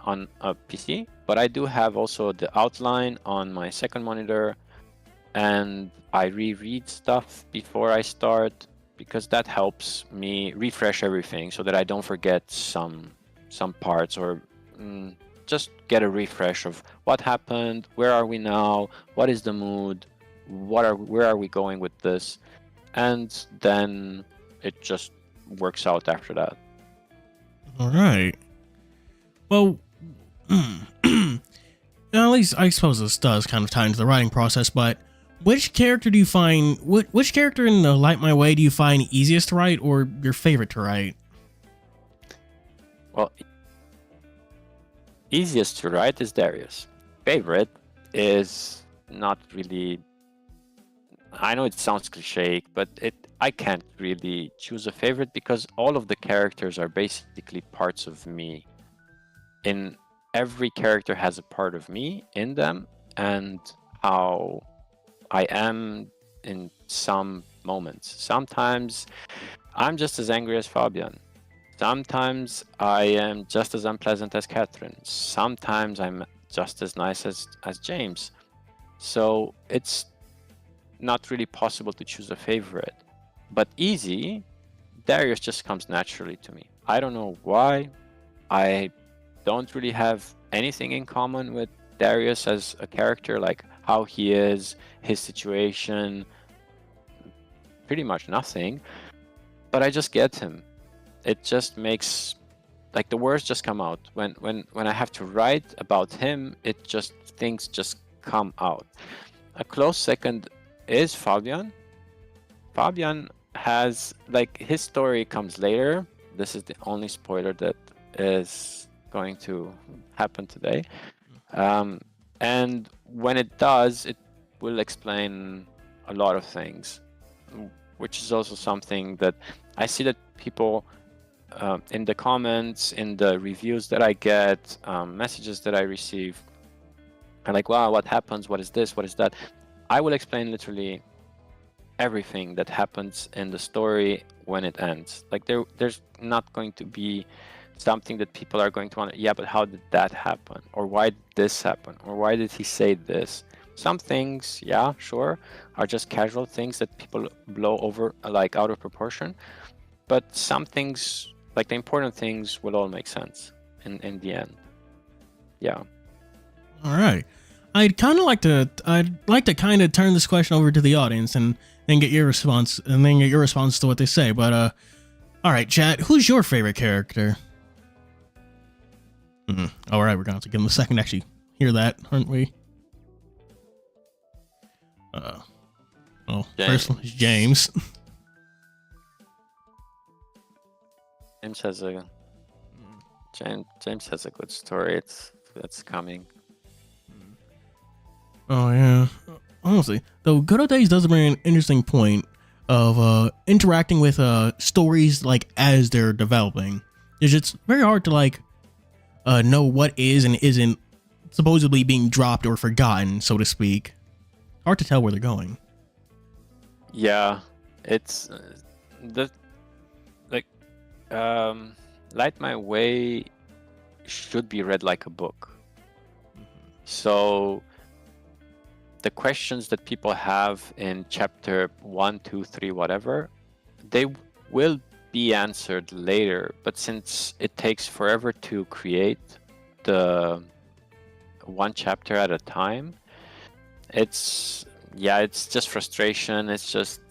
on a PC. But I do have also the outline on my second monitor, and I reread stuff before I start because that helps me refresh everything so that I don't forget some parts, or just get a refresh of what happened, where are we now, what is the mood, where are we going with this, and then it just works out after that. All right. Well, at least I suppose this does kind of tie into the writing process, but which character do you find, which character in the Light My Way do you find easiest to write or your favorite to write? Well, easiest to write is Darius. Favorite is not really, I know it sounds cliche, but I can't really choose a favorite because all of the characters are basically parts of me. In every character has a part of me in them, and how I am in some moments. Sometimes I'm just as angry as Fabian. Sometimes I am just as unpleasant as Catherine. Sometimes I'm just as nice as James. So it's not really possible to choose a favorite. But easy, Darius just comes naturally to me. I don't know why. I don't really have anything in common with Darius as a character, like how he is, his situation, pretty much nothing. But I just get him. It just makes, like, the words just come out. When I have to write about him, things just come out. A close second is Fabian. Fabian has, like, his story comes later. This is the only spoiler that is going to happen today. And when it does, it will explain a lot of things. which is also something that I see that people in the comments, in the reviews that I get, messages that I receive, are like, wow, what happens? What is this? What is that? I will explain literally everything that happens in the story when it ends. Like there's not going to be something that people are going to want, yeah, but how did that happen? Or why did this happen? Or why did he say this? Some things, yeah, sure, are just casual things that people blow over, like out of proportion. But some things, like the important things, will all make sense in the end. Yeah. All right. I'd like to kind of turn this question over to the audience and get your response to what they say. But all right, chat, who's your favorite character? All right, we're going to give them a second to actually hear that, aren't we? First one is James. James has a good story. It's coming. Oh yeah. Honestly, though, Good Old Days does bring an interesting point of interacting with stories like as they're developing. It's very hard to like know what is and isn't supposedly being dropped or forgotten, so to speak. Hard to tell where they're going. Yeah, it's Light My Way should be read like a book. So the questions that people have in chapter 1, 2, 3, whatever, they will be answered later. But since it takes forever to create the one chapter at a time, it's just frustration. It's just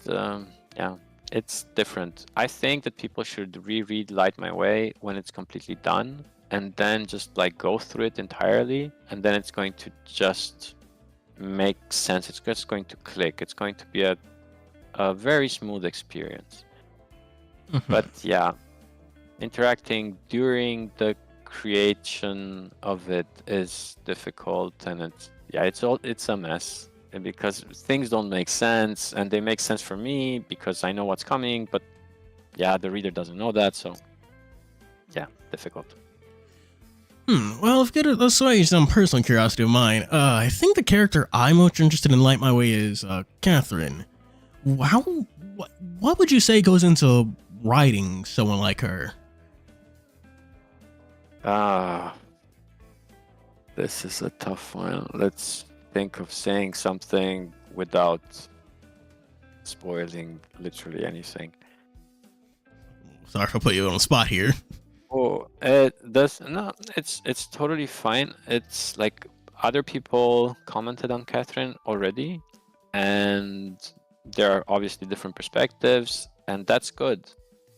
it's different. I think that people should reread Light My Way when it's completely done, and then just like go through it entirely, and then it's going to just make sense. It's just going to click. It's going to be a very smooth experience. But yeah, interacting during the creation of it is difficult, and it's a mess. And because things don't make sense, and they make sense for me because I know what's coming, but yeah, the reader doesn't know that, so yeah, difficult. Well, let's raise some personal curiosity of mine. I think the character I'm most interested in Light My Way is Catherine. What would you say goes into writing someone like her? This is a tough one. Let's think of saying something without spoiling literally anything. Sorry if I put you on the spot here. Oh, it's totally fine. It's like other people commented on Catherine already, and there are obviously different perspectives, and that's good.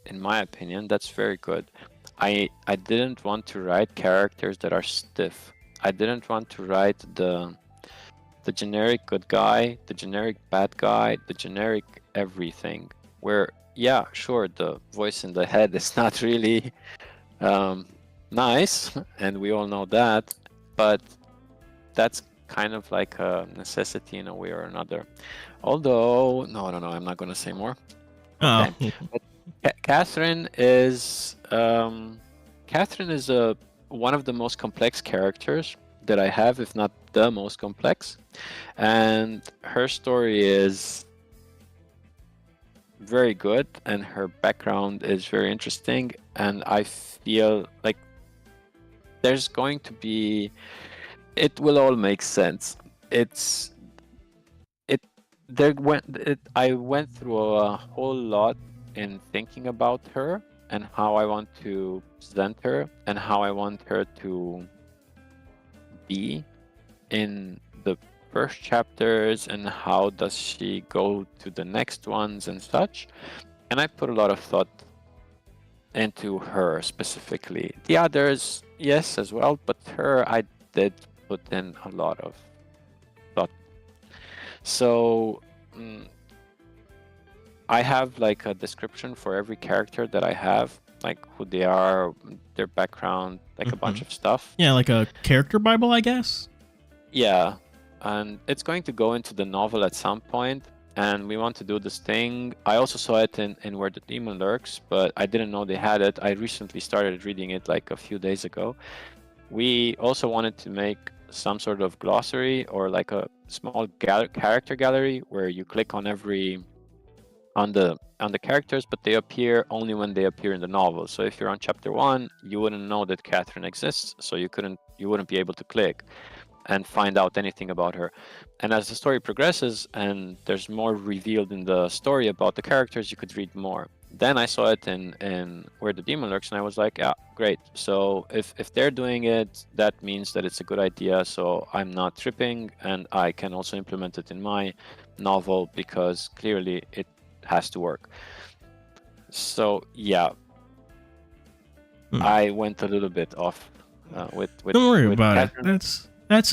In my opinion, that's very good. I didn't want to write characters that are stiff. I didn't want to write the generic good guy, the generic bad guy, the generic everything. Where, yeah, sure, the voice in the head is not really nice, and we all know that, but that's kind of like a necessity in a way or another. Although, no, I'm not going to say more. Okay. But Catherine is one of the most complex characters that I have, if not the most complex, and her story is very good, and her background is very interesting, and I feel like there's going to be, it will all make sense. I went through a whole lot in thinking about her and how I want to present her and how I want her to be in the first chapters, and how does she go to the next ones and such. And I put a lot of thought into her specifically. The others, yes, as well, but her I did put in a lot of thought. So I have like a description for every character that I have, like who they are, their background, like a bunch of stuff. Yeah, like a character Bible, I guess. Yeah, and it's going to go into the novel at some point, and we want to do this thing. I also saw it in Where the Demon Lurks, but I didn't know they had it. I recently started reading it like a few days ago. We also wanted to make some sort of glossary or like a small character gallery where you click on the characters, but they appear only when they appear in the novel. So if you're on chapter 1, you wouldn't know that Catherine exists, so you wouldn't be able to click and find out anything about her. And as the story progresses and there's more revealed in the story about the characters, you could read more. Then I saw it in Where the Demon Lurks, and I was like, yeah, great. So if they're doing it, that means that it's a good idea. So I'm not tripping, and I can also implement it in my novel because clearly it has to work. So yeah, I went a little bit off with. Don't worry about Catherine. it. That's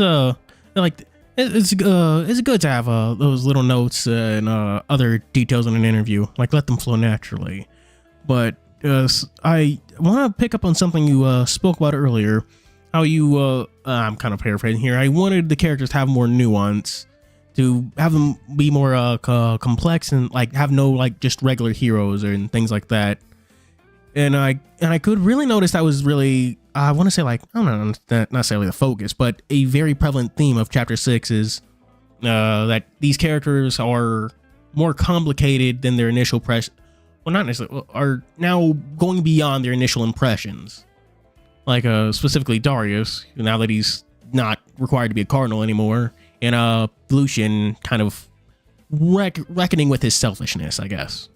like it's good to have those little notes and other details in an interview. Like, let them flow naturally. But I want to pick up on something you spoke about earlier. How you I'm kind of paraphrasing here. I wanted the characters to have more nuance, to have them be more complex and like have no like just regular heroes and things like that. And I could really notice that was really, I want to say, like, I don't know, not necessarily the focus, but a very prevalent theme of chapter 6 is that these characters are more complicated than their initial well, not necessarily, are now going beyond their initial impressions. Like specifically Darius, now that he's not required to be a cardinal anymore, and Lucian kind of reckoning with his selfishness, I guess.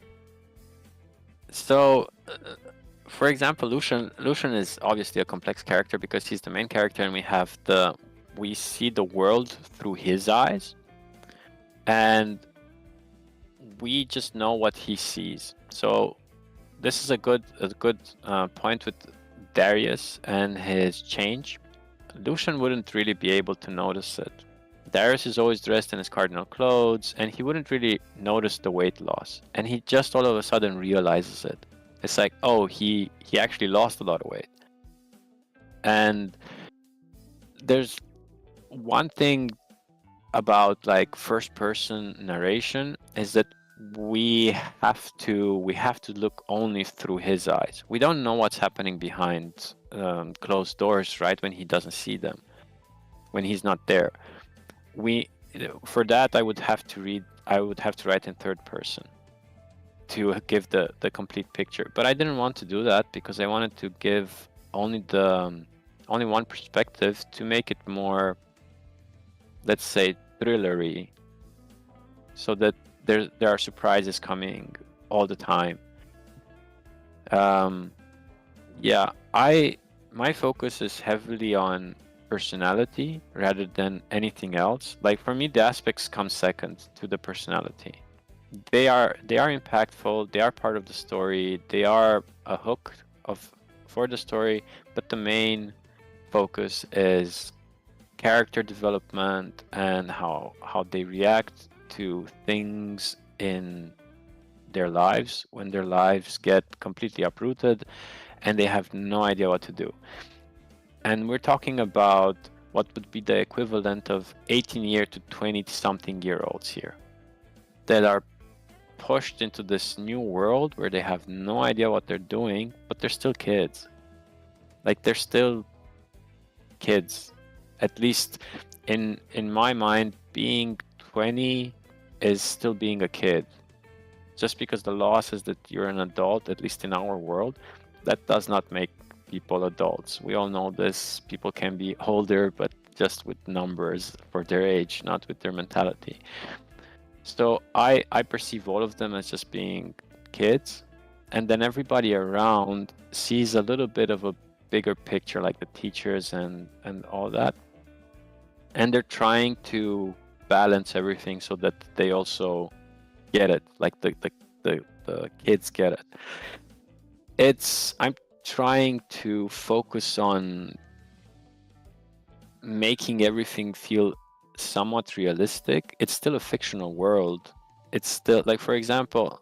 So, for example, Lucian is obviously a complex character because he's the main character, and we see the world through his eyes, and we just know what he sees. So this is a good point with Darius and his change. Lucian wouldn't really be able to notice it. Darius is always dressed in his cardinal clothes, and he wouldn't really notice the weight loss. And he just all of a sudden realizes it. It's like, oh, he actually lost a lot of weight. And there's one thing about like first person narration is that we have to look only through his eyes. We don't know what's happening behind closed doors, right? When he doesn't see them, when he's not there. For that, I would have to write in third person to give the complete picture. But I didn't want to do that because I wanted to give only one perspective to make it more, let's say, thrillery, so that there are surprises coming all the time. Yeah, my focus is heavily on personality rather than anything else. Like for me, the aspects come second to the personality. They are impactful. They are part of the story. They are a hook for the story. But the main focus is character development and how they react to things in their lives when their lives get completely uprooted and they have no idea what to do. And we're talking about what would be the equivalent of 18-year to 20-something-year-olds here that are pushed into this new world where they have no idea what they're doing, but they're still kids. Like, they're still kids. At least in my mind, being 20 is still being a kid. Just because the law says that you're an adult, at least in our world, that does not make people adults. We all know this. People can be older, but just with numbers for their age, not with their mentality. So I perceive all of them as just being kids, and then everybody around sees a little bit of a bigger picture, like the teachers and all that, and they're trying to balance everything so that they also get it, like the kids get it. I'm trying to focus on making everything feel somewhat realistic. It's still a fictional world. It's still, like, for example,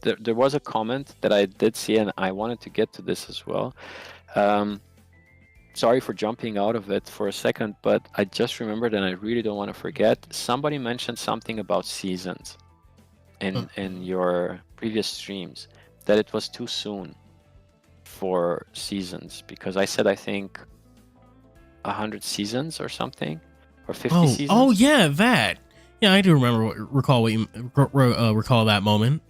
there was a comment that I did see, and I wanted to get to this as well. Sorry for jumping out of it for a second, but I just remembered, and I really don't want to forget. Somebody mentioned something about seasons. in your previous streams that it was too soon for seasons, because I said I think 100 seasons or something, or 50 seasons. Oh yeah, that. Yeah, I do recall what you recall that moment.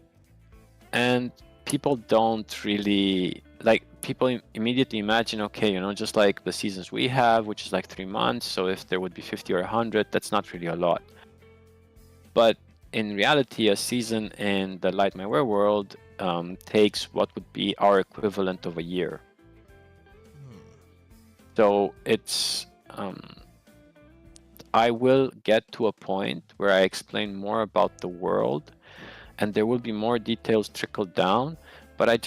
And people don't really like. People immediately imagine, okay, just like the seasons we have, which is like 3 months. So if there would be 50 or 100, that's not really a lot. But in reality, a season in the Light My Way world takes what would be our equivalent of a year. So it's I will get to a point where I explain more about the world, and there will be more details trickled down. But I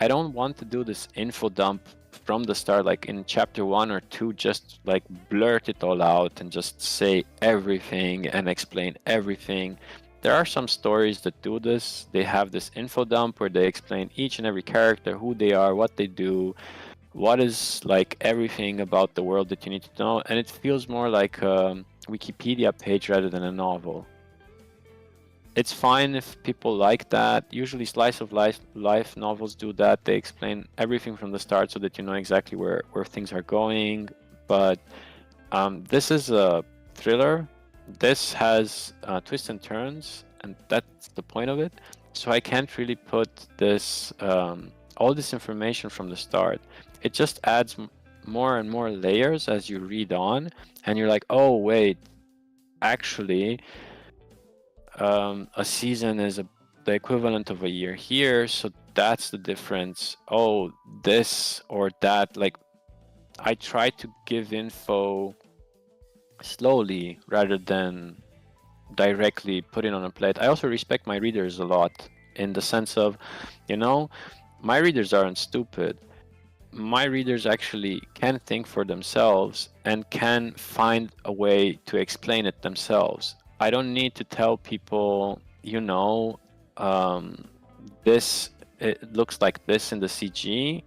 don't want to do this info dump from the start, like in chapter 1 or 2, just like blurt it all out and just say everything and explain everything. There are some stories that do this. They have this info dump where they explain each and every character, who they are, what they do, what is like everything about the world that you need to know, and it feels more like a Wikipedia page rather than a novel. It's fine if people like that. Usually slice of life novels do that. They explain everything from the start so that you know exactly where things are going. But this is a thriller. This has twists and turns, and that's the point of it. So I can't really put this all this information from the start. It just adds more and more layers as you read on, and you're like, oh wait, actually, a season is the equivalent of a year here, so that's the difference. Oh, this or that. Like, I try to give info slowly rather than directly put it on a plate. I also respect my readers a lot, in the sense of, my readers aren't stupid. My readers actually can think for themselves and can find a way to explain it themselves. I don't need to tell people, this, it looks like this in the CG,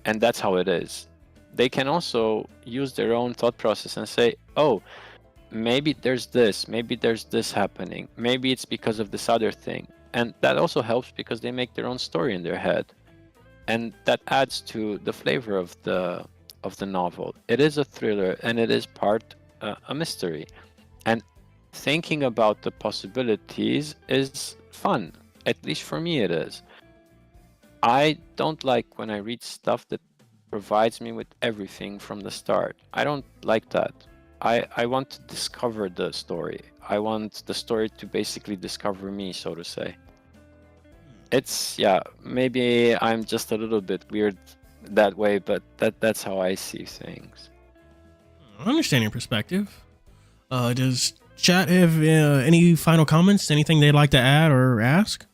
and that's how it is. They can also use their own thought process and say, oh, maybe there's this happening. Maybe it's because of this other thing. And that also helps because they make their own story in their head. And that adds to the flavor of the novel. It is a thriller, and it is part a mystery. And thinking about the possibilities is fun. At least for me it is. I don't like when I read stuff that provides me with everything from the start. I don't like that. I want to discover the story. I want the story to basically discover me, so to say. It's, yeah, maybe I'm just a little bit weird that way, but that's how I see things. I understand your perspective. Does chat have any final comments? Anything they'd like to add or ask?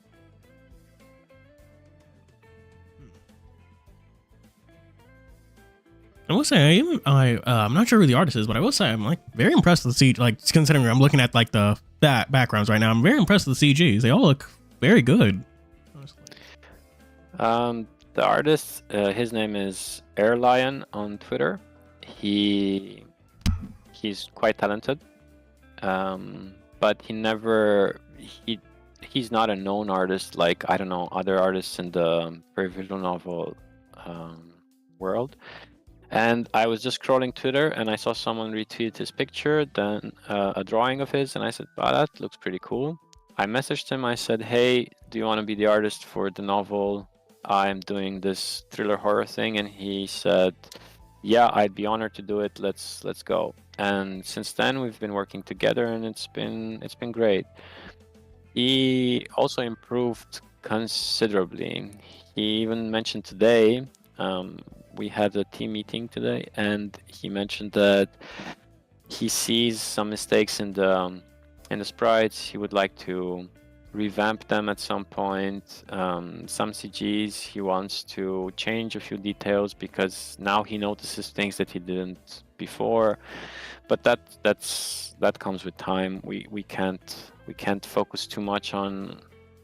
I will say I'm not sure who the artist is, but I will say I'm like very impressed with the CG. Like, considering I'm looking at like the backgrounds right now, I'm very impressed with the CGs. They all look very good. The artist, his name is Airlion on Twitter. He's quite talented, but he's not a known artist like, I don't know, other artists in the visual novel world. And I was just scrolling Twitter and I saw someone retweet his picture, then a drawing of his, and I said, wow, that looks pretty cool. I messaged him. I said, hey, do you want to be the artist for the novel? I'm doing this thriller horror thing. And he said, yeah, I'd be honored to do it. Let's go. And since then we've been working together, and it's been great. He also improved considerably. He even mentioned today, we had a team meeting today, and he mentioned that he sees some mistakes in the sprites. He would like to revamp them at some point. Some CGs he wants to change a few details because now he notices things that he didn't before. But that comes with time. We can't focus too much on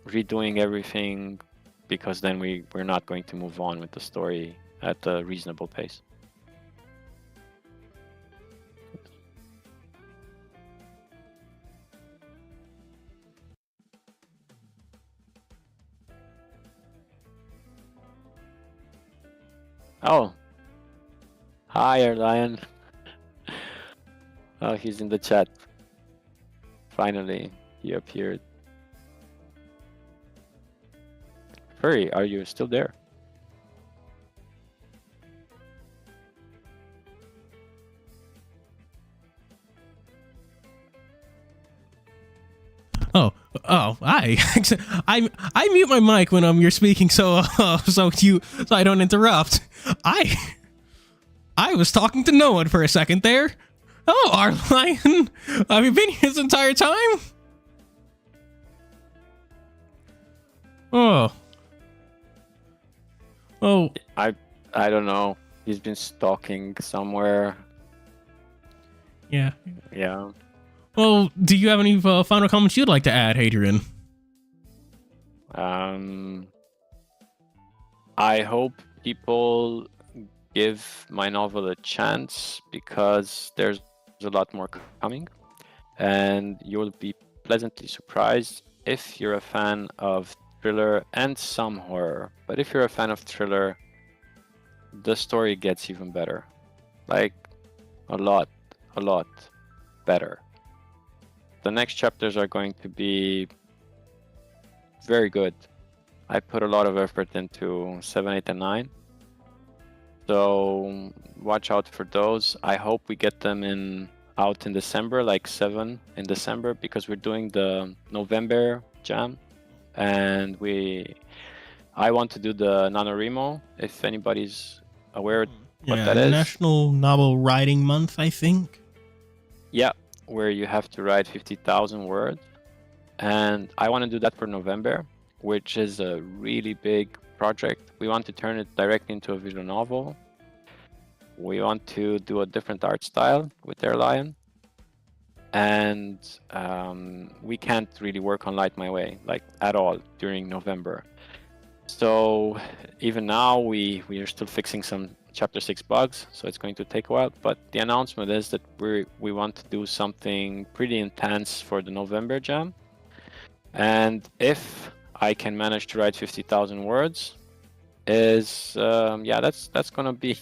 redoing everything, because then we're not going to move on with the story at a reasonable pace. Oh, hi, Airlion. Oh, he's in the chat. Finally, he appeared. Fuuri, are you still there? I mute my mic when you're speaking, so I don't interrupt. I was talking to no one for a second there. Oh, Arlion, have you been here this entire time? Oh. I don't know. He's been stalking somewhere. Yeah. Yeah. Well, do you have any final comments you'd like to add, Hadrian? I hope people give my novel a chance because there's a lot more coming, and you'll be pleasantly surprised if you're a fan of thriller and some horror. But if you're a fan of thriller, the story gets even better, like a lot better. The next chapters are going to be very good. I put a lot of effort into 7, 8, and 9. So watch out for those. I hope we get them out in December, like 7 in December, because we're doing the November jam, and I want to do the NaNoWriMo, if anybody's aware what that is. National Novel Writing Month, I think. Yeah, where you have to write 50,000 words. And I want to do that for November, which is a really big project. We want to turn it directly into a visual novel. We want to do a different art style with Airlion. And we can't really work on Light My Way, like at all, during November. So even now, we are still fixing some Chapter 6 bugs, so it's going to take a while. But the announcement is that we want to do something pretty intense for the November jam. And if I can manage to write 50,000 words, that's gonna be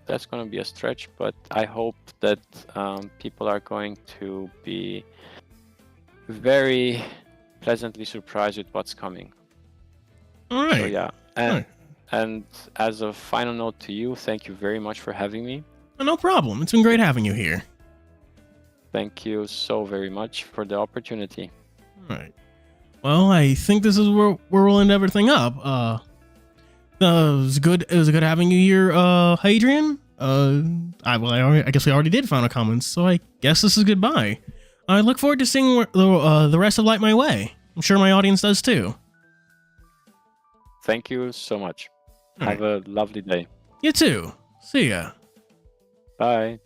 that's gonna be a stretch. But I hope that people are going to be very pleasantly surprised with what's coming. All right. So yeah, and as a final note to you, thank you very much for having me. No problem. It's been great having you here. Thank you so very much for the opportunity. All right. Well, I think this is where we'll end everything up. It was good. It was good having you here, Hadrian. I guess we already did final comments, so I guess this is goodbye. I look forward to seeing the rest of Light My Way. I'm sure my audience does too. Thank you so much. Have a lovely day. You too. See ya. Bye.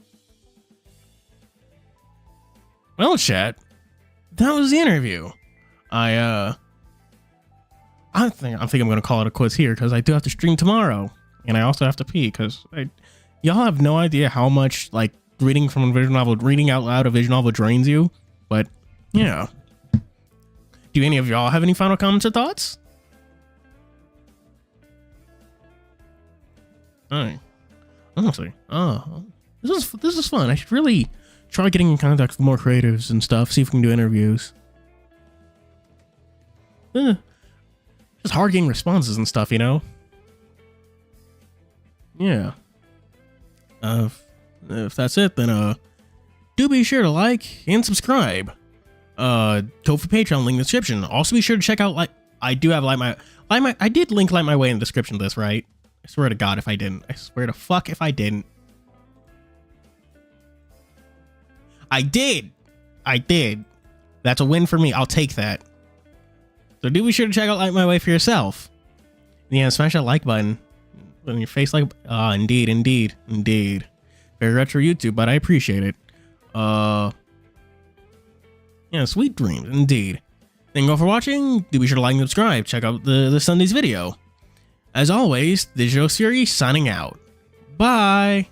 Well, chat, that was the interview. I think I'm gonna call it a quits here because I do have to stream tomorrow, and I also have to pee because y'all have no idea how much like reading out loud a visual novel drains you. But yeah, do any of y'all have any final comments or thoughts? All right, honestly, this is fun. I should really try getting in contact with more creatives and stuff. See if we can do interviews. It's hard getting responses and stuff, you know? Yeah. If that's it, then do be sure to like and subscribe. Tofu Patreon link in the description. Also be sure to check out I did link Light My Way in the description of this, right? I swear to God if I didn't. I swear to fuck if I didn't. I did. That's a win for me. I'll take that. So do be sure to check out Light My Way for yourself. And yeah, smash that like button on your face like indeed. Very retro YouTube, but I appreciate it. Yeah, sweet dreams, indeed. Thank you all for watching. Do be sure to like and subscribe. Check out this Sunday's video. As always, Digital Fuuri signing out. Bye.